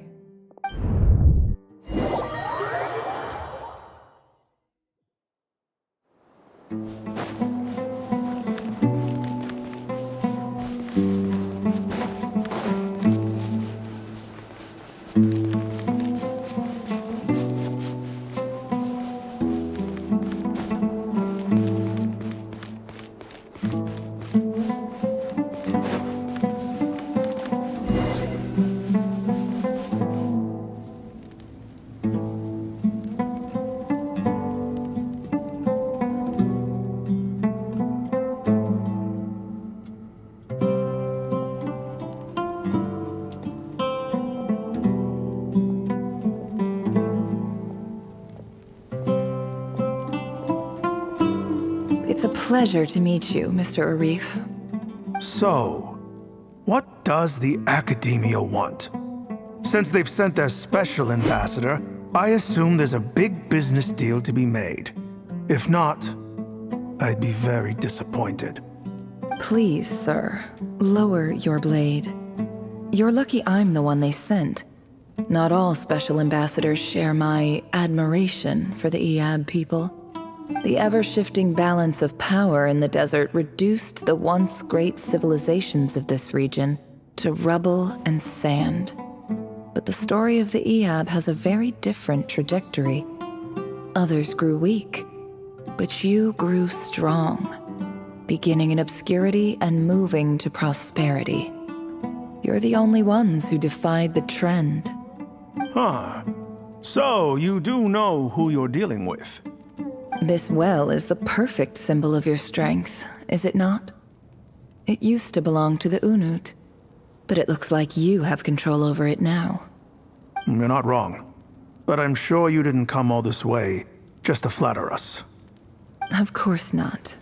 It's a pleasure to meet you, Mr. Arif. So, what does the Academia want? Since they've sent their special ambassador, I assume there's a big business deal to be made. If not, I'd be very disappointed. Please, sir, lower your blade. You're lucky I'm the one they sent. Not all special ambassadors share my admiration for the Eab people. The ever-shifting balance of power in the desert reduced the once great civilizations of this region to rubble and sand. But the story of the Eab has a very different trajectory. Others grew weak, but you grew strong, beginning in obscurity and moving to prosperity. You're the only ones who defied the trend. Huh. So, you do know who you're dealing with? This well is the perfect symbol of your strength, is it not? It used to belong to the Unut, but it looks like you have control over it now. You're not wrong. But I'm sure you didn't come all this way just to flatter us. Of course not.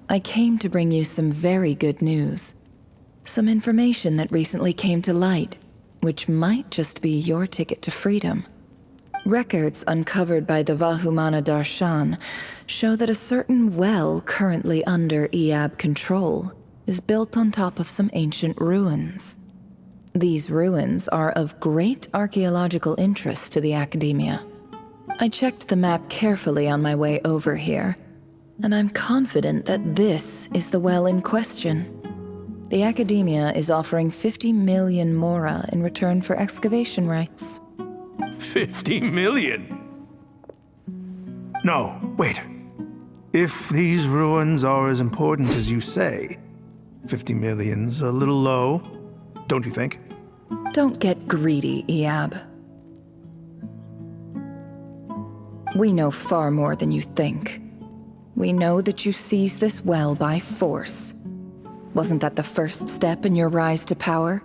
I came to bring you some very good news. Some information that recently came to light, which might just be your ticket to freedom. Records uncovered by the Vahumana Darshan show that a certain well currently under Eab control is built on top of some ancient ruins. These ruins are of great archaeological interest to the Academia. I checked the map carefully on my way over here, and I'm confident that this is the well in question. The Academia is offering 50 million mora in return for excavation rights. 50 million? No, wait. If these ruins are as important as you say, 50 million's a little low, don't you think? Don't get greedy, Eab. We know far more than you think. We know that you seized this well by force. Wasn't that the first step in your rise to power?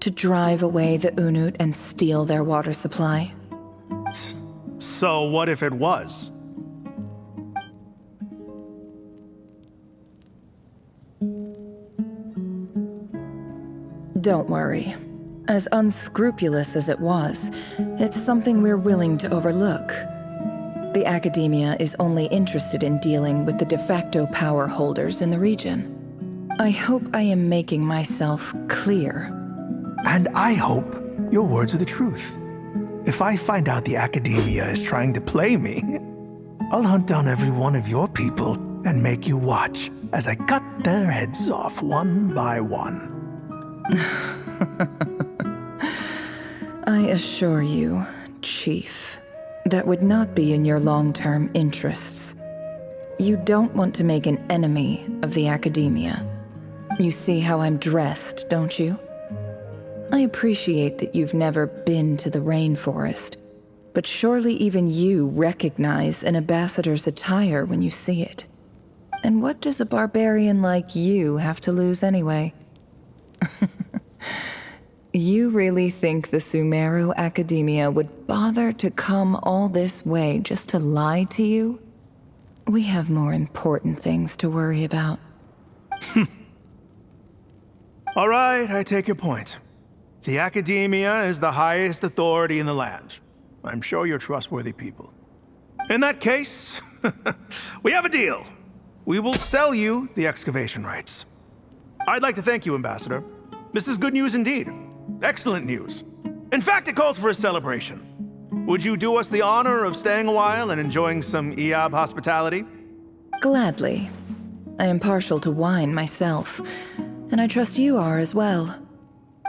To drive away the Unut and steal their water supply? So what if it was? Don't worry. As unscrupulous as it was, it's something we're willing to overlook. The Academia is only interested in dealing with the de facto power holders in the region. I hope I am making myself clear. And I hope your words are the truth. If I find out the Academia is trying to play me, I'll hunt down every one of your people and make you watch as I cut their heads off one by one. I assure you, Chief, that would not be in your long-term interests. You don't want to make an enemy of the Academia. You see how I'm dressed, don't you? I appreciate that you've never been to the rainforest, but surely even you recognize an ambassador's attire when you see it. And what does a barbarian like you have to lose anyway? You really think the Sumeru Academia would bother to come all this way just to lie to you? We have more important things to worry about. All right, I take your point. The Academia is the highest authority in the land. I'm sure you're trustworthy people. In that case, we have a deal. We will sell you the excavation rights. I'd like to thank you, Ambassador. This is good news indeed. Excellent news. In fact, it calls for a celebration. Would you do us the honor of staying a while and enjoying some Eab hospitality? Gladly. I am partial to wine myself, and I trust you are as well.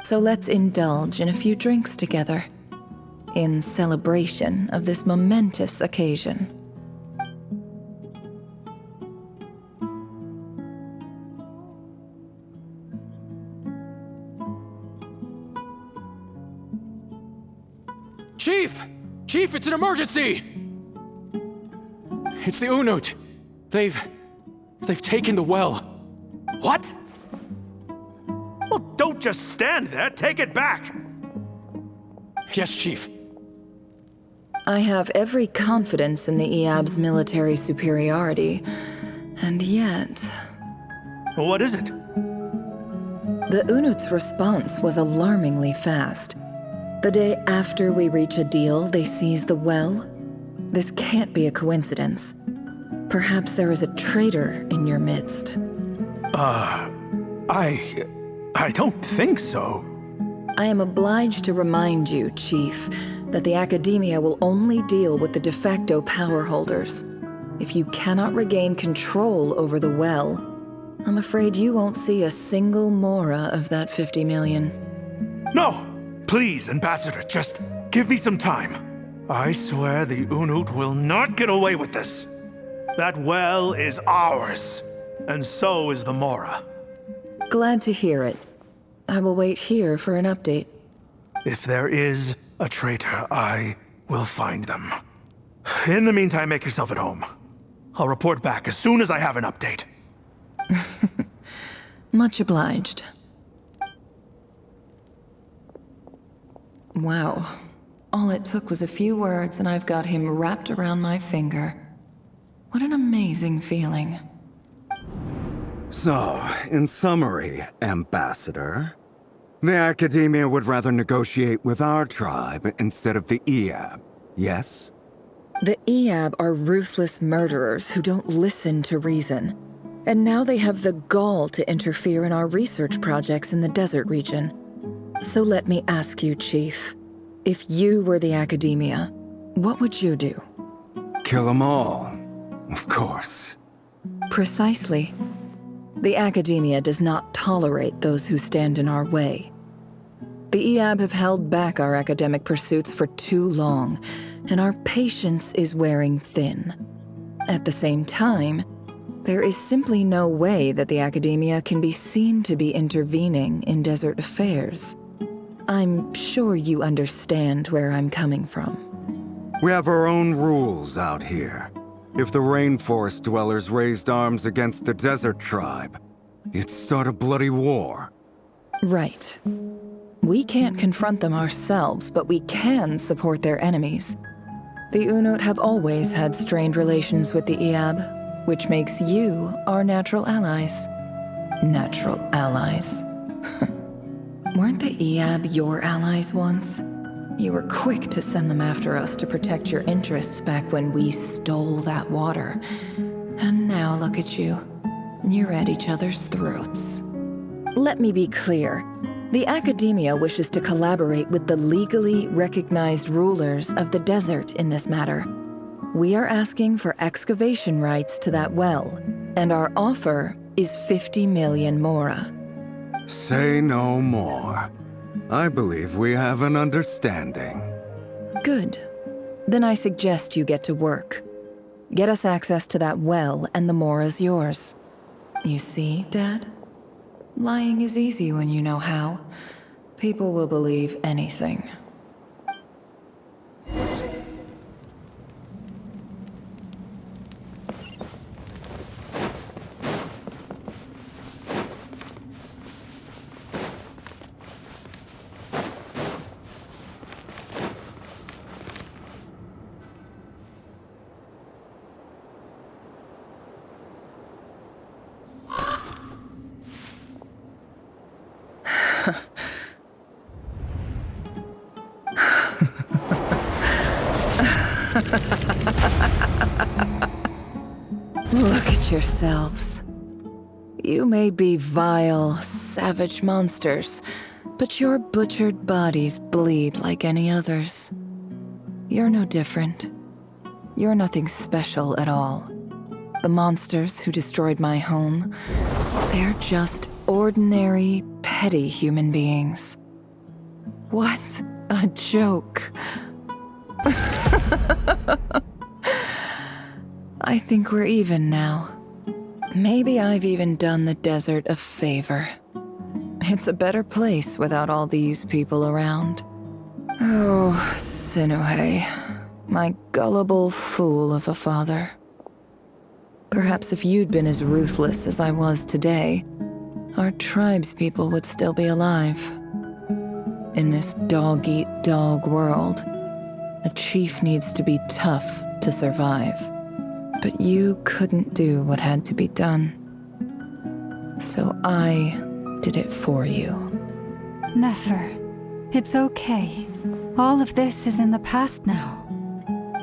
So let's indulge in a few drinks together, in celebration of this momentous occasion. Chief! Chief, it's an emergency! It's the Unut. They've taken the well. What? Well, don't just stand there. Take it back. Yes, Chief. I have every confidence in the Eab's military superiority. And yet... What is it? The Unut's response was alarmingly fast. The day after we reach a deal, they seize the well. This can't be a coincidence. Perhaps there is a traitor in your midst. I don't think so. I am obliged to remind you, Chief, that the Academia will only deal with the de facto power holders. If you cannot regain control over the well, I'm afraid you won't see a single mora of that 50 million. No! Please, Ambassador, just give me some time. I swear the Unut will not get away with this. That well is ours, and so is the mora. Glad to hear it. I will wait here for an update. If there is a traitor, I will find them. In the meantime, make yourself at home. I'll report back as soon as I have an update. Much obliged. Wow. All it took was a few words and I've got him wrapped around my finger. What an amazing feeling. So, in summary, Ambassador, the Academia would rather negotiate with our tribe instead of the EAB, yes? The EAB are ruthless murderers who don't listen to reason. And now they have the gall to interfere in our research projects in the desert region. So let me ask you, Chief, if you were the Academia, what would you do? Kill them all, of course. Precisely. The Academia does not tolerate those who stand in our way. The EAB have held back our academic pursuits for too long, and our patience is wearing thin. At the same time, there is simply no way that the Academia can be seen to be intervening in desert affairs. I'm sure you understand where I'm coming from. We have our own rules out here. If the rainforest dwellers raised arms against a desert tribe, you'd start a bloody war. Right. We can't confront them ourselves, but we can support their enemies. The Unut have always had strained relations with the EAB, which makes you our natural allies. Natural allies. Weren't the EAB your allies once? You were quick to send them after us to protect your interests back when we stole that water. And now look at you. You're at each other's throats. Let me be clear. The Academia wishes to collaborate with the legally recognized rulers of the desert in this matter. We are asking for excavation rights to that well, and our offer is 50 million mora. Say no more. I believe we have an understanding. Good. Then I suggest you get to work. Get us access to that well, and the mora's yours. You see, Dad? Lying is easy when you know how. People will believe anything. Look at yourselves. You may be vile, savage monsters, but your butchered bodies bleed like any others. You're no different. You're nothing special at all. The monsters who destroyed my home, they're just ordinary, petty human beings. What a joke. I think we're even now. Maybe I've even done the desert a favor. It's a better place without all these people around. Oh, Sinuhe, my gullible fool of a father. Perhaps if you'd been as ruthless as I was today, our tribespeople would still be alive. In this dog-eat-dog world, a chief needs to be tough to survive. But you couldn't do what had to be done. So I did it for you. Never. It's okay. All of this is in the past now.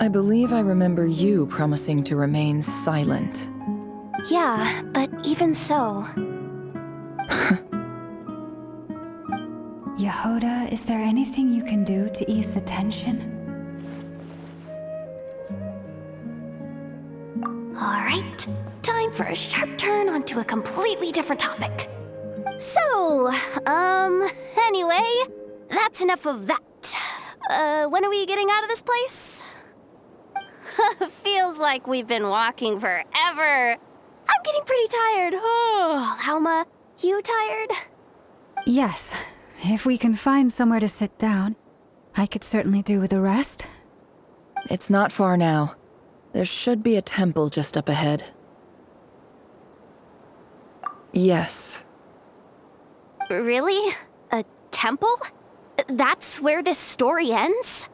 I believe I remember you promising to remain silent. Yeah, but even so... Yehoda, is there anything you can do to ease the tension? Alright, time for a sharp turn onto a completely different topic. So, anyway, that's enough of that. When are we getting out of this place? Feels like we've been walking forever. I'm getting pretty tired. Oh, Alma, you tired? Yes. If we can find somewhere to sit down, I could certainly do with a rest. It's not far now. There should be a temple just up ahead. Yes. Really? A temple? That's where this story ends?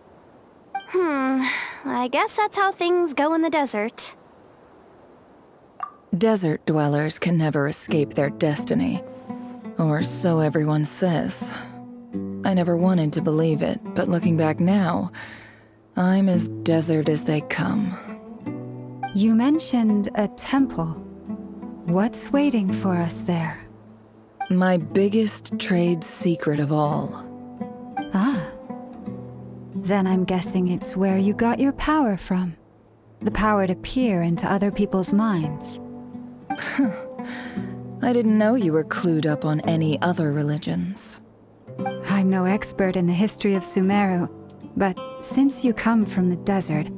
I guess that's how things go in the desert. Desert dwellers can never escape their destiny. Or so everyone says. I never wanted to believe it, but looking back now, I'm as desert as they come. You mentioned a temple. What's waiting for us there? My biggest trade secret of all. Ah. Then I'm guessing it's where you got your power from. The power to peer into other people's minds. I didn't know you were clued up on any other religions. I'm no expert in the history of Sumeru, but since you come from the desert,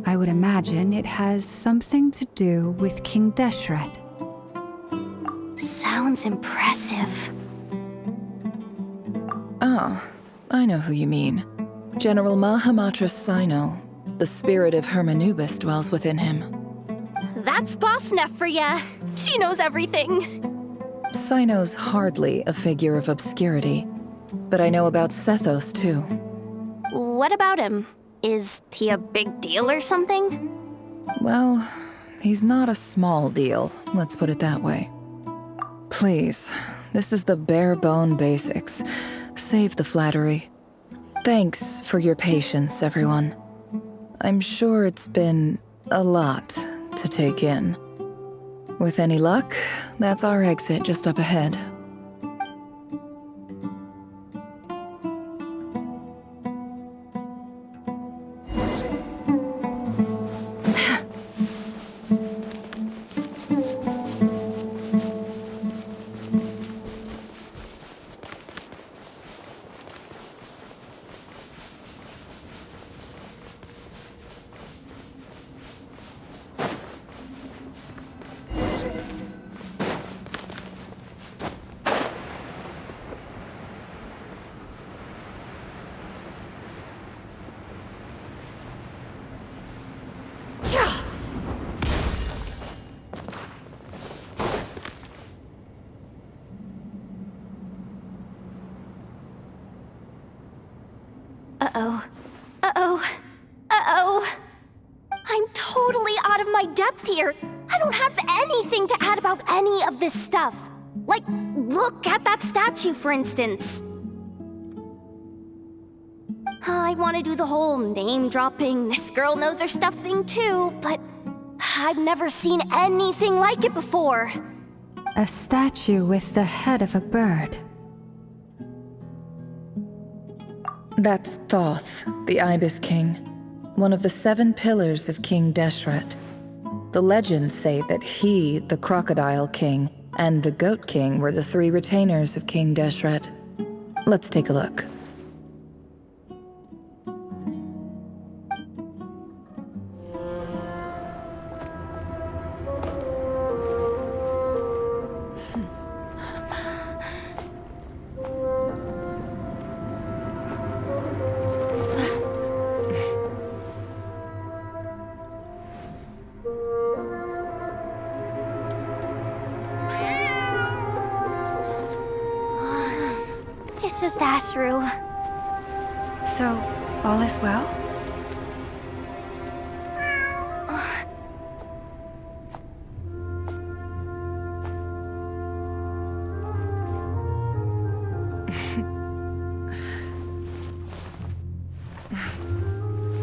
I would imagine it has something to do with King Deshret. Sounds impressive. Ah, I know who you mean. General Mahamatra Sino. The spirit of Hermanubis dwells within him. That's Boss Neff for ya. She knows everything. Sino's hardly a figure of obscurity, but I know about Sethos too. What about him? Is he a big deal or something? Well, he's not a small deal, let's put it that way. Please, this is the bare-bone basics. Save the flattery. Thanks for your patience, everyone. I'm sure it's been a lot to take in. With any luck, that's our exit just up ahead. Uh-oh. Uh-oh. Uh-oh. I'm totally out of my depth here. I don't have anything to add about any of this stuff. Like, look at that statue, for instance. I want to do the whole name-dropping, this girl knows her stuff thing too, but I've never seen anything like it before. A statue with the head of a bird. That's Thoth, the Ibis King, one of the 7 pillars of King Deshret. The legends say that he, the Crocodile King, and the Goat King were the 3 retainers of King Deshret. Let's take a look. It's just Ashru. So, all is well?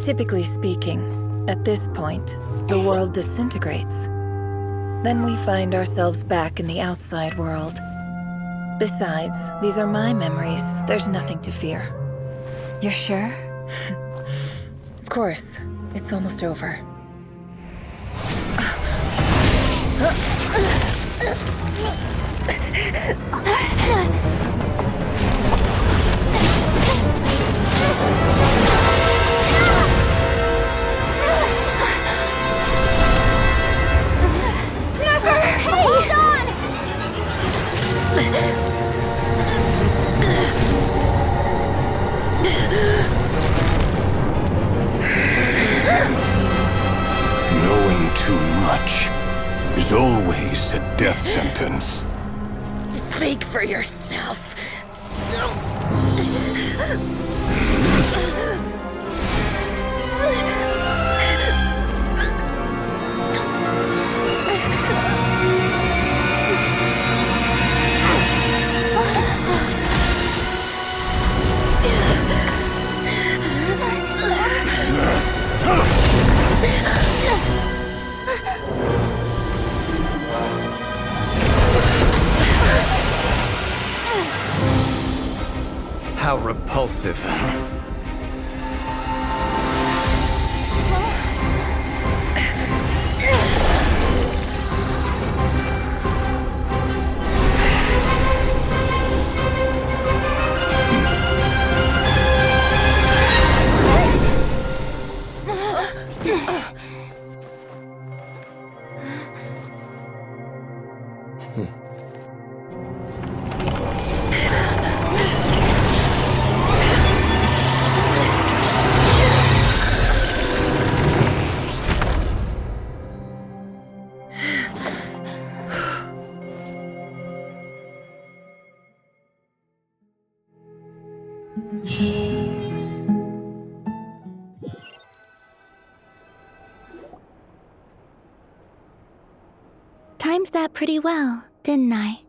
Typically speaking, at this point, the world disintegrates. Then we find ourselves back in the outside world. Besides, these are my memories. There's nothing to fear. You're sure? Of course. It's almost over. Hold on! Knowing too much is always a death sentence. Speak for yourself. How repulsive. Timed that pretty well, didn't I?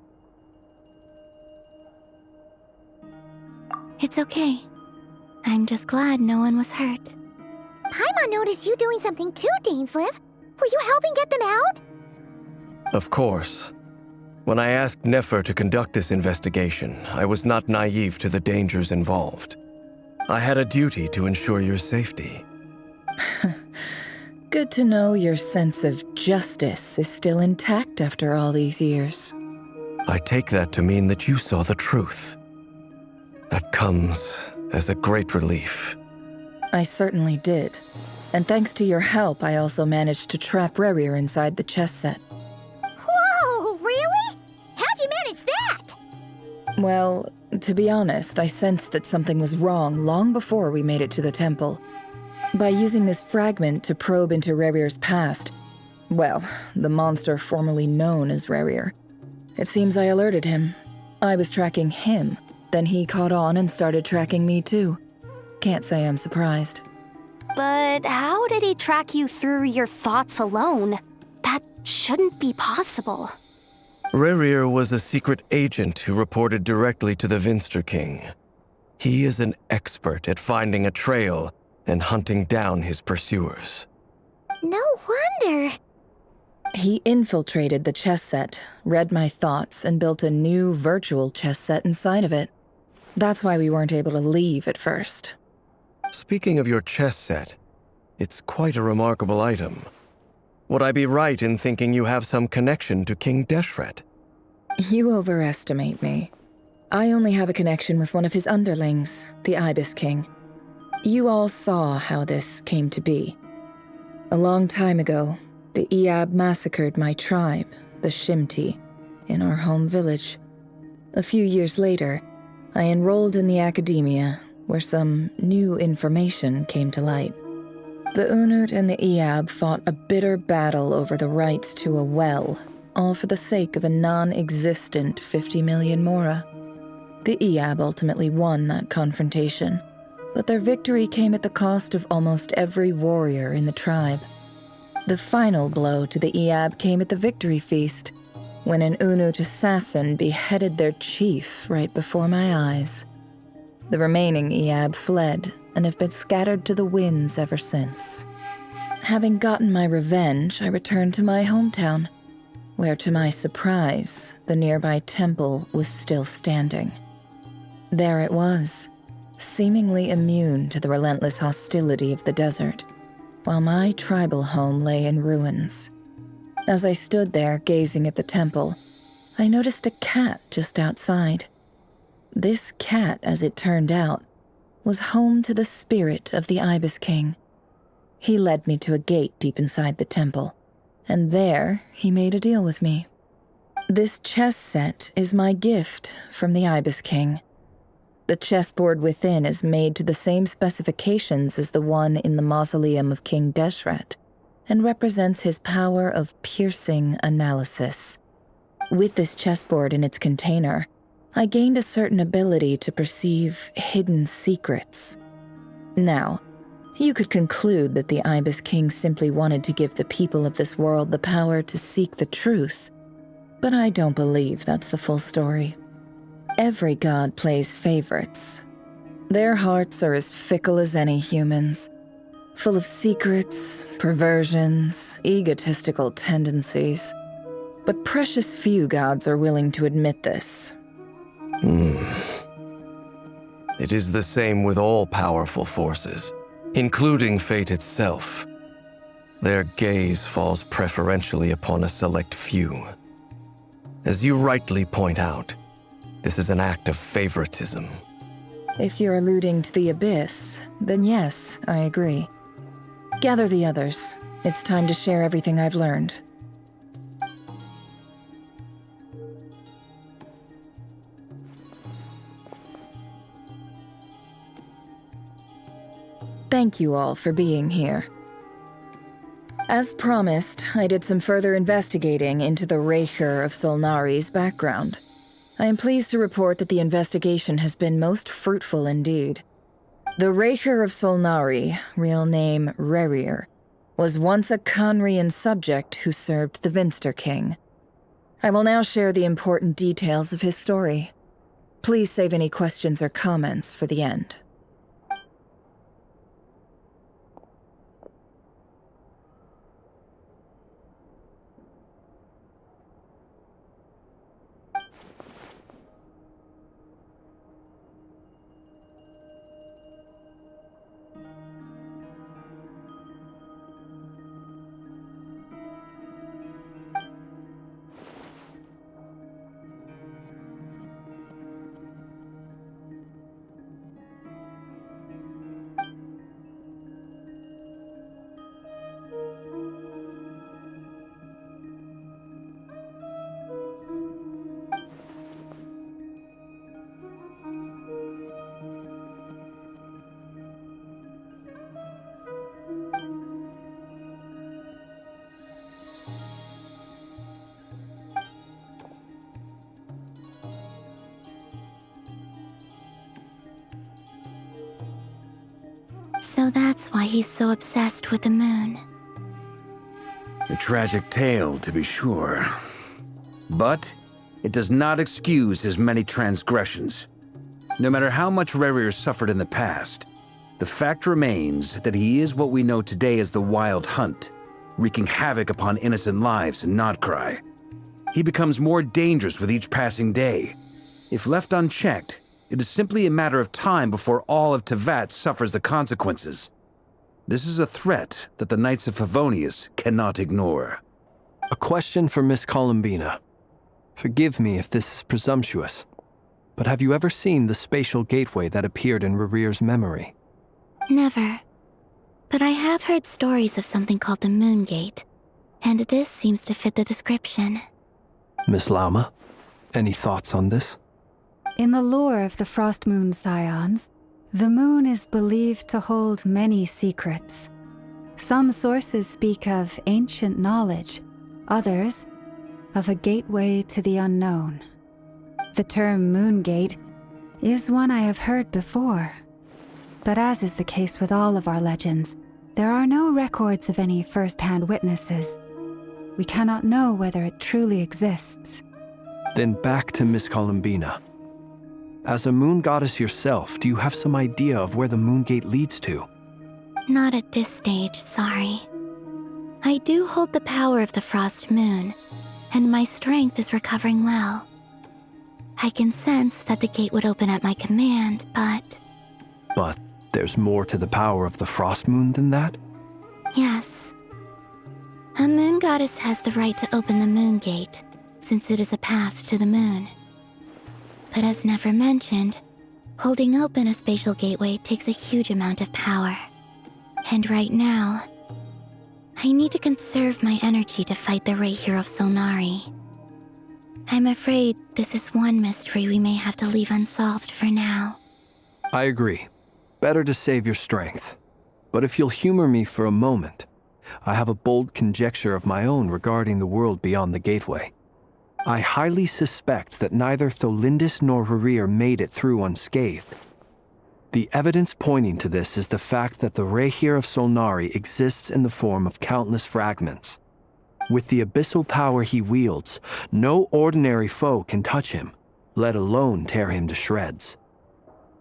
It's okay. I'm just glad no one was hurt. Paimon noticed you doing something too, Dainsleif. Were you helping get them out? Of course. When I asked Nefer to conduct this investigation, I was not naive to the dangers involved. I had a duty to ensure your safety. Good to know your sense of justice is still intact after all these years. I take that to mean that you saw the truth. That comes as a great relief. I certainly did. And thanks to your help, I also managed to trap Rerir inside the chess set. Whoa, really? How'd you manage that? Well, to be honest, I sensed that something was wrong long before we made it to the temple. By using this fragment to probe into Rerir's past, well, the monster formerly known as Rerir, it seems I alerted him. I was tracking him, then he caught on and started tracking me too. Can't say I'm surprised. But how did he track you through your thoughts alone? That shouldn't be possible. Rerir was a secret agent who reported directly to the Vinster King. He is an expert at finding a trail and hunting down his pursuers. No wonder. He infiltrated the chess set, read my thoughts, and built a new virtual chess set inside of it. That's why we weren't able to leave at first. Speaking of your chess set, it's quite a remarkable item. Would I be right in thinking you have some connection to King Deshret? You overestimate me. I only have a connection with one of his underlings, the Ibis King. You all saw how this came to be. A long time ago, the Eab massacred my tribe, the Shimti, in our home village. A few years later, I enrolled in the academia, where some new information came to light. The Unut and the Eab fought a bitter battle over the rights to a well, all for the sake of a non-existent 50 million Mora. The Eab ultimately won that confrontation, but their victory came at the cost of almost every warrior in the tribe. The final blow to the Eab came at the victory feast, when an Unut assassin beheaded their chief right before my eyes. The remaining Eab fled, and have been scattered to the winds ever since. Having gotten my revenge, I returned to my hometown, where to my surprise, the nearby temple was still standing. There it was, seemingly immune to the relentless hostility of the desert, while my tribal home lay in ruins. As I stood there gazing at the temple, I noticed a cat just outside. This cat, as it turned out, was home to the spirit of the Ibis King. He led me to a gate deep inside the temple, and there he made a deal with me. This chess set is my gift from the Ibis King. The chessboard within is made to the same specifications as the one in the mausoleum of King Deshret, and represents his power of piercing analysis. With this chessboard in its container, I gained a certain ability to perceive hidden secrets. Now, you could conclude that the Ibis King simply wanted to give the people of this world the power to seek the truth, but I don't believe that's the full story. Every god plays favorites. Their hearts are as fickle as any human's, full of secrets, perversions, egotistical tendencies. But precious few gods are willing to admit this. It is the same with all powerful forces, including fate itself. Their gaze falls preferentially upon a select few. As you rightly point out, this is an act of favoritism. If you're alluding to the Abyss, then yes, I agree. Gather the others. It's time to share everything I've learned. Thank you all for being here. As promised, I did some further investigating into the Raker of Solnari's background. I am pleased to report that the investigation has been most fruitful indeed. The Raker of Solnari, real name Rerir, was once a Conrian subject who served the Vinster King. I will now share the important details of his story. Please save any questions or comments for the end. So that's why he's so obsessed with the moon. A tragic tale, to be sure. But it does not excuse his many transgressions. No matter how much Rerir suffered in the past, the fact remains that he is what we know today as the Wild Hunt, wreaking havoc upon innocent lives in Notcry. He becomes more dangerous with each passing day. If left unchecked, it is simply a matter of time before all of Tevat suffers the consequences. This is a threat that the Knights of Favonius cannot ignore. A question for Miss Columbina. Forgive me if this is presumptuous, but have you ever seen the spatial gateway that appeared in Rerir's memory? Never. But I have heard stories of something called the Moon Gate, and this seems to fit the description. Miss Lauma, any thoughts on this? In the lore of the Frost Moon Scions, the moon is believed to hold many secrets. Some sources speak of ancient knowledge, others of a gateway to the unknown. The term Moon Gate is one I have heard before, but as is the case with all of our legends, there are no records of any first-hand witnesses. We cannot know whether it truly exists. Then back to Miss Columbina. As a moon goddess yourself, do you have some idea of where the moon gate leads to? Not at this stage, sorry. I do hold the power of the frost moon, and my strength is recovering well. I can sense that the gate would open at my command, but... But there's more to the power of the frost moon than that? Yes. A moon goddess has the right to open the moon gate, since it is a path to the moon. But as Nefer mentioned, holding open a spatial gateway takes a huge amount of power. And right now, I need to conserve my energy to fight the Rahier of Solnari. I'm afraid this is one mystery we may have to leave unsolved for now. I agree. Better to save your strength. But if you'll humor me for a moment, I have a bold conjecture of my own regarding the world beyond the gateway. I highly suspect that neither Tholindis nor Rarir made it through unscathed. The evidence pointing to this is the fact that the Rahier of Solnari exists in the form of countless fragments. With the abyssal power he wields, no ordinary foe can touch him, let alone tear him to shreds.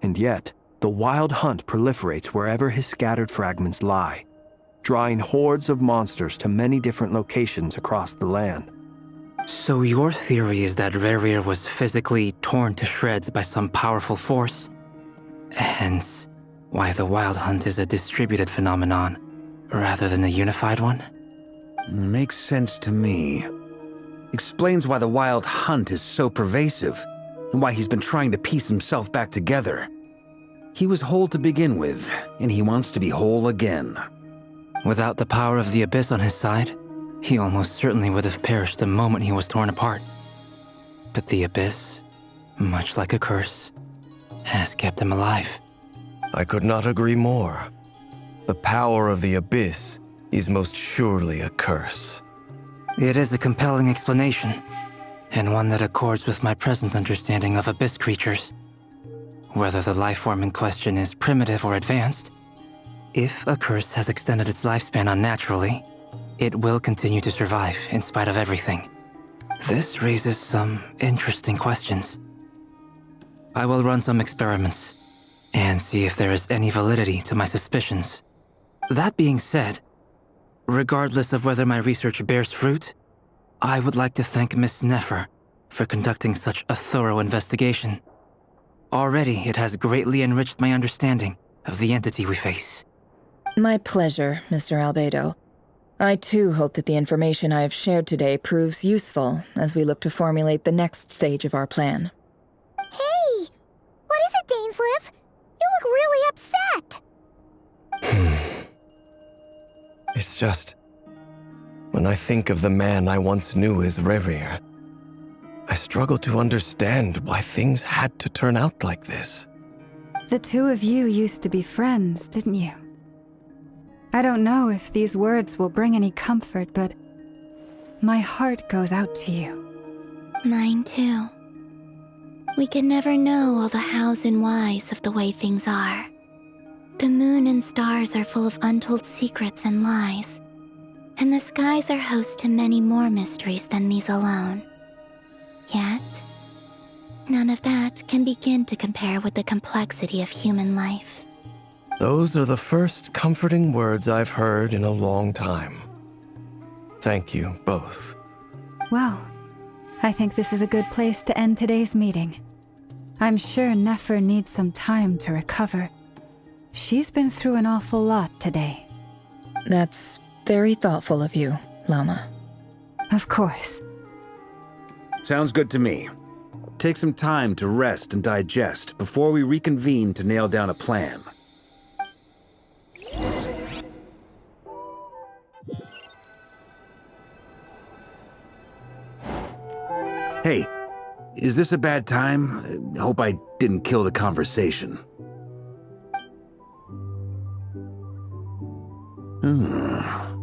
And yet, the wild hunt proliferates wherever his scattered fragments lie, drawing hordes of monsters to many different locations across the land. So your theory is that Rarir was physically torn to shreds by some powerful force? Hence, why the wild hunt is a distributed phenomenon, rather than a unified one? Makes sense to me. Explains why the wild hunt is so pervasive, and why he's been trying to piece himself back together. He was whole to begin with, and he wants to be whole again. Without the power of the Abyss on his side, he almost certainly would have perished the moment he was torn apart. But the Abyss, much like a curse, has kept him alive. I could not agree more. The power of the Abyss is most surely a curse. It is a compelling explanation, and one that accords with my present understanding of Abyss creatures. Whether the life form in question is primitive or advanced, if a curse has extended its lifespan unnaturally, it will continue to survive in spite of everything. This raises some interesting questions. I will run some experiments and see if there is any validity to my suspicions. That being said, regardless of whether my research bears fruit, I would like to thank Miss Nefer for conducting such a thorough investigation. Already, it has greatly enriched my understanding of the entity we face. My pleasure, Mr. Albedo. I too hope that the information I have shared today proves useful as we look to formulate the next stage of our plan. Hey! What is it, Dainsleif? You look really upset! It's just... when I think of the man I once knew as Rarir, I struggle to understand why things had to turn out like this. The two of you used to be friends, didn't you? I don't know if these words will bring any comfort, but my heart goes out to you. Mine too. We could never know all the hows and whys of the way things are. The moon and stars are full of untold secrets and lies, and the skies are host to many more mysteries than these alone. Yet, none of that can begin to compare with the complexity of human life. Those are the first comforting words I've heard in a long time. Thank you, both. Well, I think this is a good place to end today's meeting. I'm sure Nefer needs some time to recover. She's been through an awful lot today. That's very thoughtful of you, Lama. Of course. Sounds good to me. Take some time to rest and digest before we reconvene to nail down a plan. Hey, is this a bad time? Hope I didn't kill the conversation.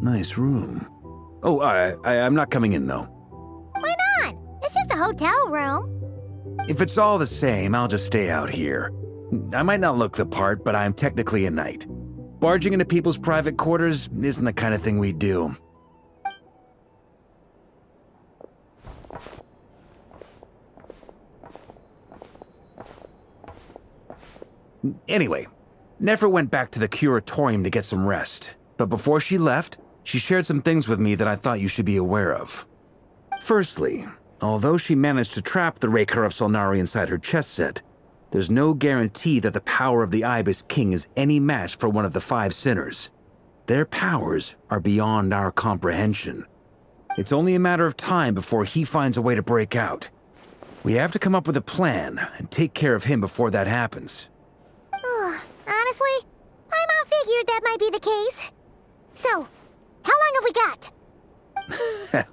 Nice room. Oh, I'm not coming in, though. Why not? It's just a hotel room. If it's all the same, I'll just stay out here. I might not look the part, but I'm technically a knight. Barging into people's private quarters isn't the kind of thing we do. Anyway, Nefer went back to the curatorium to get some rest. But before she left, she shared some things with me that I thought you should be aware of. Firstly, although she managed to trap the Raker of Solnari inside her chess set, there's no guarantee that the power of the Ibis King is any match for one of the 5 sinners. Their powers are beyond our comprehension. It's only a matter of time before he finds a way to break out. We have to come up with a plan and take care of him before that happens. Honestly, Paimon figured that might be the case. So, how long have we got?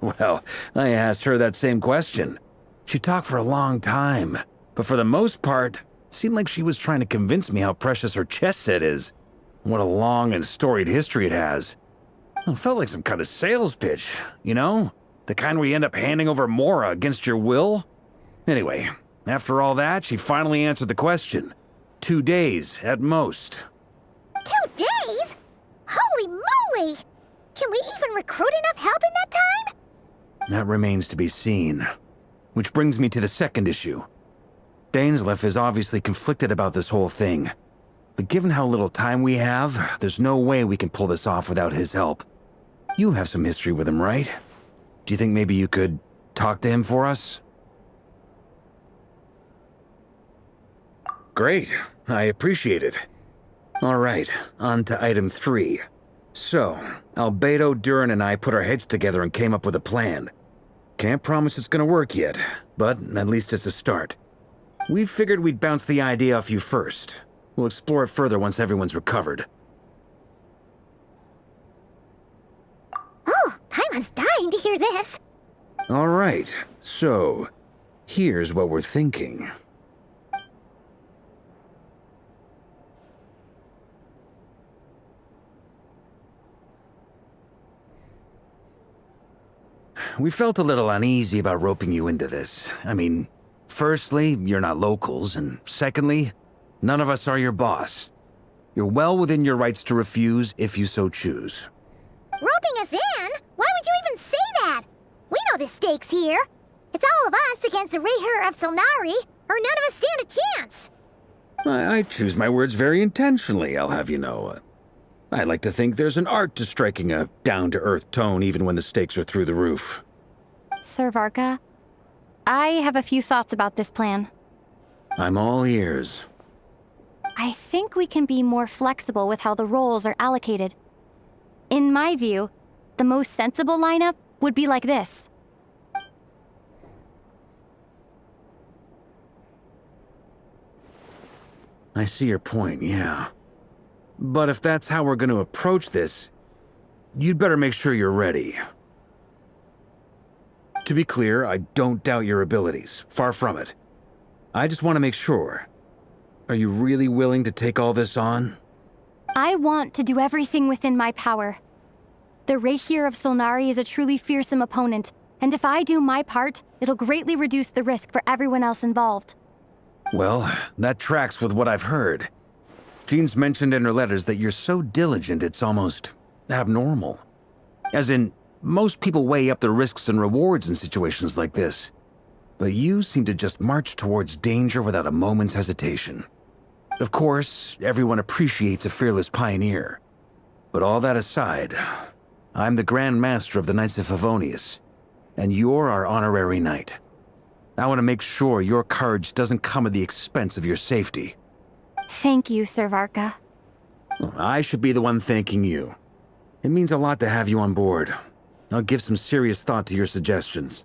Well, I asked her that same question. She talked for a long time, but for the most part, it seemed like she was trying to convince me how precious her chess set is. What a long and storied history it has. It felt like some kind of sales pitch, you know? The kind where you end up handing over Mora against your will. Anyway, after all that, she finally answered the question. 2 days, at most. 2 days? Holy moly! Can we even recruit enough help in that time? That remains to be seen. Which brings me to the second issue. Dainsleif is obviously conflicted about this whole thing. But given how little time we have, there's no way we can pull this off without his help. You have some history with him, right? Do you think maybe you could talk to him for us? Great. I appreciate it. All right, on to item 3. So, Albedo, Durin, and I put our heads together and came up with a plan. Can't promise it's gonna work yet, but at least it's a start. We figured we'd bounce the idea off you first. We'll explore it further once everyone's recovered. Oh, Paimon's dying to hear this. All right, so here's what we're thinking. We felt a little uneasy about roping you into this. I mean, firstly, you're not locals, and secondly, none of us are your boss. You're well within your rights to refuse if you so choose. Roping us in? Why would you even say that? We know the stakes here. It's all of us against the Raher of Solnari, or none of us stand a chance. I choose my words very intentionally, I'll have you know. I like to think there's an art to striking a down-to-earth tone even when the stakes are through the roof. Sir Varka, I have a few thoughts about this plan. I'm all ears. I think we can be more flexible with how the roles are allocated. In my view, the most sensible lineup would be like this. I see your point, yeah. But if that's how we're going to approach this, you'd better make sure you're ready. To be clear, I don't doubt your abilities. Far from it. I just want to make sure. Are you really willing to take all this on? I want to do everything within my power. The Raher of Solnari is a truly fearsome opponent, and if I do my part, it'll greatly reduce the risk for everyone else involved. Well, that tracks with what I've heard. Jean's mentioned in her letters that you're so diligent it's almost abnormal. As in, most people weigh up the risks and rewards in situations like this. But you seem to just march towards danger without a moment's hesitation. Of course, everyone appreciates a fearless pioneer. But all that aside, I'm the Grand Master of the Knights of Favonius, and you're our honorary knight. I want to make sure your courage doesn't come at the expense of your safety. Thank you, Sir Varka. I should be the one thanking you. It means a lot to have you on board. I'll give some serious thought to your suggestions.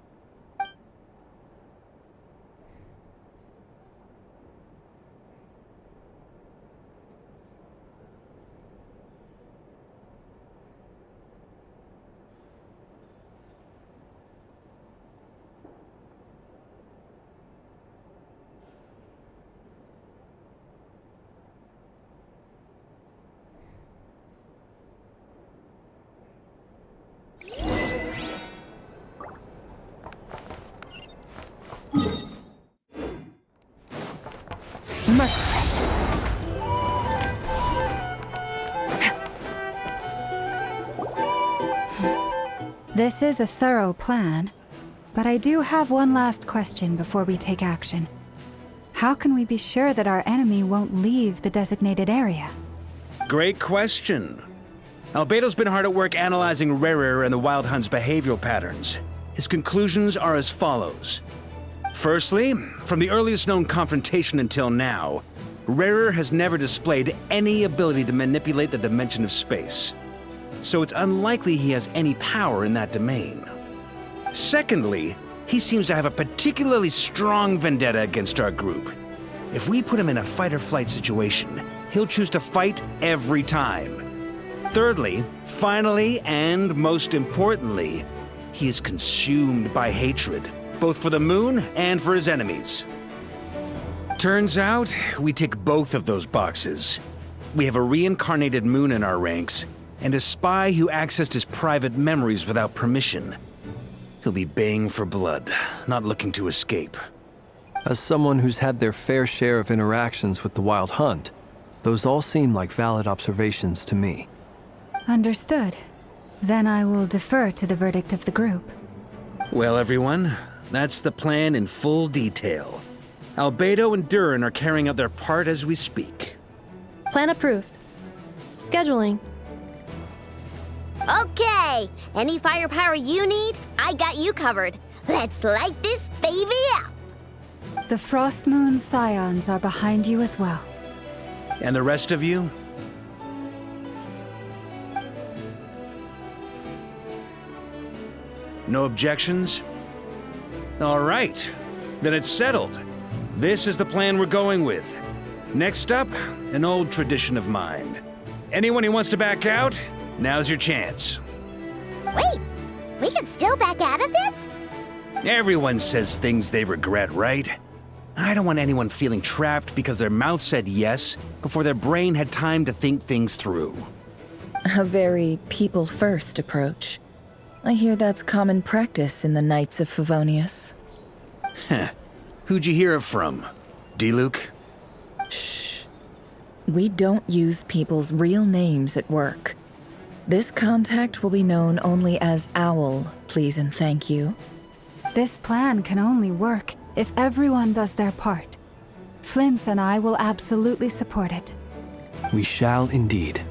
Merciless. This is a thorough plan, but I do have one last question before we take action. How can we be sure that our enemy won't leave the designated area? Great question. Albedo's been hard at work analyzing Rerir and the Wild Hunt's behavioral patterns. His conclusions are as follows. Firstly, from the earliest known confrontation until now, Rerir has never displayed any ability to manipulate the dimension of space. So it's unlikely he has any power in that domain. Secondly, he seems to have a particularly strong vendetta against our group. If we put him in a fight-or-flight situation, he'll choose to fight every time. Thirdly, finally, and most importantly, he is consumed by hatred, both for the moon and for his enemies. Turns out, we tick both of those boxes. We have a reincarnated moon in our ranks, and a spy who accessed his private memories without permission. He'll be baying for blood, not looking to escape. As someone who's had their fair share of interactions with the Wild Hunt, those all seem like valid observations to me. Understood. Then I will defer to the verdict of the group. Well, everyone, that's the plan in full detail. Albedo and Durin are carrying out their part as we speak. Plan approved. Scheduling. Okay, any firepower you need, I got you covered. Let's light this baby up. The Frost Moon Scions are behind you as well. And the rest of you? No objections? All right, then it's settled. This is the plan we're going with. Next up, an old tradition of mine. Anyone who wants to back out, now's your chance. Wait, we can still back out of this? Everyone says things they regret, right? I don't want anyone feeling trapped because their mouth said yes before their brain had time to think things through. A very people-first approach. I hear that's common practice in the Knights of Favonius. Heh. Who'd you hear it from? D-Luke? Shh. We don't use people's real names at work. This contact will be known only as Owl, please and thank you. This plan can only work if everyone does their part. Flins and I will absolutely support it. We shall indeed.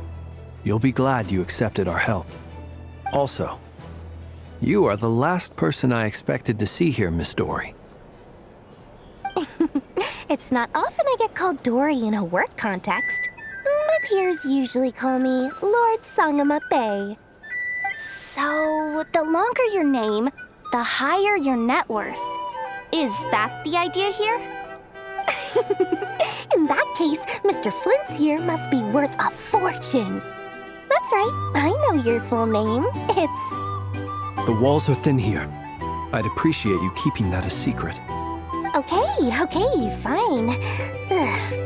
You'll be glad you accepted our help. Also, you are the last person I expected to see here, Miss Dory. It's not often I get called Dory in a work context. My peers usually call me Lord Sangamape. So, the longer your name, the higher your net worth. Is that the idea here? In that case, Mr. Flint's here must be worth a fortune. That's right, I know your full name. It's... The walls are thin here. I'd appreciate you keeping that a secret. Okay, fine.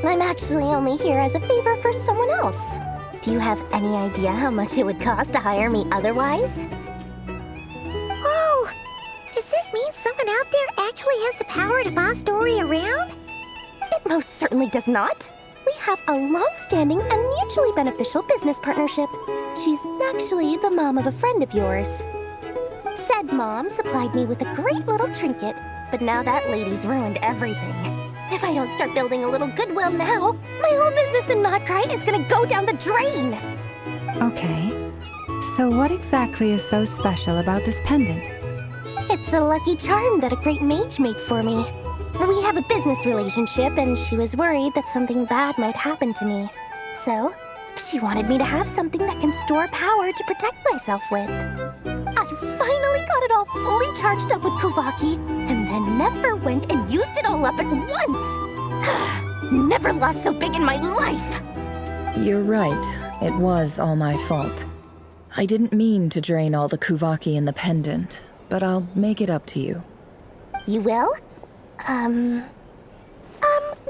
I'm actually only here as a favor for someone else. Do you have any idea how much it would cost to hire me otherwise? Oh, does this mean someone out there actually has the power to boss Dory around? It most certainly does not. We have a long-standing and mutually beneficial business partnership. She's actually the mom of a friend of yours. Said mom supplied me with a great little trinket, but now that lady's ruined everything. If I don't start building a little goodwill now, my whole business in Notcry is gonna go down the drain! Okay. So what exactly is so special about this pendant? It's a lucky charm that a great mage made for me. We have a business relationship, and she was worried that something bad might happen to me. So, she wanted me to have something that can store power to protect myself with. I finally got it all fully charged up with Kuuvahki, and then never went and used it all up at once! Never lost so big in my life! You're right. It was all my fault. I didn't mean to drain all the Kuuvahki in the pendant, but I'll make it up to you. You will?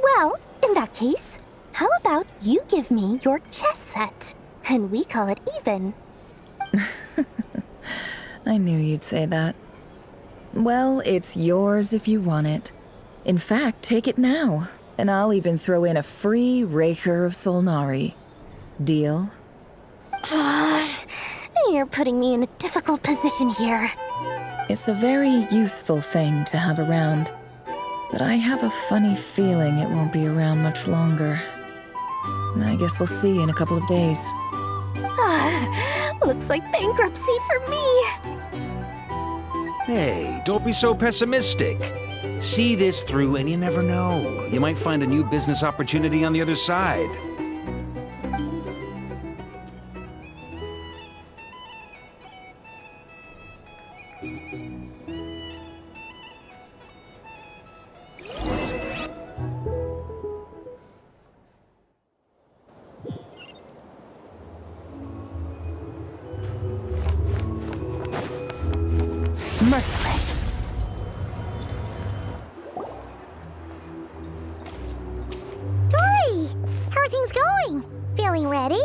Well, in that case, how about you give me your chess set, and we call it even? I knew you'd say that. Well, it's yours if you want it. In fact, take it now, and I'll even throw in a free Raker of Solnari. Deal? You're putting me in a difficult position here. It's a very useful thing to have around. but I have a funny feeling it won't be around much longer. I guess we'll see in a couple of days. Looks like bankruptcy for me. Hey, don't be so pessimistic. See this through and you never know. You might find a new business opportunity on the other side. Merciless. Dory! How are things going? Feeling ready?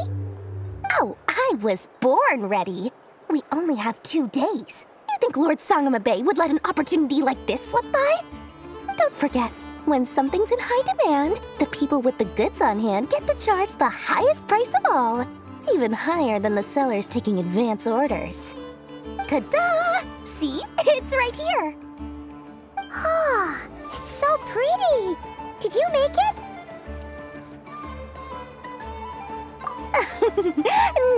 Oh, I was born ready. We only have 2 days. You think Lord Sangamabe would let an opportunity like this slip by? Don't forget, when something's in high demand, the people with the goods on hand get to charge the highest price of all. Even higher than the sellers taking advance orders. Ta-da! See? It's right here. Ah, it's so pretty. Did you make it?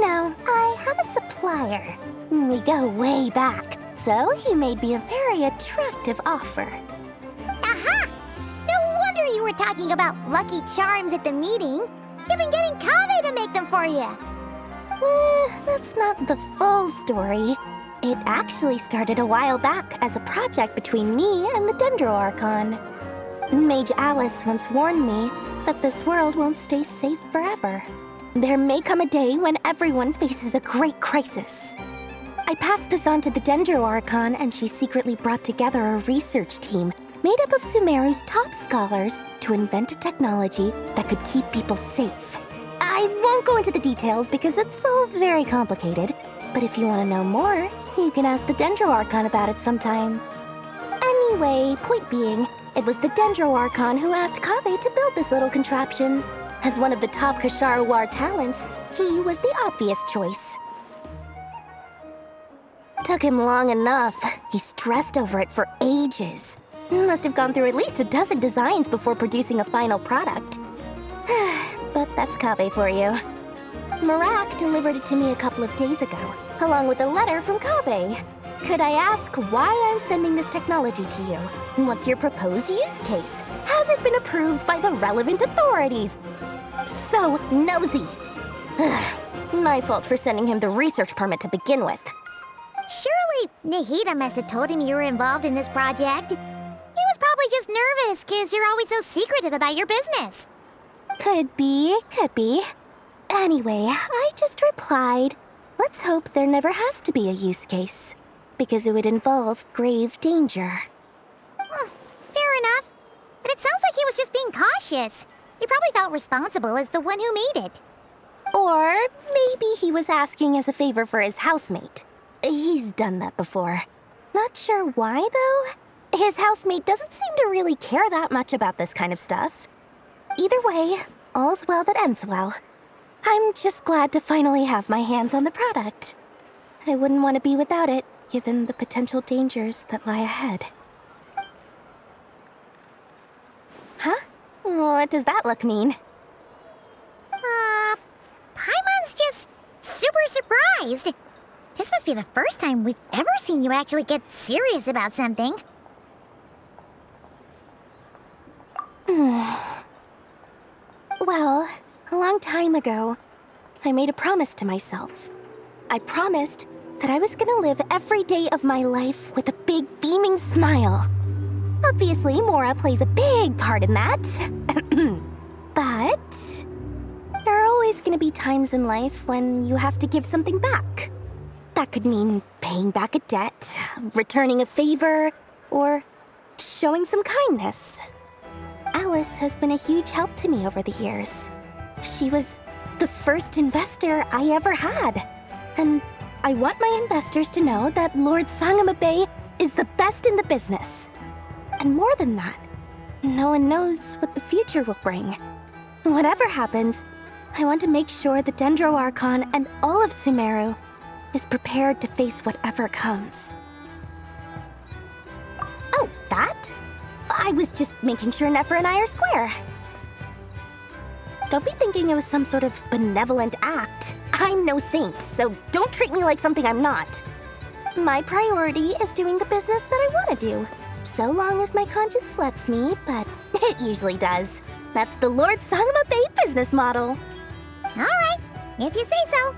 No, I have a supplier. We go way back, so he made me a very attractive offer. Aha! No wonder you were talking about Lucky Charms at the meeting. You've been getting Kaveh to make them for you. That's not the full story. It actually started a while back as a project between me and the Dendro Archon. Mage Alice once warned me that this world won't stay safe forever. There may come a day when everyone faces a great crisis. I passed this on to the Dendro Archon, and she secretly brought together a research team made up of Sumeru's top scholars to invent a technology that could keep people safe. I won't go into the details because it's all very complicated, but if you want to know more, you can ask the Dendro Archon about it sometime. Anyway, point being, it was the Dendro Archon who asked Kaveh to build this little contraption. As one of the top Kashara War talents, he was the obvious choice. Took him long enough. He stressed over it for ages. Must have gone through at least a dozen designs before producing a final product. But that's Kaveh for you. Marak delivered it to me a couple of days ago, along with a letter from Kaveh. Could I ask why I'm sending this technology to you? What's your proposed use case? Has it been approved by the relevant authorities? So nosy. My fault for sending him the research permit to begin with. Surely Nahida must have told him you were involved in this project. He was probably just nervous because you're always so secretive about your business. Could be. Anyway, I just replied, let's hope there never has to be a use case, because it would involve grave danger. Fair enough. But it sounds like he was just being cautious. He probably felt responsible as the one who made it. Or maybe he was asking as a favor for his housemate. He's done that before. Not sure why, though. His housemate doesn't seem to really care that much about this kind of stuff. Either way, all's well that ends well. I'm just glad to finally have my hands on the product. I wouldn't want to be without it, given the potential dangers that lie ahead. Huh? What does that look mean? Paimon's just super surprised. This must be the first time we've ever seen you actually get serious about something. Well, a long time ago, I made a promise to myself. I promised that I was gonna live every day of my life with a big beaming smile. Obviously, Mora plays a big part in that. But there are always gonna be times in life when you have to give something back. That could mean paying back a debt, returning a favor, or showing some kindness. Alice has been a huge help to me over the years. She was the first investor I ever had. And I want my investors to know that Lord Sangamabe is the best in the business. And more than that, no one knows what the future will bring. Whatever happens, I want to make sure the Dendro Archon and all of Sumeru is prepared to face whatever comes. Oh, that? I was just making sure Nefer and I are square. Don't be thinking it was some sort of benevolent act. I'm no saint, so don't treat me like something I'm not. My priority is doing the business that I want to do. So long as my conscience lets me, but it usually does. That's the Lord Sangama Bay business model. All right, if you say so.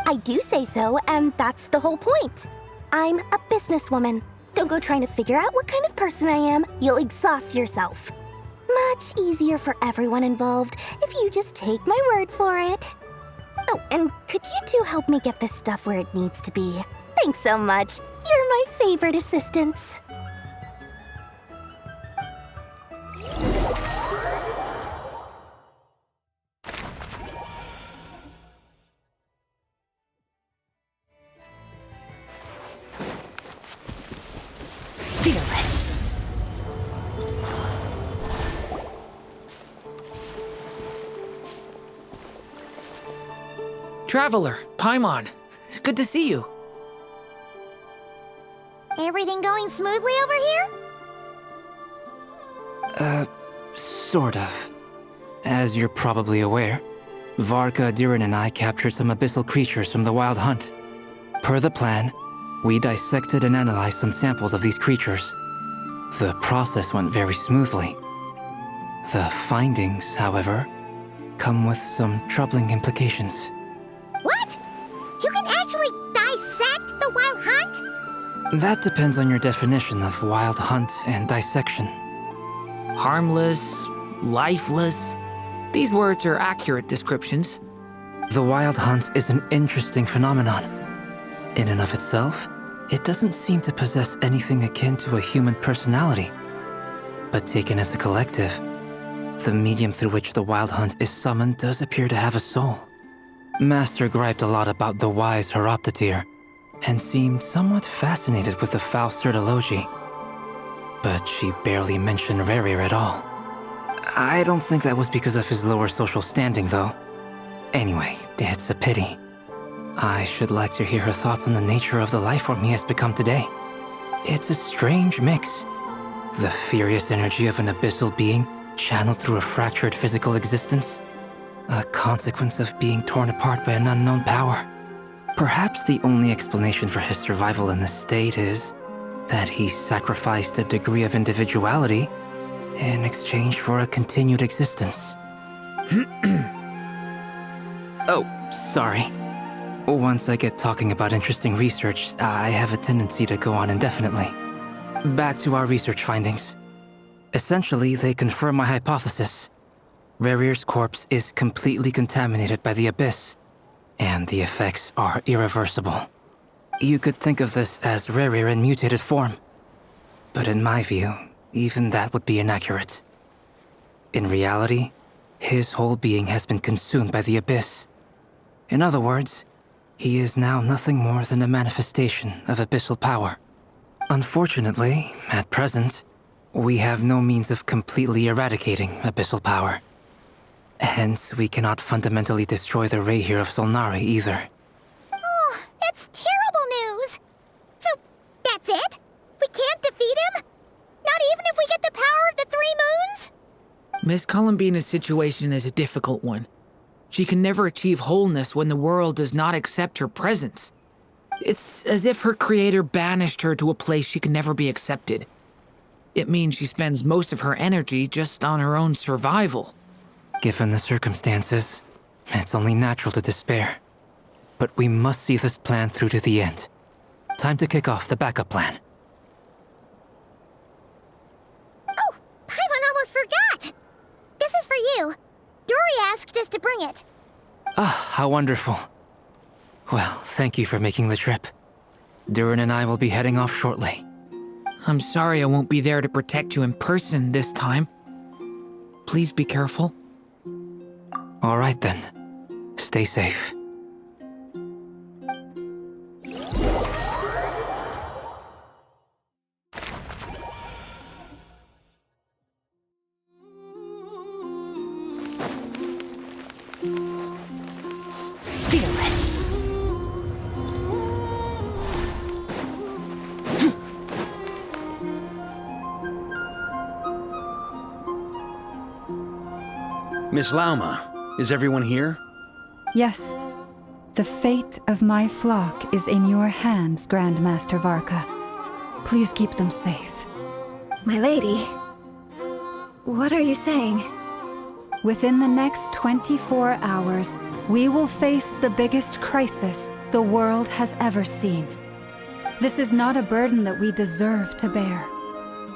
I do say so, and that's the whole point. I'm a businesswoman. Don't go trying to figure out what kind of person I am. You'll exhaust yourself. Much easier for everyone involved if you just take my word for it. Oh, and could you two help me get this stuff where it needs to be? Thanks so much. You're my favorite assistants. Fearless. Traveler, Paimon, it's good to see you. Everything going smoothly over here? Sort of. As you're probably aware, Varka, Durin, and I captured some abyssal creatures from the Wild Hunt. Per the plan, we dissected and analyzed some samples of these creatures. The process went very smoothly. The findings, however, come with some troubling implications. What? You can actually dissect the Wild Hunt? That depends on your definition of Wild Hunt and dissection. Harmless, lifeless. These words are accurate descriptions. The Wild Hunt is an interesting phenomenon. In and of itself, it doesn't seem to possess anything akin to a human personality. But taken as a collective, the medium through which the Wild Hunt is summoned does appear to have a soul. Master griped a lot about the wise Horoptetyr, and seemed somewhat fascinated with the Faustsert Elegy. But she barely mentioned Rerir at all. I don't think that was because of his lower social standing, though. Anyway, it's a pity. I should like to hear her thoughts on the nature of the lifeform he has become today. It's a strange mix. The furious energy of an abyssal being channeled through a fractured physical existence. A consequence of being torn apart by an unknown power. Perhaps the only explanation for his survival in this state is that he sacrificed a degree of individuality in exchange for a continued existence. Oh, sorry. Once I get talking about interesting research, I have a tendency to go on indefinitely. Back to our research findings. Essentially, they confirm my hypothesis. Rerir's corpse is completely contaminated by the Abyss, and the effects are irreversible. You could think of this as Rerir in mutated form. But in my view, even that would be inaccurate. In reality, his whole being has been consumed by the Abyss. In other words, he is now nothing more than a manifestation of abyssal power. Unfortunately, at present, we have no means of completely eradicating abyssal power. Hence, we cannot fundamentally destroy the Rehir of Solnari either. Oh, that's terrible news! So, that's it? We can't defeat him? Not even if we get the power of the Three Moons? Miss Columbina's situation is a difficult one. She can never achieve wholeness when the world does not accept her presence. It's as if her creator banished her to a place she can never be accepted. It means she spends most of her energy just on her own survival. Given the circumstances, it's only natural to despair. But we must see this plan through to the end. Time to kick off the backup plan. Oh, Paimon almost forgot! This is for you. Dory asked us to bring it. Ah, how wonderful. Well, thank you for making the trip. Durin and I will be heading off shortly. I'm sorry I won't be there to protect you in person this time. Please be careful. All right then. Stay safe. Miss Lauma, is everyone here? Yes. The fate of my flock is in your hands, Grand Master Varka. Please keep them safe. My lady, what are you saying? Within the next 24 hours, we will face the biggest crisis the world has ever seen. This is not a burden that we deserve to bear,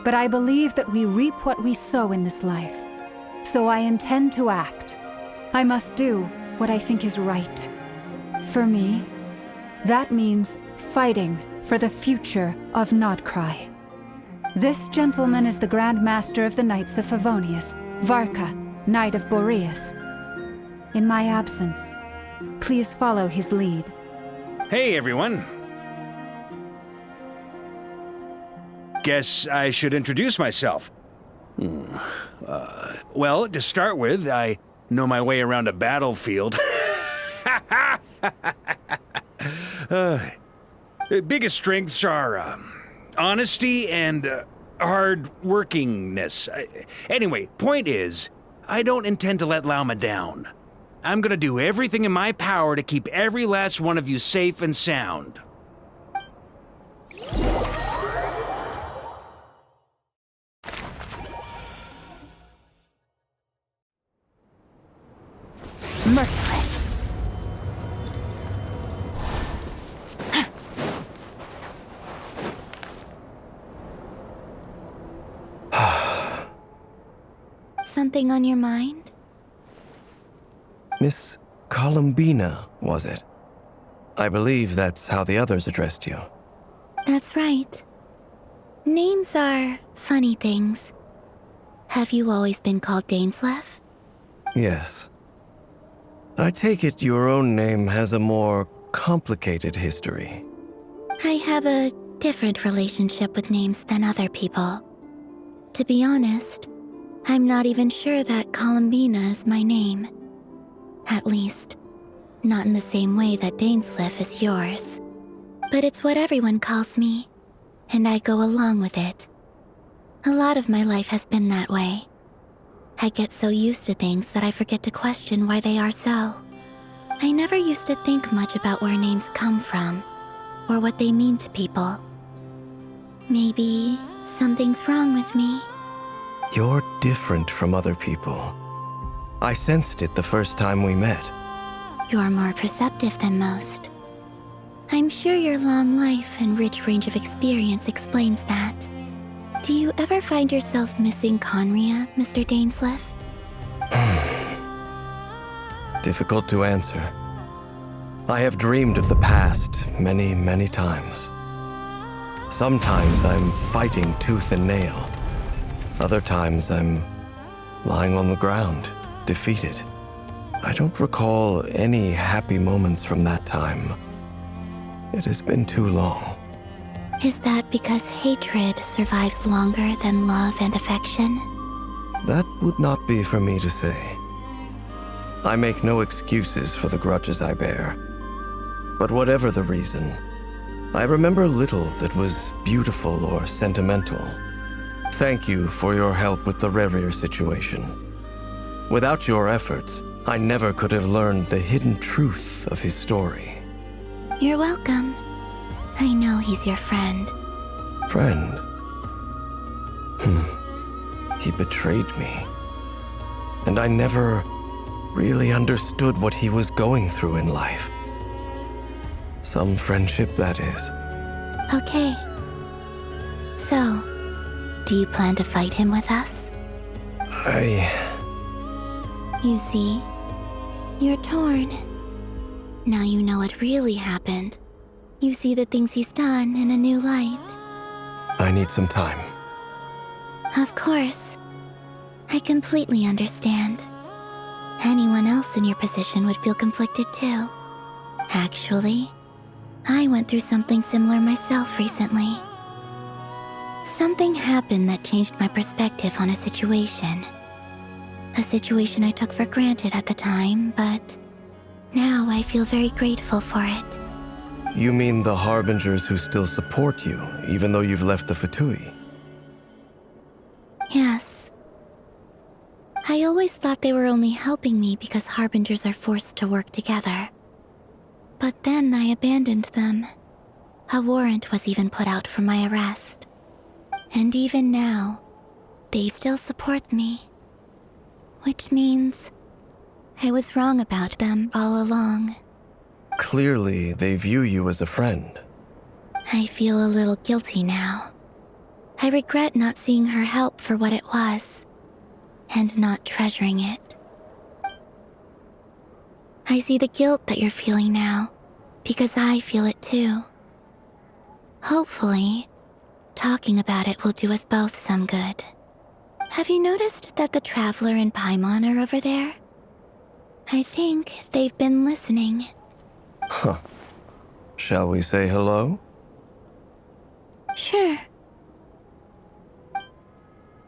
but I believe that we reap what we sow in this life. So I intend to act. I must do what I think is right. For me, that means fighting for the future of Nodcry. This gentleman is the Grand Master of the Knights of Favonius, Varka, Knight of Boreas. In my absence, please follow his lead. Hey, everyone. Guess I should introduce myself. Well, to start with, I know my way around a battlefield. Biggest strengths are honesty and hard-workingness. Anyway, point is, I don't intend to let Lauma down. I'm gonna do everything in my power to keep every last one of you safe and sound. Merciless. Something on your mind? Miss Columbina, was it? I believe that's how the others addressed you. That's right. Names are funny things. Have you always been called Dainsleif? Yes. I take it your own name has a more complicated history. I have a different relationship with names than other people. To be honest, I'm not even sure that Columbina is my name. At least, not in the same way that Dainsleif is yours. But it's what everyone calls me, and I go along with it. A lot of my life has been that way. I get so used to things that I forget to question why they are so. I never used to think much about where names come from, or what they mean to people. Maybe something's wrong with me. You're different from other people. I sensed it the first time we met. You're more perceptive than most. I'm sure your long life and rich range of experience explains that. Do you ever find yourself missing Conria, Mr. Dainsleif? Difficult to answer. I have dreamed of the past many, many times. Sometimes I'm fighting tooth and nail. Other times I'm lying on the ground, defeated. I don't recall any happy moments from that time. It has been too long. Is that because hatred survives longer than love and affection? That would not be for me to say. I make no excuses for the grudges I bear. But whatever the reason, I remember little that was beautiful or sentimental. Thank you for your help with the Rerir situation. Without your efforts, I never could have learned the hidden truth of his story. You're welcome. I know he's your friend. Friend? He betrayed me. And I never really understood what he was going through in life. Some friendship, that is. Okay. So, do you plan to fight him with us? You see, you're torn. Now you know what really happened. You see the things he's done in a new light. I need some time. Of course. I completely understand. Anyone else in your position would feel conflicted too. Actually, I went through something similar myself recently. Something happened that changed my perspective on a situation. A situation I took for granted at the time, but now I feel very grateful for it. You mean the Harbingers who still support you, even though you've left the Fatui? Yes. I always first thought they were only helping me because harbingers are forced to work together. But then I abandoned them. A warrant was even put out for my arrest. And even now, they still support me. Which means I was wrong about them all along. Clearly, they view you as a friend. I feel a little guilty now. I regret not seeing her help for what it was, and not treasuring it. I see the guilt that you're feeling now, because I feel it too. Hopefully, talking about it will do us both some good. Have you noticed that the Traveler and Paimon are over there? I think they've been listening. Huh. Shall we say hello? Sure.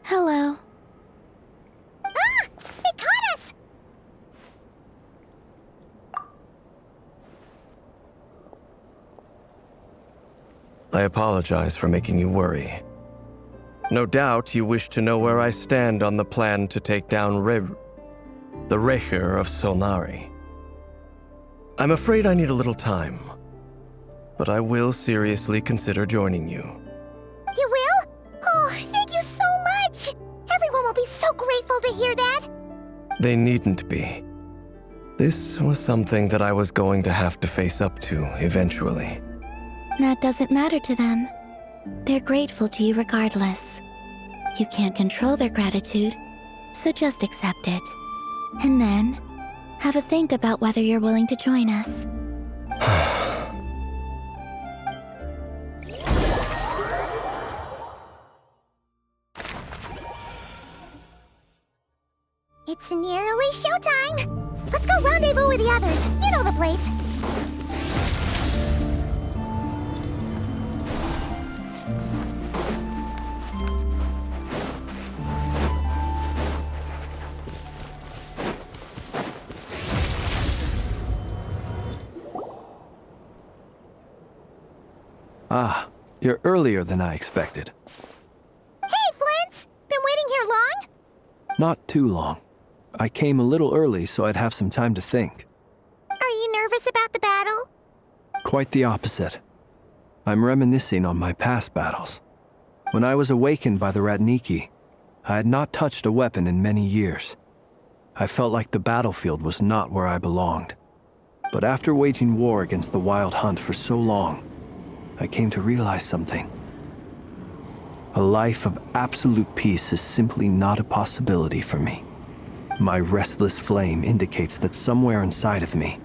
Hello. Ah! They caught us! I apologize for making you worry. No doubt you wish to know where I stand on the plan to take down the Rächer of Solnari. I'm afraid I need a little time, but I will seriously consider joining you. You will? Oh, thank you so much! Everyone will be so grateful to hear that! They needn't be. This was something that I was going to have to face up to eventually. That doesn't matter to them. They're grateful to you regardless. You can't control their gratitude, so just accept it. And then, have a think about whether you're willing to join us. It's nearly showtime! Let's go rendezvous with the others. You know the place. Ah, you're earlier than I expected. Hey, Flins! Been waiting here long? Not too long. I came a little early so I'd have some time to think. Are you nervous about the battle? Quite the opposite. I'm reminiscing on my past battles. When I was awakened by the Ratniki, I had not touched a weapon in many years. I felt like the battlefield was not where I belonged. But after waging war against the Wild Hunt for so long, I came to realize something. A life of absolute peace is simply not a possibility for me. My restless flame indicates that somewhere inside of me,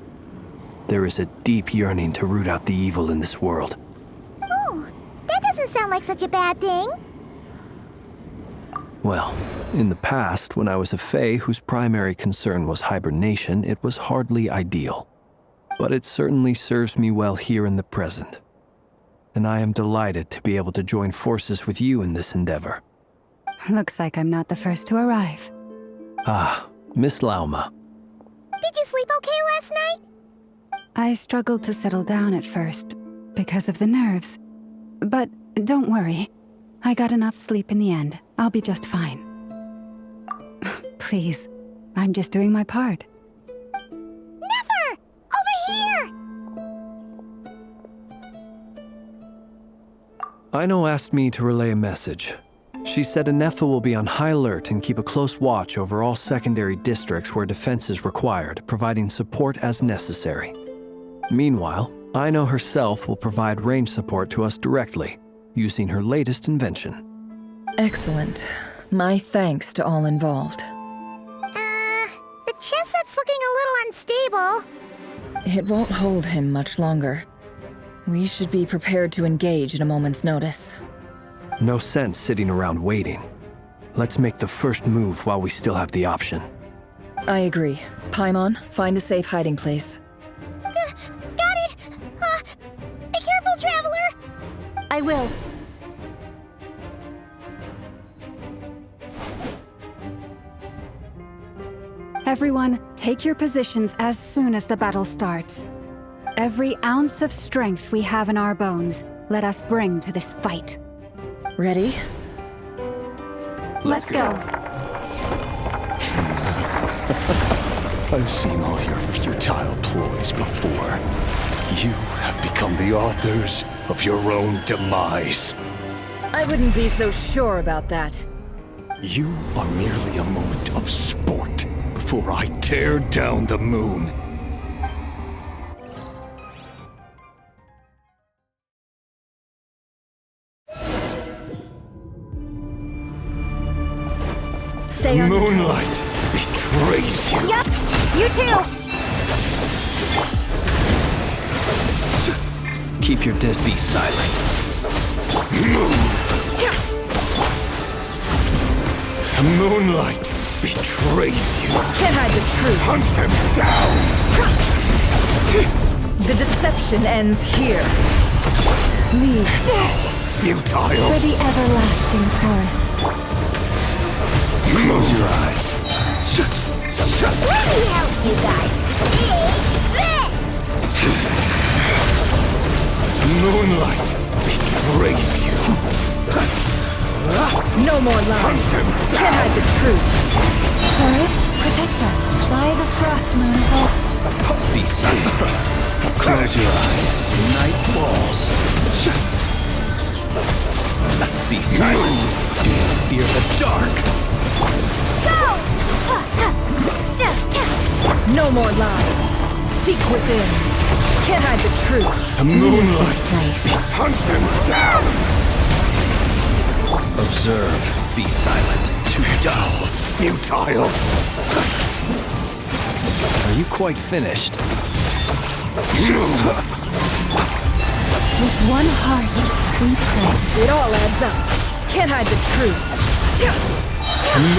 there is a deep yearning to root out the evil in this world. Oh, that doesn't sound like such a bad thing. Well, in the past, when I was a Fae whose primary concern was hibernation, it was hardly ideal. But it certainly serves me well here in the present. And I am delighted to be able to join forces with you in this endeavor. Looks like I'm not the first to arrive. Ah, Miss Lauma. Did you sleep okay last night? I struggled to settle down at first, because of the nerves. But don't worry. I got enough sleep in the end. I'll be just fine. Please, I'm just doing my part. Never! Over here! Aino asked me to relay a message. She said Anefa will be on high alert and keep a close watch over all secondary districts where defense is required, providing support as necessary. Meanwhile, Aino herself will provide range support to us directly, using her latest invention. Excellent. My thanks to all involved. The chess set's looking a little unstable. It won't hold him much longer. We should be prepared to engage at a moment's notice. No sense sitting around waiting. Let's make the first move while we still have the option. I agree. Paimon, find a safe hiding place. Got it! Be careful, Traveler! I will. Everyone, take your positions as soon as the battle starts. Every ounce of strength we have in our bones, let us bring to this fight. Ready? Let's go. I've seen all your futile ploys before. You have become the authors of your own demise. I wouldn't be so sure about that. You are merely a moment of sport before I tear down the moon. Stay on Moonlight betrays you. Yep, you too. Keep your deadbeat silent. The moonlight betrays you. Can't hide the truth. Hunt him down. The deception ends here. Leave. Futile. For the everlasting forest. Close your eyes. Let me help you guys. Moonlight betrays you. No more lies. Can't hide the truth. Forest, protect us. By the frost moon of hope. Be silent. Close your eyes. Night falls. Be silent. Fear the dark. No more lies. Seek within. Can't hide the truth. The moonlight. Hunt him down. Observe. Be silent. To dust. Futile. Are you quite finished? With one heart, we pray. It all adds up. Can't hide the truth.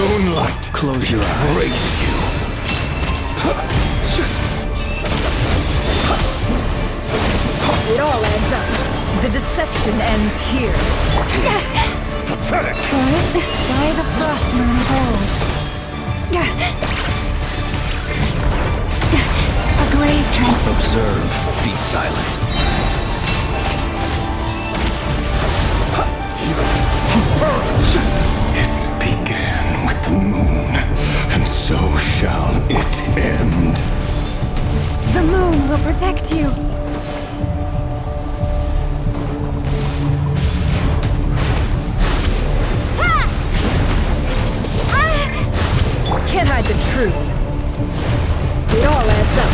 Moonlight. Close your eyes. Betrays you. It all adds up. The deception ends here. Pathetic. Forest, by the frost moon of old. A grave tranquil. Observe. Be silent. It began with the moon, and so shall it end. The moon will protect you. Can't hide the truth. It all adds up.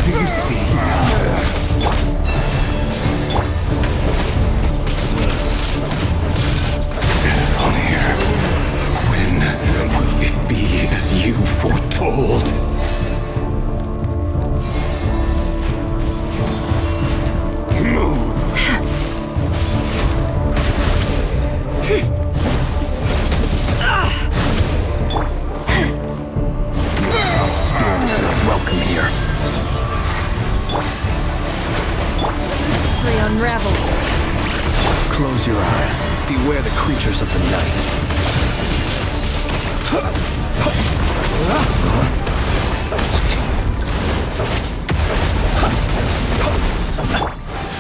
Do you see now? On here. When will it be as you foretold? Move. Welcome here. Mystery unravels. Close your eyes. Beware the creatures of the night.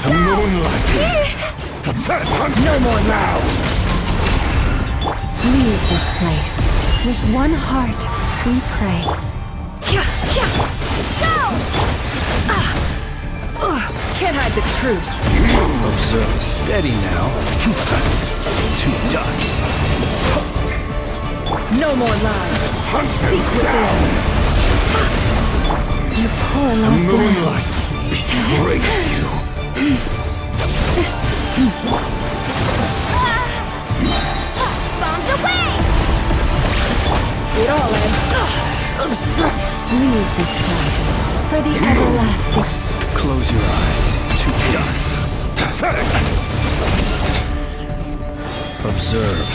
The moonlight. Pathetic. No more now. Leave this place. With one heart, we pray. Can't hide the truth. Observe. Steady now. To dust. No more lies. Hunt him Seek within. You poor The lost lamb. moonlight betrays you. Bombs away! It all ends. Leave this place. For the everlasting. Close your eyes. To dust. Pathetic. Observe.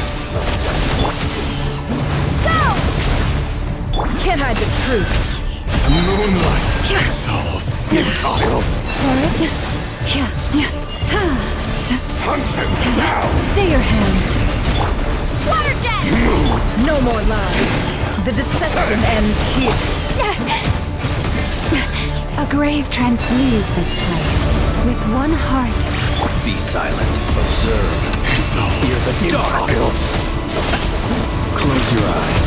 Can't hide the truth. The moonlight is all futile. Hunt him down. Stay your hand. Water jet! No more lies. The deception ends here. A grave leave this place. With one heart. Be silent. Observe. Fear the dark. Close your eyes.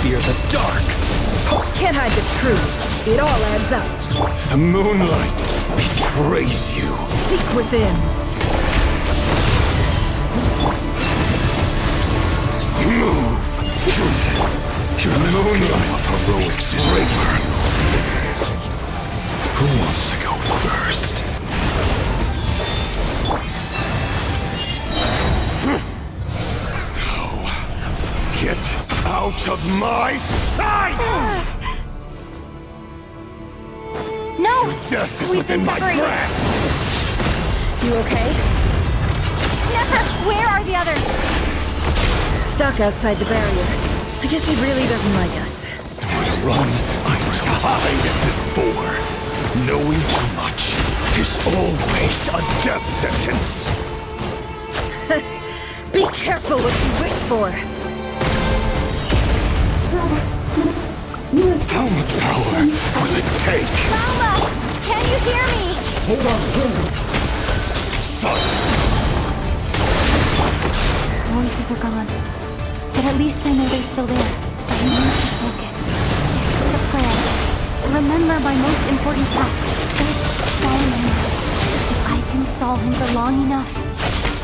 Fear the dark. Can't hide the truth. It all adds up. The moonlight betrays you. Seek within. Move. Your moonlight of heroics is over. Who wants to go first? No. Get out of my sight! No! Death is We've within been my separated. grasp! You okay? Never! Where are the others? Stuck outside the barrier. I guess he really doesn't like us. Run, I was to hide before. Knowing too much is always a death sentence. Be careful what you wish for. How much power will it take? Mama! Can you hear me? Hold on, silence. Voices are gone. But at least I know they're still there. I need to focus. Stick to the plan. Remember my most important task. Just stalling him. If I can stall him for long enough,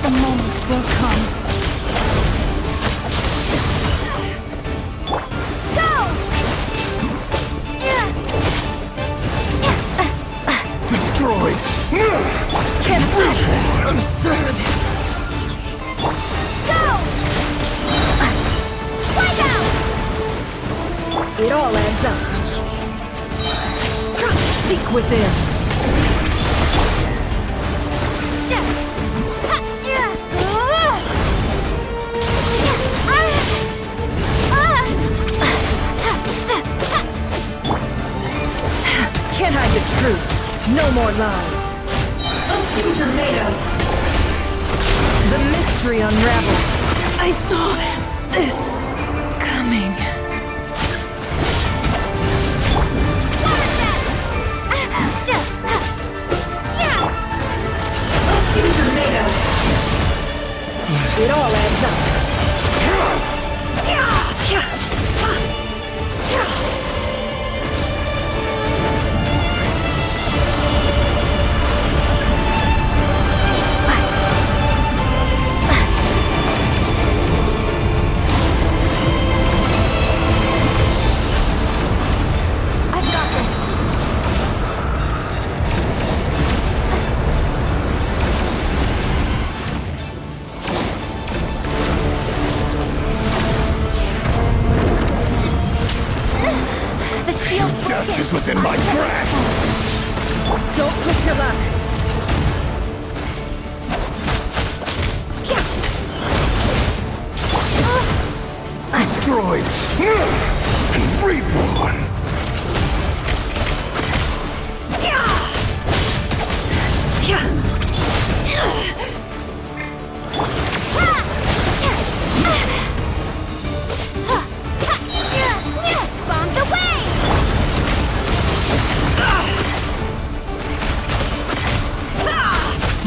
the moment will come. Go! Destroyed! Can't attack! Absurd! Go! Wipe out! It all adds up. Seek within. Can't hide the truth. No more lies. The mystery unravels. I saw this coming. It all adds up. I've got this. The shield's Death broken. is within my grasp! Don't push your luck. Destroyed! And reborn! Bombs away!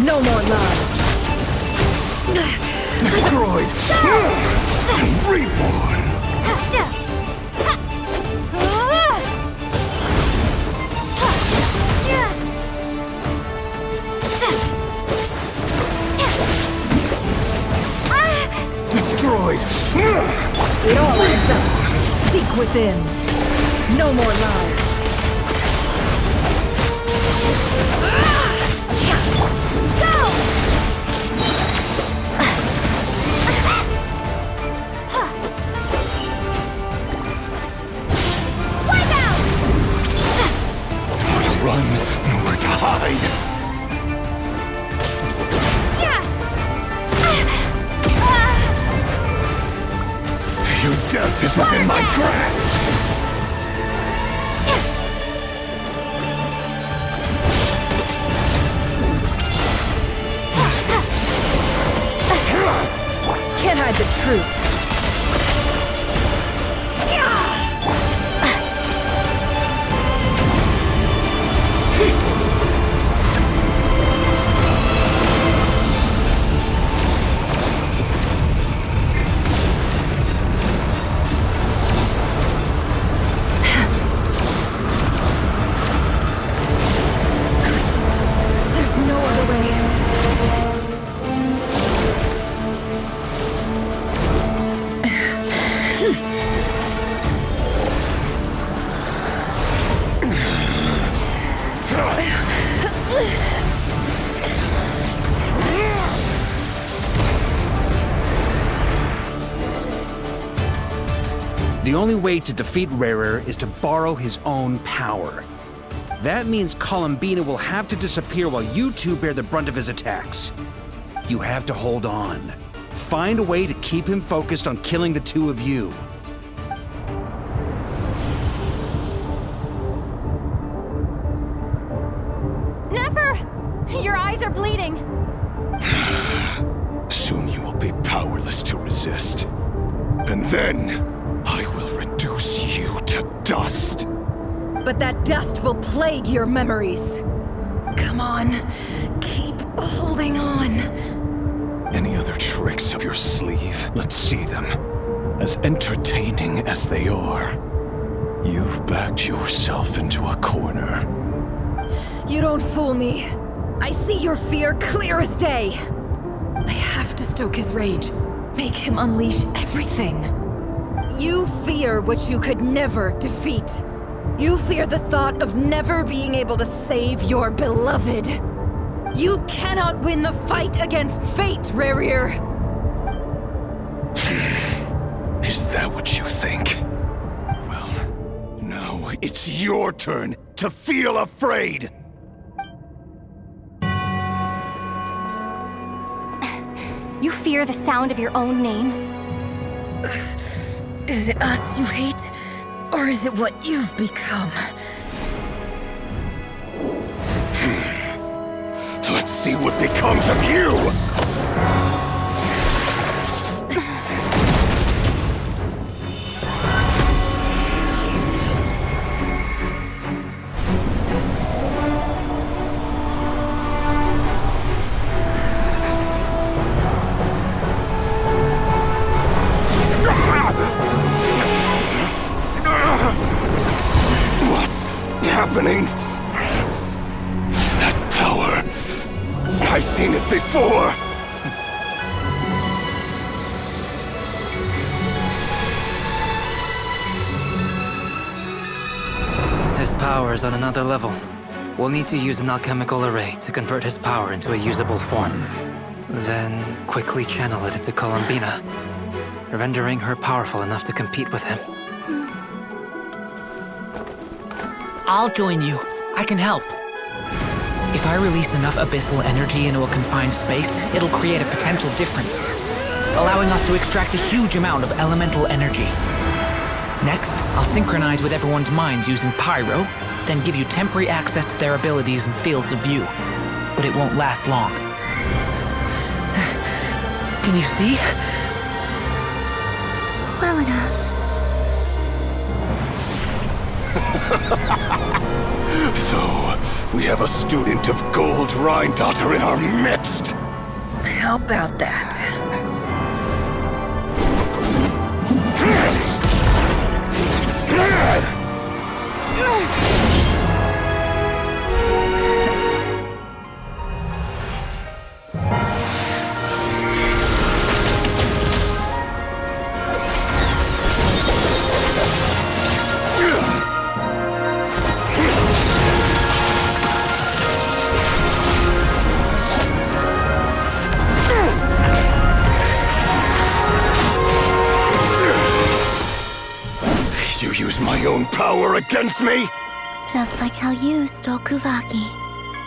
No more lies. Destroyed! And reborn! Destroyed! It all adds up. Seek within. No more lies. Run, nowhere to hide! Your death is within my grasp! Can't hide the truth. The only way to defeat Rarer is to borrow his own power. That means Columbina will have to disappear while you two bear the brunt of his attacks. You have to hold on. Find a way to keep him focused on killing the two of you. Never! Your eyes are bleeding. Soon you will be powerless to resist. And then, I will reduce you to dust. But that dust will plague your memories. Come on, keep holding on. Any other tricks up your sleeve? Let's see them. As entertaining as they are. You've backed yourself into a corner. You don't fool me. I see your fear clear as day. I have to stoke his rage. Make him unleash everything. You fear what you could never defeat. You fear the thought of never being able to save your beloved. You cannot win the fight against fate, Rarir. Is that what you think? Well, now it's your turn to feel afraid! You fear the sound of your own name? Is it us you hate? Or is it what you've become? Let's see what becomes of you! Happening? That power. I've seen it before. His power is on another level. We'll need to use an alchemical array to convert his power into a usable form. Then quickly channel it into Columbina, rendering her powerful enough to compete with him. I'll join you. I can help. If I release enough abyssal energy into a confined space, it'll create a potential difference, allowing us to extract a huge amount of elemental energy. Next, I'll synchronize with everyone's minds using Pyro, then give you temporary access to their abilities and fields of view. But it won't last long. Can you see? Well enough. So, we have a student of Gold Rheindotter in our midst. How about that? My own power against me? Just like how you stole Kuuvahki.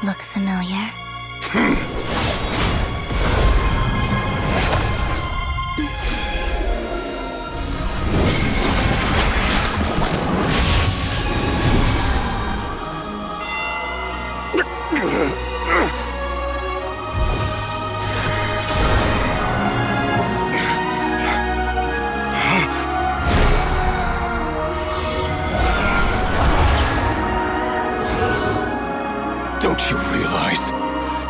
Look familiar? Don't you realize?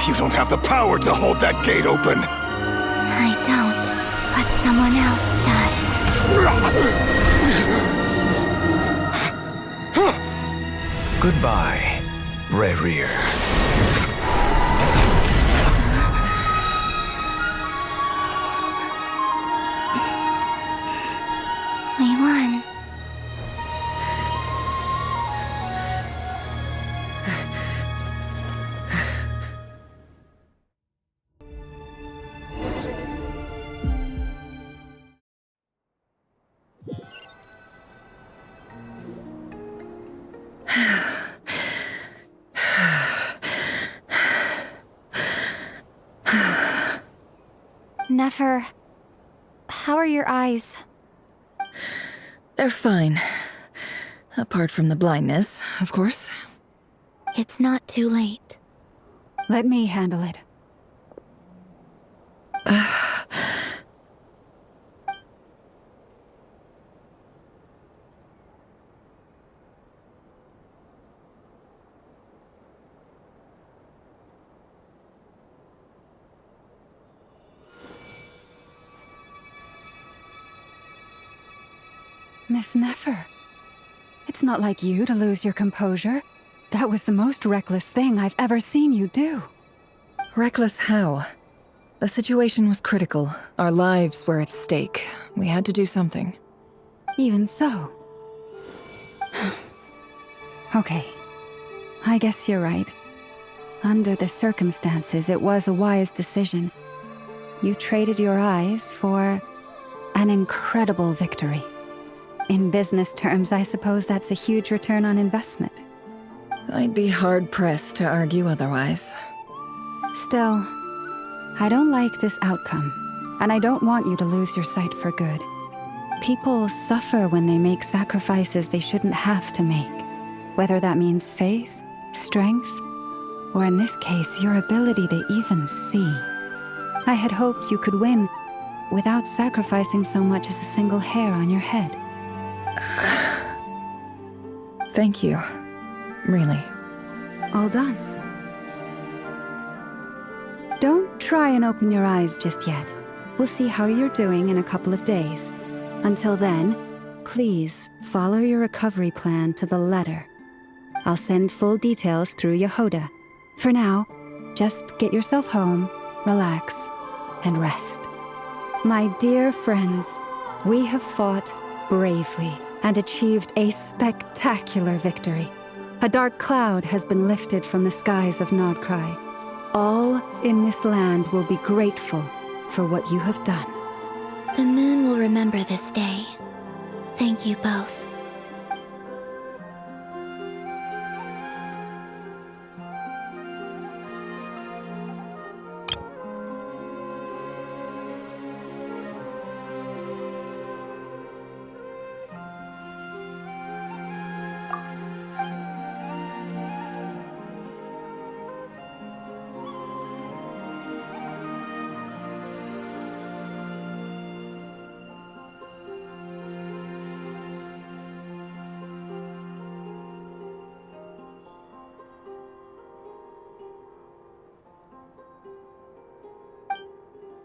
You don't have the power to hold that gate open! I don't, but someone else does. Goodbye, Rarir. We won. Nefer, how are your eyes? They're fine. Apart from the blindness, of course. It's not too late. Let me handle it. Miss Nefer, it's not like you to lose your composure. That was the most reckless thing I've ever seen you do. Reckless how? The situation was critical. Our lives were at stake. We had to do something. Even so. Okay. I guess you're right. Under the circumstances, it was a wise decision. You traded your eyes for an incredible victory. In business terms, I suppose that's a huge return on investment. I'd be hard-pressed to argue otherwise. Still, I don't like this outcome, and I don't want you to lose your sight for good. People suffer when they make sacrifices they shouldn't have to make, whether that means faith, strength, or in this case, your ability to even see. I had hoped you could win without sacrificing so much as a single hair on your head. Thank you. Really. All done. Don't try and open your eyes just yet. We'll see how you're doing in a couple of days. Until then, please follow your recovery plan to the letter. I'll send full details through Yehoda. For now, just get yourself home, relax, and rest. My dear friends, we have fought bravely and achieved a spectacular victory. A dark cloud has been lifted from the skies of Nodcry. All in this land will be grateful for what you have done. The moon will remember this day. Thank you both.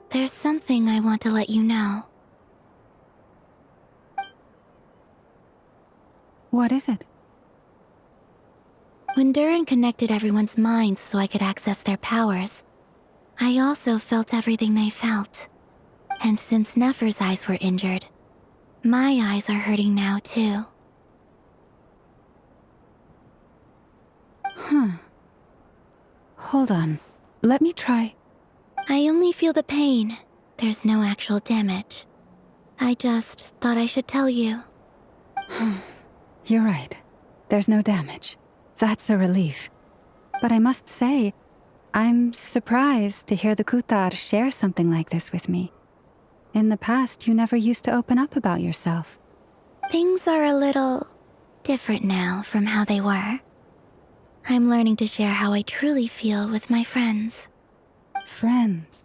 There's something I want to let you know. What is it? When Durin connected everyone's minds so I could access their powers, I also felt everything they felt. And since Nefer's eyes were injured, my eyes are hurting now too. Hold on. Let me try. I only feel the pain. There's no actual damage. I just thought I should tell you. You're right. There's no damage. That's a relief. But I must say, I'm surprised to hear the Kutar share something like this with me. In the past, you never used to open up about yourself. Things are a little different now from how they were. I'm learning to share how I truly feel with my friends. Friends?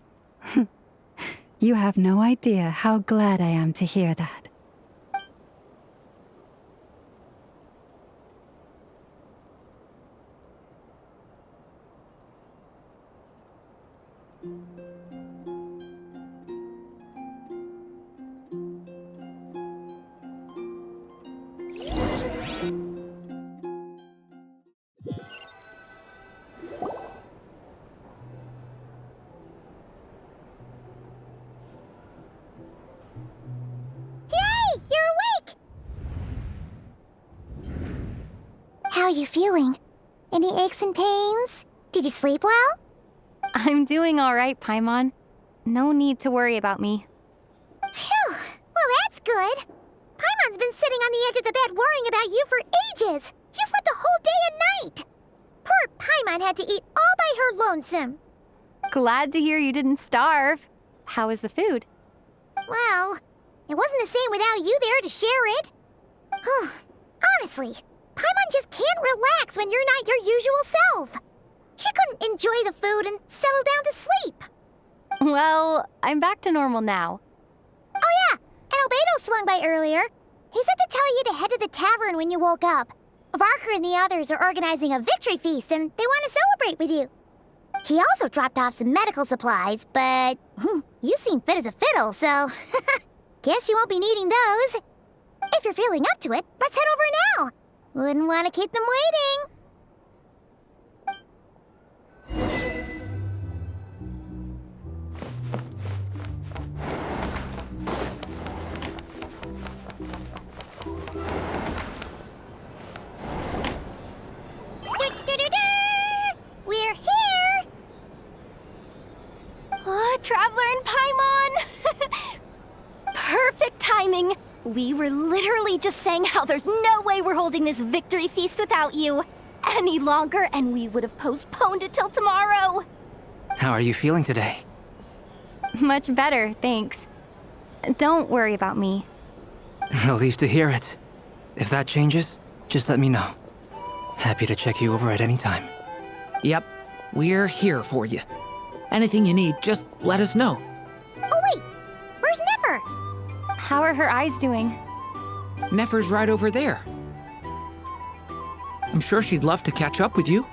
You have no idea how glad I am to hear that. How are you feeling? Any aches and pains? Did you sleep well? I'm doing all right, Paimon. No need to worry about me. Phew! Well, that's good. Paimon's been sitting on the edge of the bed worrying about you for ages. You slept a whole day and night. Poor Paimon had to eat all by her lonesome. Glad to hear you didn't starve. How was the food? Well, it wasn't the same without you there to share it. Honestly, Paimon just can't relax when you're not your usual self. She couldn't enjoy the food and settle down to sleep. Well, I'm back to normal now. Oh yeah, and Albedo swung by earlier. He said to tell you to head to the tavern when you woke up. Varker and the others are organizing a victory feast and they want to celebrate with you. He also dropped off some medical supplies, but you seem fit as a fiddle, so guess you won't be needing those. If you're feeling up to it, let's head over now. Wouldn't want to keep them waiting. We're here! Oh, Traveler and Paimon! Perfect timing! We were literally just saying how there's no way we're holding this victory feast without you any longer, and we would have postponed it till tomorrow. How are you feeling today? Much better, thanks. Don't worry about me. Relieved to hear it. If that changes, just let me know. Happy to check you over at any time. Yep, we're here for you. Anything you need, just let us know. Oh wait, where's Nefer? How are her eyes doing? Nefer's right over there. I'm sure she'd love to catch up with you.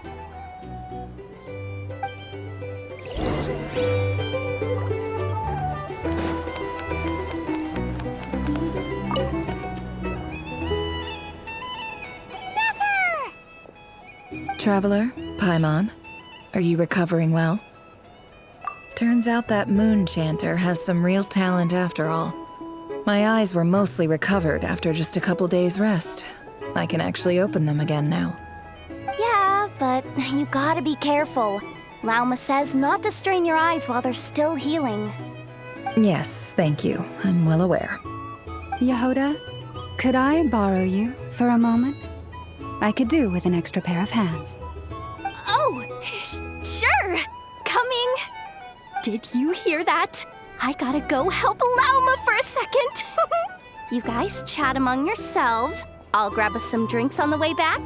Traveler, Paimon, are you recovering well? Turns out that moon chanter has some real talent after all. My eyes were mostly recovered after just a couple days' rest. I can actually open them again now. Yeah, but you gotta be careful. Lauma says not to strain your eyes while they're still healing. Yes, thank you. I'm well aware. Yehuda, could I borrow you for a moment? I could do with an extra pair of hands. Oh, sure. Coming. Did you hear that? I gotta go help Lauma for a second. You guys chat among yourselves. I'll grab us some drinks on the way back.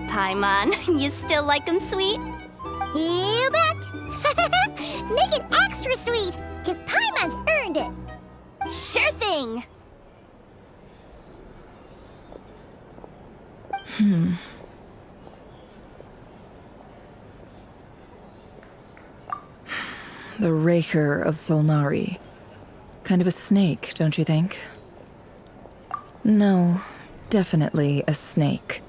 Paimon, you still like 'em sweet? You bet. Make it extra sweet, because Paimon's earned it. Sure thing. The Raker of Solnari. Kind of a snake, don't you think? No, definitely a snake.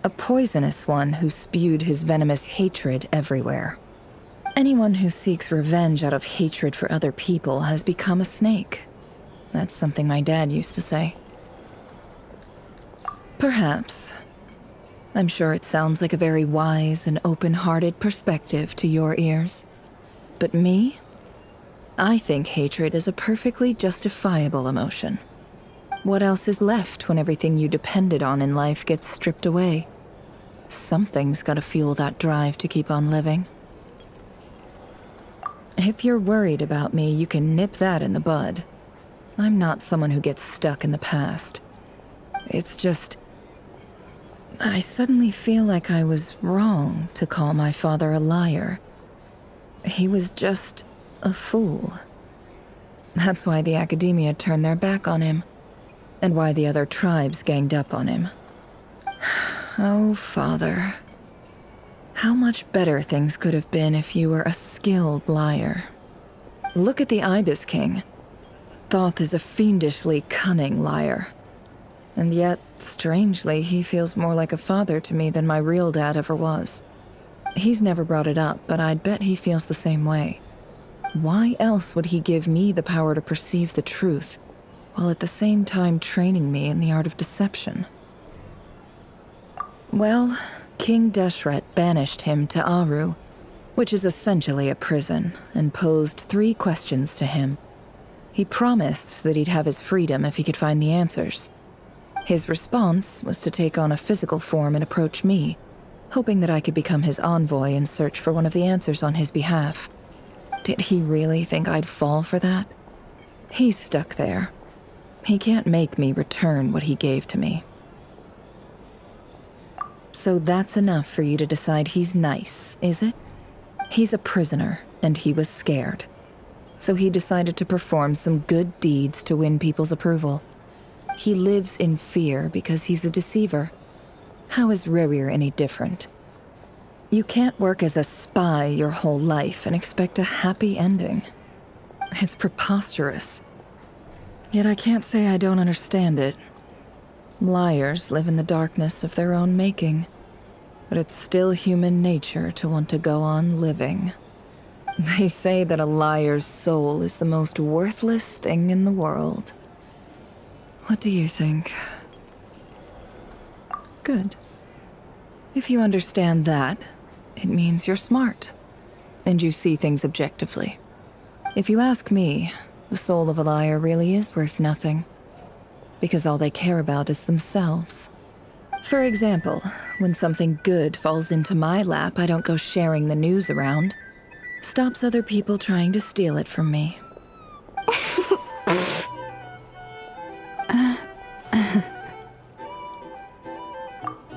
A poisonous one who spewed his venomous hatred everywhere. Anyone who seeks revenge out of hatred for other people has become a snake. That's something my dad used to say. Perhaps. I'm sure it sounds like a very wise and open-hearted perspective to your ears. But me? I think hatred is a perfectly justifiable emotion. What else is left when everything you depended on in life gets stripped away? Something's gotta fuel that drive to keep on living. If you're worried about me, you can nip that in the bud. I'm not someone who gets stuck in the past. It's just... I suddenly feel like I was wrong to call my father a liar. He was just a fool. That's why the Academia turned their back on him, and why the other tribes ganged up on him. Oh, Father. How much better things could have been if you were a skilled liar. Look at the Ibis King. Thoth is a fiendishly cunning liar. And yet, strangely, he feels more like a father to me than my real dad ever was. He's never brought it up, but I'd bet he feels the same way. Why else would he give me the power to perceive the truth, while at the same time training me in the art of deception? Well, King Deshret banished him to Aru, which is essentially a prison, and posed 3 questions to him. He promised that he'd have his freedom if he could find the answers. His response was to take on a physical form and approach me, hoping that I could become his envoy and search for one of the answers on his behalf. Did he really think I'd fall for that? He's stuck there. He can't make me return what he gave to me. So that's enough for you to decide he's nice, is it? He's a prisoner, and he was scared. So he decided to perform some good deeds to win people's approval. He lives in fear because he's a deceiver. How is Rerir any different? You can't work as a spy your whole life and expect a happy ending. It's preposterous. Yet I can't say I don't understand it. Liars live in the darkness of their own making. But it's still human nature to want to go on living. They say that a liar's soul is the most worthless thing in the world. What do you think? Good. If you understand that, it means you're smart. And you see things objectively. If you ask me, the soul of a liar really is worth nothing. Because all they care about is themselves. For example, when something good falls into my lap, I don't go sharing the news around. Stops other people trying to steal it from me.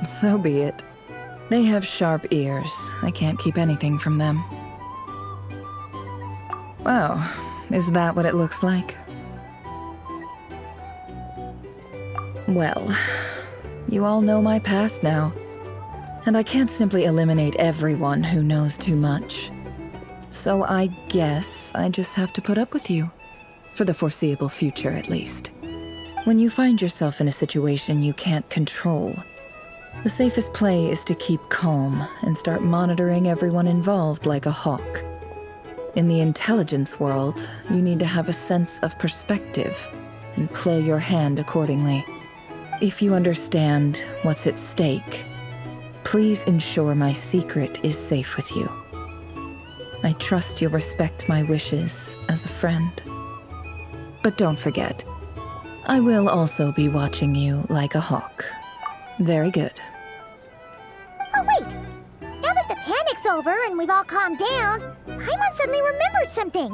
So be it. They have sharp ears. I can't keep anything from them. Wow, is that what it looks like? Well, you all know my past now. And I can't simply eliminate everyone who knows too much. So I guess I just have to put up with you. For the foreseeable future, at least. When you find yourself in a situation you can't control, the safest play is to keep calm and start monitoring everyone involved like a hawk. In the intelligence world, you need to have a sense of perspective and play your hand accordingly. If you understand what's at stake, please ensure my secret is safe with you. I trust you'll respect my wishes as a friend. But don't forget, I will also be watching you like a hawk. Very good. Oh, wait! Now that the panic's over and we've all calmed down, Paimon suddenly remembered something.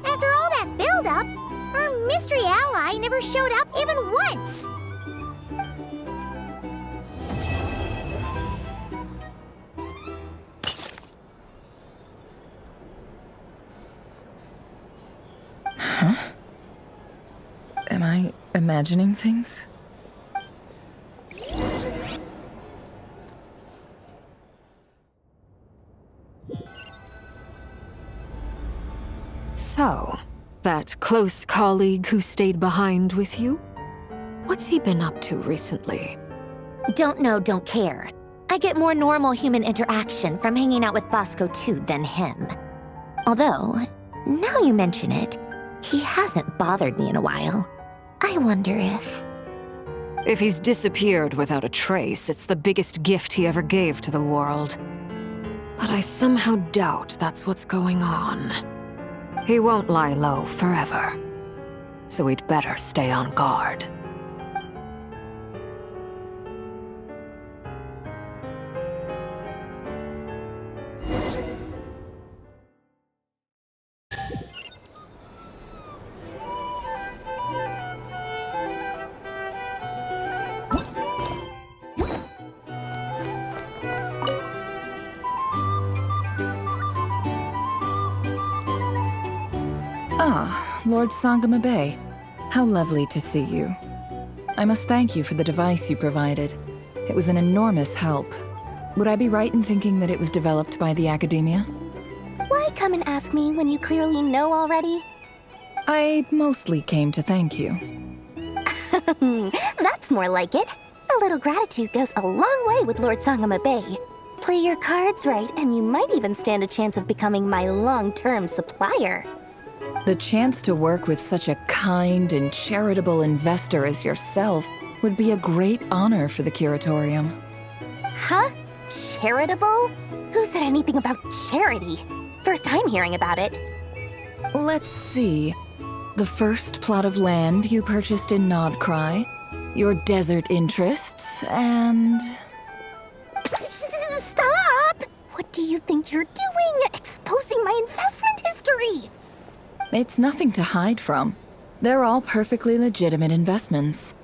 After all that build-up, our mystery ally never showed up even once. Huh? Am I imagining things? So, that close colleague who stayed behind with you? What's he been up to recently? Don't know, don't care. I get more normal human interaction from hanging out with Bosco too than him. Although, now you mention it, he hasn't bothered me in a while. I wonder if... If he's disappeared without a trace, it's the biggest gift he ever gave to the world. But I somehow doubt that's what's going on. He won't lie low forever. So we'd better stay on guard. Ah, Lord Sangama Bay. How lovely to see you. I must thank you for the device you provided. It was an enormous help. Would I be right in thinking that it was developed by the Academia? Why come and ask me when you clearly know already? I mostly came to thank you. That's more like it. A little gratitude goes a long way with Lord Sangama Bay. Play your cards right, and you might even stand a chance of becoming my long-term supplier. The chance to work with such a kind and charitable investor as yourself would be a great honor for the Curatorium. Huh? Charitable? Who said anything about charity? First time hearing about it. Let's see. The first plot of land you purchased in Nodcry, your desert interests, and... Stop! What do you think you're Exposing my investment history! It's nothing to hide from. They're all perfectly legitimate investments.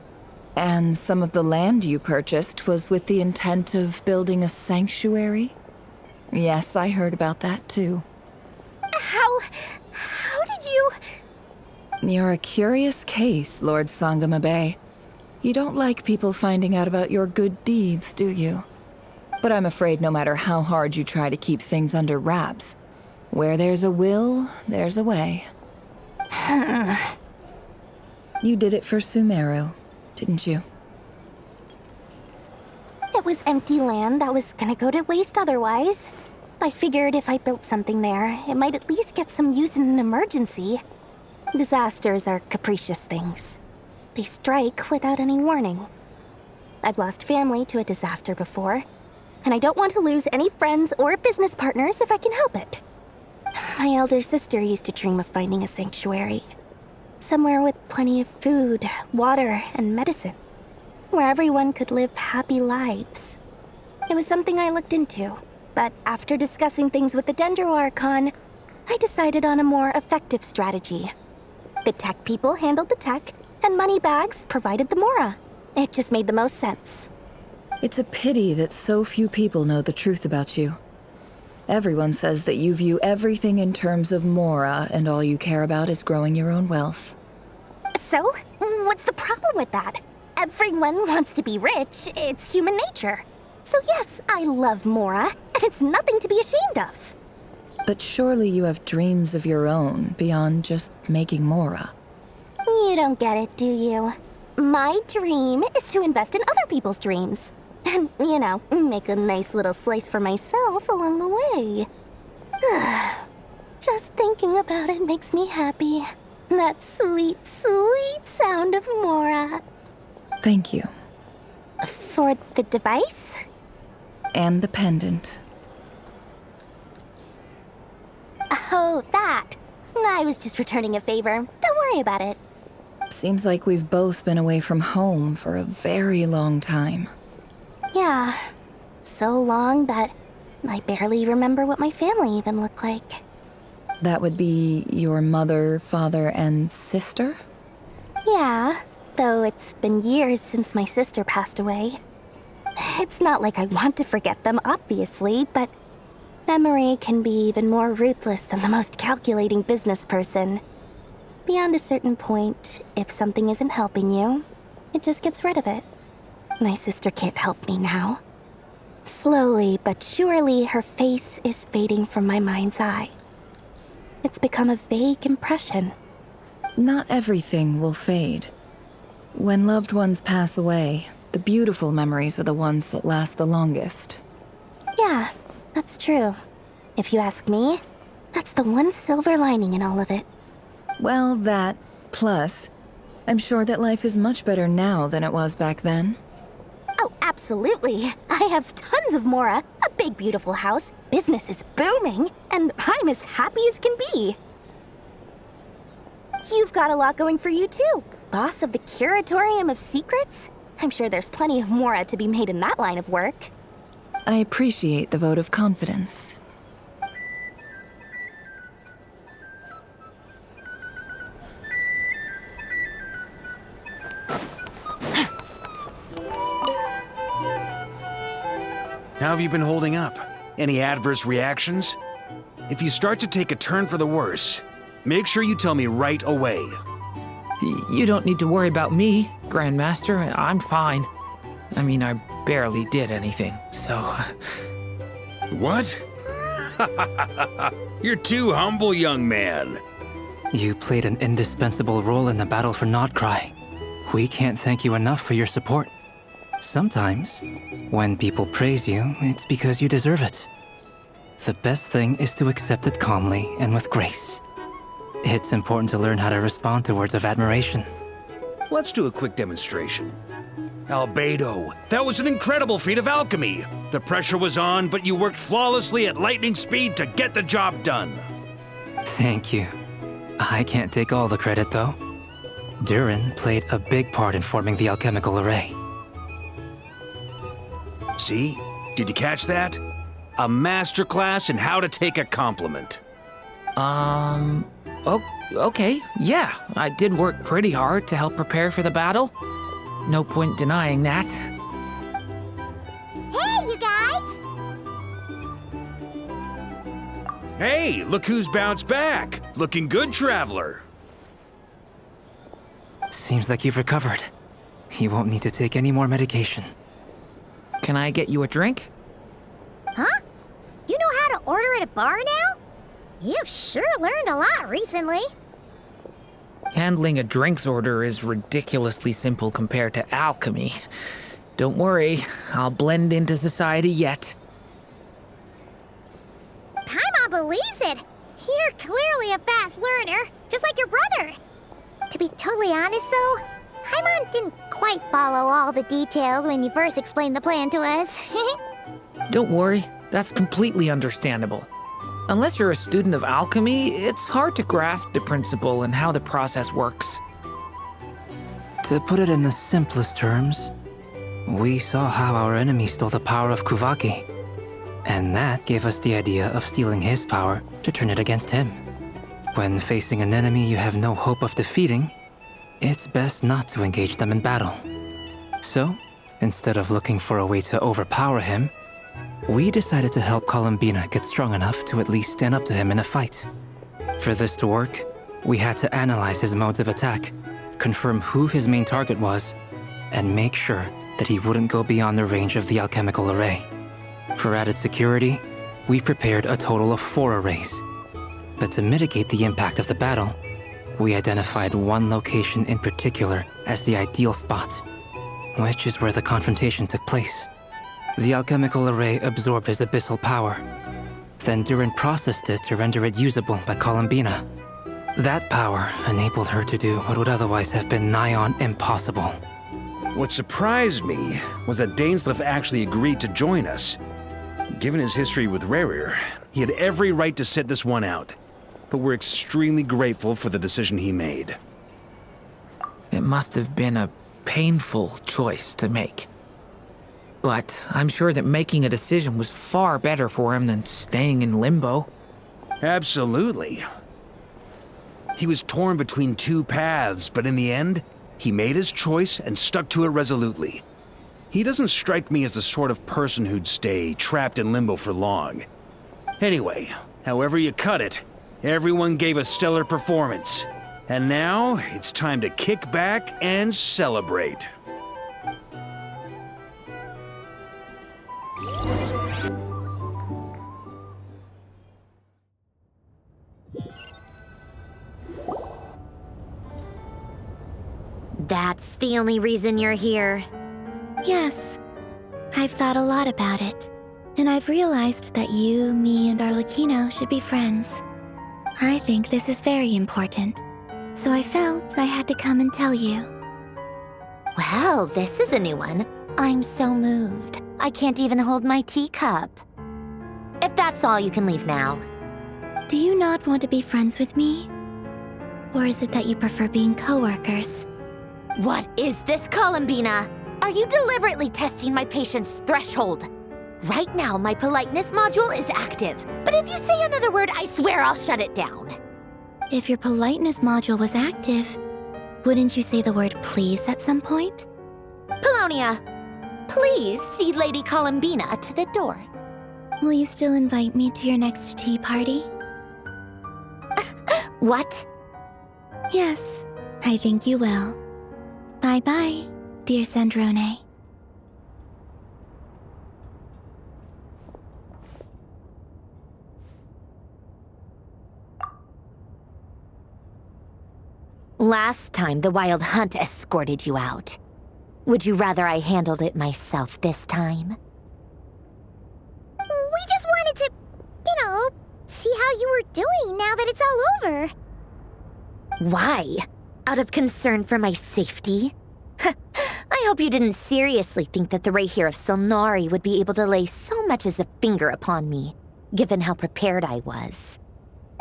And some of the land you purchased was with the intent of building a sanctuary? Yes, I heard about that too. How did you... You're a curious case, Lord Sangamabe. You don't like people finding out about your good deeds, do you? But I'm afraid no matter how hard you try to keep things under wraps, where there's a will, there's a way. You did it for Sumeru, didn't you? It was empty land that was gonna go to waste otherwise. I figured if I built something there, it might at least get some use in an emergency. Disasters are capricious things. They strike without any warning. I've lost family to a disaster before, and I don't want to lose any friends or business partners if I can help it. My elder sister used to dream of finding a sanctuary. Somewhere with plenty of food, water, and medicine. Where everyone could live happy lives. It was something I looked into, but after discussing things with the Dendro Archon, I decided on a more effective strategy. The tech people handled the tech, and Moneybags provided the Mora. It just made the most sense. It's a pity that so few people know the truth about you. Everyone says that you view everything in terms of Mora, and all you care about is growing your own wealth. So, what's the problem with that? Everyone wants to be rich. It's human nature. So yes, I love Mora, and it's nothing to be ashamed of. But surely you have dreams of your own beyond just making Mora. You don't get it, do you? My dream is to invest in other people's dreams. And, you know, make a nice little slice for myself along the way. Just thinking about it makes me happy. That sweet, sweet sound of Mora. Thank you. For the device? And the pendant. Oh, that. I was just returning a favor. Don't worry about it. Seems like we've both been away from home for a very long time. Yeah. So long that I barely remember what my family even looked like. That would be your mother, father, and sister? Yeah, though it's been years since my sister passed away. It's not like I want to forget them, obviously, but memory can be even more ruthless than the most calculating business person. Beyond a certain point, if something isn't helping you, it just gets rid of it. My sister can't help me now. Slowly but surely, her face is fading from my mind's eye. It's become a vague impression. Not everything will fade. When loved ones pass away, the beautiful memories are the ones that last the longest. Yeah, that's true. If you ask me, that's the one silver lining in all of it. Well, that, plus, I'm sure that life is much better now than it was back then. Oh, absolutely. I have tons of Mora, a big beautiful house, business is booming, and I'm as happy as can be. You've got a lot going for you too. Boss of the Curatorium of Secrets? I'm sure there's plenty of Mora to be made in that line of work. I appreciate the vote of confidence. How have you been holding up? Any adverse reactions? If you start to take a turn for the worse, make sure you tell me right away. You don't need to worry about me, Grandmaster. I'm fine. I mean, I barely did anything, so... What? You're too humble, young man. You played an indispensable role in the battle for Nodcry. We can't thank you enough for your support. Sometimes, when people praise you, it's because you deserve it. The best thing is to accept it calmly and with grace. It's important to learn how to respond to words of admiration. Let's do a quick demonstration. Albedo, that was an incredible feat of alchemy. The pressure was on, but you worked flawlessly at lightning speed to get the job done. Thank you. I can't take all the credit, though. Durin played a big part in forming the alchemical array. See? Did you catch that? A masterclass in how to take a compliment. Okay, yeah. I did work pretty hard to help prepare for the battle. No point denying that. Hey, you guys! Hey, look who's bounced back. Looking good, Traveler. Seems like you've recovered. You won't need to take any more medication. Can I get you a drink? Huh? You know how to order at a bar now? You've sure learned a lot recently. Handling a drinks order is ridiculously simple compared to alchemy. Don't worry, I'll blend into society yet. Paimon believes it. You're clearly a fast learner, just like your brother. To be totally honest, though, Paimon didn't quite follow all the details when you first explained the plan to us. Don't worry, that's completely understandable. Unless you're a student of alchemy, it's hard to grasp the principle and how the process works. To put it in the simplest terms, we saw how our enemy stole the power of Kuuvahki, and that gave us the idea of stealing his power to turn it against him. When facing an enemy you have no hope of defeating, it's best not to engage them in battle. So, instead of looking for a way to overpower him, we decided to help Columbina get strong enough to at least stand up to him in a fight. For this to work, we had to analyze his modes of attack, confirm who his main target was, and make sure that he wouldn't go beyond the range of the alchemical array. For added security, we prepared a total of 4 arrays. But to mitigate the impact of the battle, we identified one location in particular as the ideal spot, which is where the confrontation took place. The alchemical array absorbed his abyssal power. Then Durin processed it to render it usable by Columbina. That power enabled her to do what would otherwise have been nigh on impossible. What surprised me was that Dainsleif actually agreed to join us. Given his history with Rerir, he had every right to sit this one out. But we're extremely grateful for the decision he made. It must have been a painful choice to make. But I'm sure that making a decision was far better for him than staying in limbo. Absolutely. He was torn between 2 paths, but in the end, he made his choice and stuck to it resolutely. He doesn't strike me as the sort of person who'd stay trapped in limbo for long. Anyway, however you cut it, everyone gave a stellar performance. And now, it's time to kick back and celebrate. That's the only reason you're here. Yes. I've thought a lot about it. And I've realized that you, me, and Arlecchino should be friends. I think this is very important. So I felt I had to come and tell you. Well, this is a new one. I'm so moved. I can't even hold my teacup. If that's all, you can leave now. Do you not want to be friends with me? Or is it that you prefer being co-workers? What is this, Columbina? Are you deliberately testing my patience threshold? Right now, my politeness module is active. But if you say another word, I swear I'll shut it down. If your politeness module was active, wouldn't you say the word please at some point? Polonia, please see Lady Columbina to the door. Will you still invite me to your next tea party? What? Yes, I think you will. Bye-bye, dear Sandrone. Last time, the Wild Hunt escorted you out. Would you rather I handled it myself this time? We just wanted to, see how you were doing now that it's all over. Why? Out of concern for my safety? I hope you didn't seriously think that the Rayhir of Solnari would be able to lay so much as a finger upon me, given how prepared I was.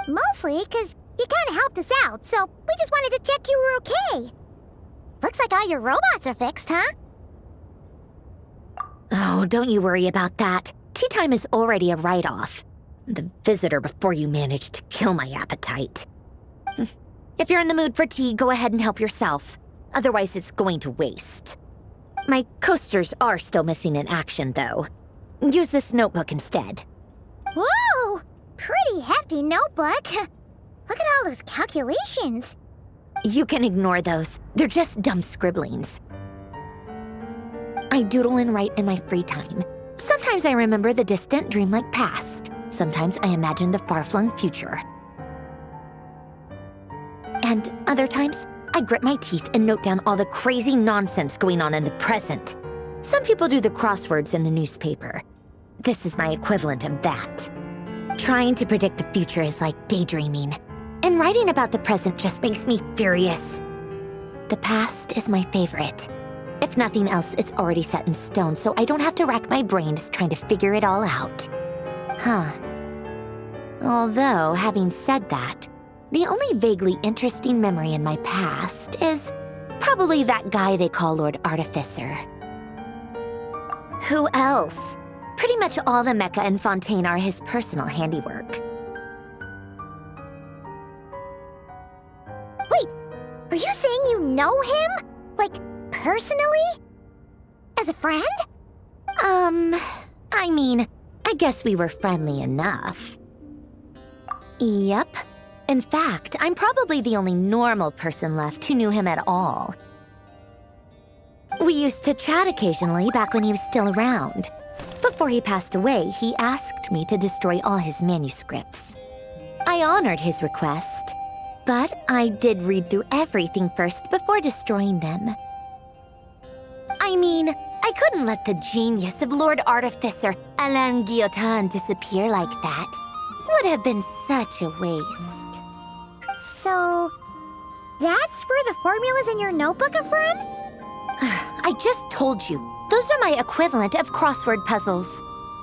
Mostly because you kind of helped us out, so we just wanted to check you were okay. Looks like all your robots are fixed, huh? Oh, don't you worry about that. tea time is already a write-off. The visitor before you managed to kill my appetite. If you're in the mood for tea, go ahead and help yourself. Otherwise, it's going to waste. My coasters are still missing in action, though. Use this notebook instead. Whoa! Pretty hefty notebook. Look at all those calculations. You can ignore those. They're just dumb scribblings. I doodle and write in my free time. Sometimes I remember the distant dreamlike past. Sometimes I imagine the far-flung future. And other times, I grit my teeth and note down all the crazy nonsense going on in the present. Some people do the crosswords in the newspaper. This is my equivalent of that. Trying to predict the future is like daydreaming, and writing about the present just makes me furious. The past is my favorite. If nothing else, it's already set in stone, so I don't have to rack my brains trying to figure it all out. Huh. Although, having said that, the only vaguely interesting memory in my past is probably that guy they call Lord Artificer. Who else? Pretty much all the mecha and Fontaine are his personal handiwork. Wait, are you saying you know him? Like, personally? As a friend? I mean, I guess we were friendly enough. Yep. In fact, I'm probably the only normal person left who knew him at all. We used to chat occasionally back when he was still around. Before he passed away, he asked me to destroy all his manuscripts. I honored his request, but I did read through everything first before destroying them. I mean, I couldn't let the genius of Lord Artificer Alain Guillotin disappear like that. Would have been such a waste. So, that's where the formulas in your notebook are from? I just told you. Those are my equivalent of crossword puzzles.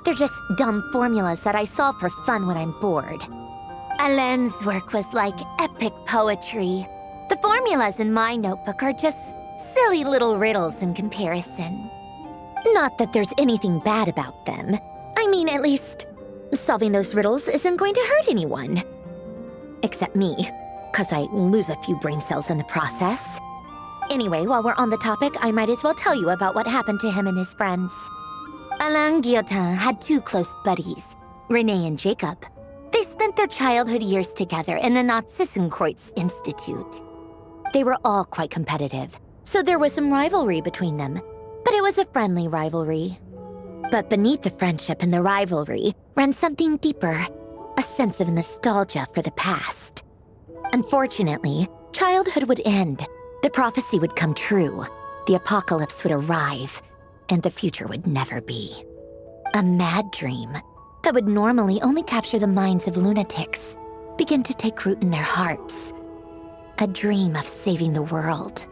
They're just dumb formulas that I solve for fun when I'm bored. Alain's work was like epic poetry. The formulas in my notebook are just silly little riddles in comparison. Not that there's anything bad about them. I mean, at least, solving those riddles isn't going to hurt anyone. Except me, 'cause I lose a few brain cells in the process. Anyway, while we're on the topic, I might as well tell you about what happened to him and his friends. Alain Guillotin had two close buddies, Renee and Jacob. They spent their childhood years together in the Narzissenkreuz Institute. They were all quite competitive, so there was some rivalry between them, but it was a friendly rivalry. But beneath the friendship and the rivalry ran something deeper, a sense of nostalgia for the past. Unfortunately, childhood would end. The prophecy would come true, the apocalypse would arrive, and the future would never be. A mad dream that would normally only capture the minds of lunatics began to take root in their hearts. A dream of saving the world.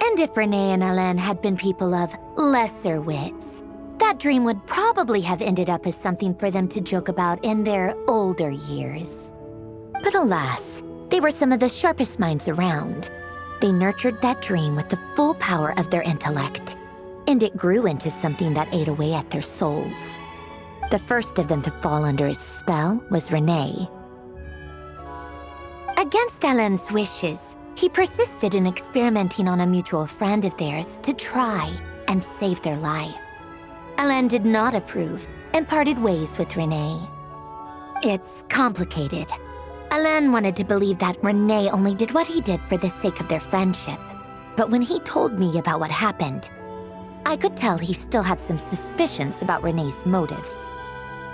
And if Renee and Alain had been people of lesser wits, that dream would probably have ended up as something for them to joke about in their older years. But alas, they were some of the sharpest minds around. They nurtured that dream with the full power of their intellect, and it grew into something that ate away at their souls. The first of them to fall under its spell was Renee. Against Alain's wishes, he persisted in experimenting on a mutual friend of theirs to try and save their life. Alain did not approve and parted ways with Renee. It's complicated. Alain wanted to believe that Renee only did what he did for the sake of their friendship. But when he told me about what happened, I could tell he still had some suspicions about Renee's motives.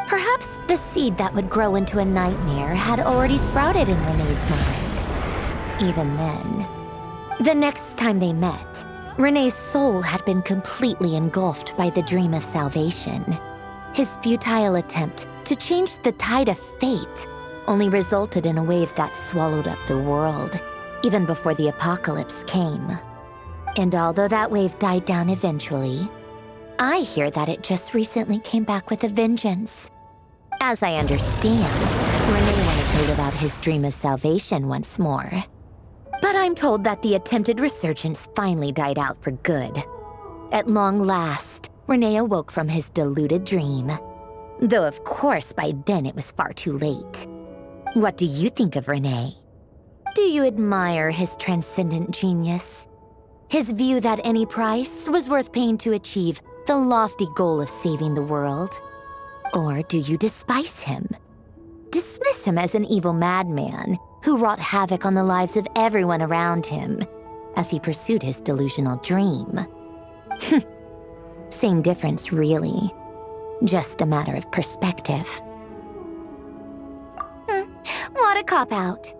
Perhaps the seed that would grow into a nightmare had already sprouted in Renee's mind. Even then. The next time they met, Renee's soul had been completely engulfed by the dream of salvation. His futile attempt to change the tide of fate only resulted in a wave that swallowed up the world, even before the apocalypse came. And although that wave died down eventually, I hear that it just recently came back with a vengeance. As I understand, Renee wanted to live out his dream of salvation once more. But I'm told that the attempted resurgence finally died out for good. At long last, Renee awoke from his deluded dream. Though of course by then it was far too late. What do you think of René? Do you admire his transcendent genius? His view that any price was worth paying to achieve the lofty goal of saving the world? Or do you despise him? Dismiss him as an evil madman who wrought havoc on the lives of everyone around him as he pursued his delusional dream? Same difference, really. Just a matter of perspective. What a cop-out.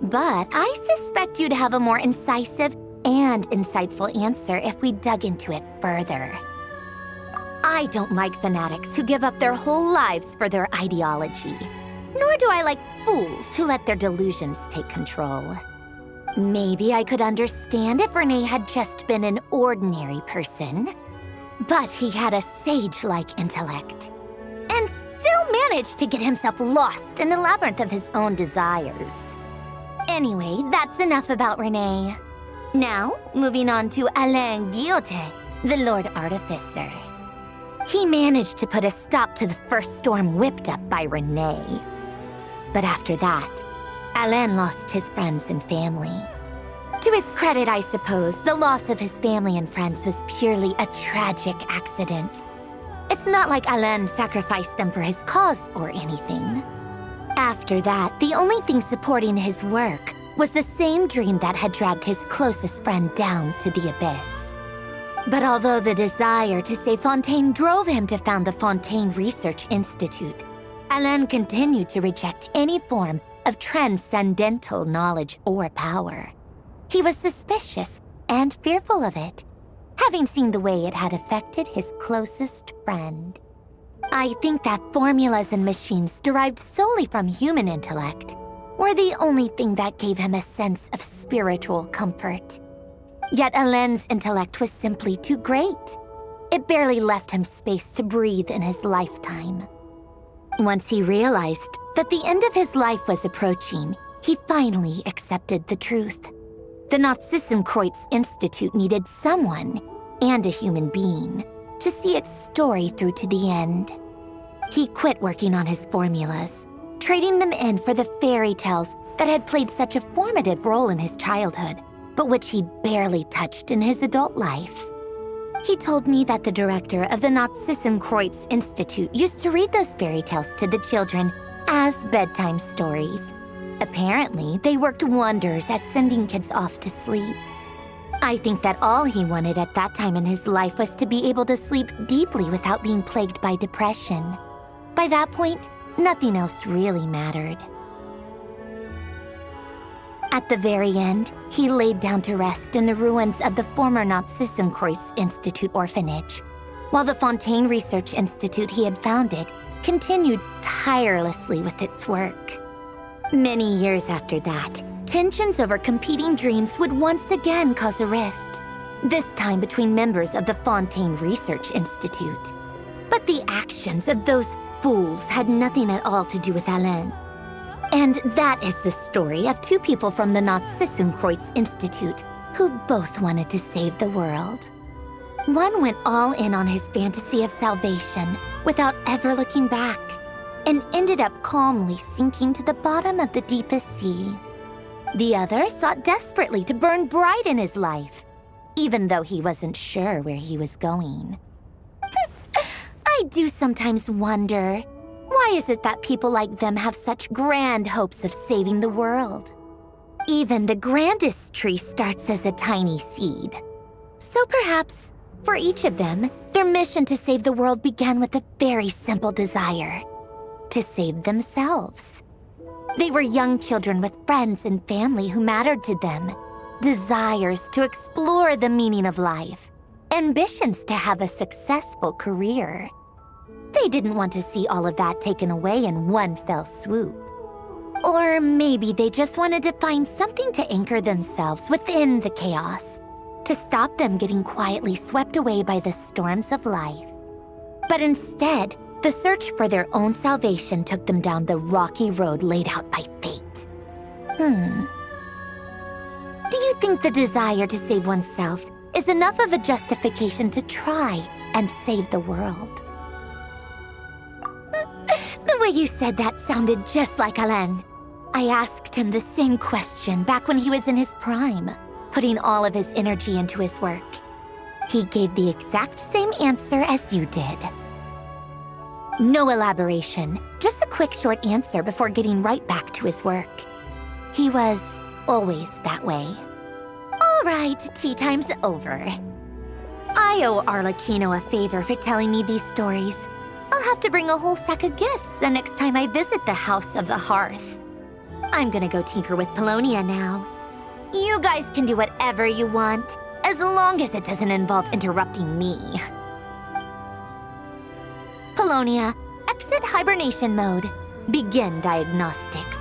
But I suspect you'd have a more incisive and insightful answer if we dug into it further. I don't like fanatics who give up their whole lives for their ideology. Nor do I like fools who let their delusions take control. Maybe I could understand if René had just been an ordinary person. But he had a sage-like intellect. And still managed to get himself lost in the labyrinth of his own desires. Anyway, that's enough about René. Now, moving on to Alain Guillotin, the Lord Artificer. He managed to put a stop to the first storm whipped up by René. But after that, Alain lost his friends and family. To his credit, I suppose, the loss of his family and friends was purely a tragic accident. It's not like Alain sacrificed them for his cause or anything. After that, the only thing supporting his work was the same dream that had dragged his closest friend down to the abyss. But although the desire to save Fontaine drove him to found the Fontaine Research Institute, Alain continued to reject any form of transcendental knowledge or power. He was suspicious and fearful of it, having seen the way it had affected his closest friend. I think that formulas and machines derived solely from human intellect were the only thing that gave him a sense of spiritual comfort. Yet Alain's intellect was simply too great. It barely left him space to breathe in his lifetime. Once he realized that the end of his life was approaching, he finally accepted the truth. The Nazissenkreuz Institute needed someone, and a human being, to see its story through to the end. He quit working on his formulas, trading them in for the fairy tales that had played such a formative role in his childhood, but which he barely touched in his adult life. He told me that the director of the Nazissenkreuz Institute used to read those fairy tales to the children as bedtime stories. Apparently, they worked wonders at sending kids off to sleep. I think that all he wanted at that time in his life was to be able to sleep deeply without being plagued by depression. By that point, nothing else really mattered. At the very end, he laid down to rest in the ruins of the former Nazissenkreuz Institute orphanage, while the Fontaine Research Institute he had founded continued tirelessly with its work. Many years after that, tensions over competing dreams would once again cause a rift, this time between members of the Fontaine Research Institute. But the actions of those fools had nothing at all to do with Alain. And that is the story of two people from the Nazissenkreuz Institute who both wanted to save the world. One went all in on his fantasy of salvation without ever looking back, and ended up calmly sinking to the bottom of the deepest sea. The other sought desperately to burn bright in his life, even though he wasn't sure where he was going. I do sometimes wonder, why is it that people like them have such grand hopes of saving the world? Even the grandest tree starts as a tiny seed. So perhaps, for each of them, their mission to save the world began with a very simple desire: to save themselves. They were young children with friends and family who mattered to them, desires to explore the meaning of life, ambitions to have a successful career. They didn't want to see all of that taken away in one fell swoop. Or maybe they just wanted to find something to anchor themselves within the chaos, to stop them getting quietly swept away by the storms of life. But instead, the search for their own salvation took them down the rocky road laid out by fate. Do you think the desire to save oneself is enough of a justification to try and save the world? What you said that sounded just like Alain. I asked him the same question back when he was in his prime, putting all of his energy into his work. He gave the exact same answer as you did. No elaboration, just a quick short answer before getting right back to his work. He was always that way. All right, tea time's over. I owe Arlecchino a favor for telling me these stories. I'll have to bring a whole sack of gifts the next time I visit the House of the Hearth. I'm gonna go tinker with Polonia now. You guys can do whatever you want, as long as it doesn't involve interrupting me. Polonia, exit hibernation mode. Begin diagnostics.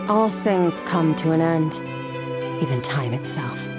All things come to an end, even time itself.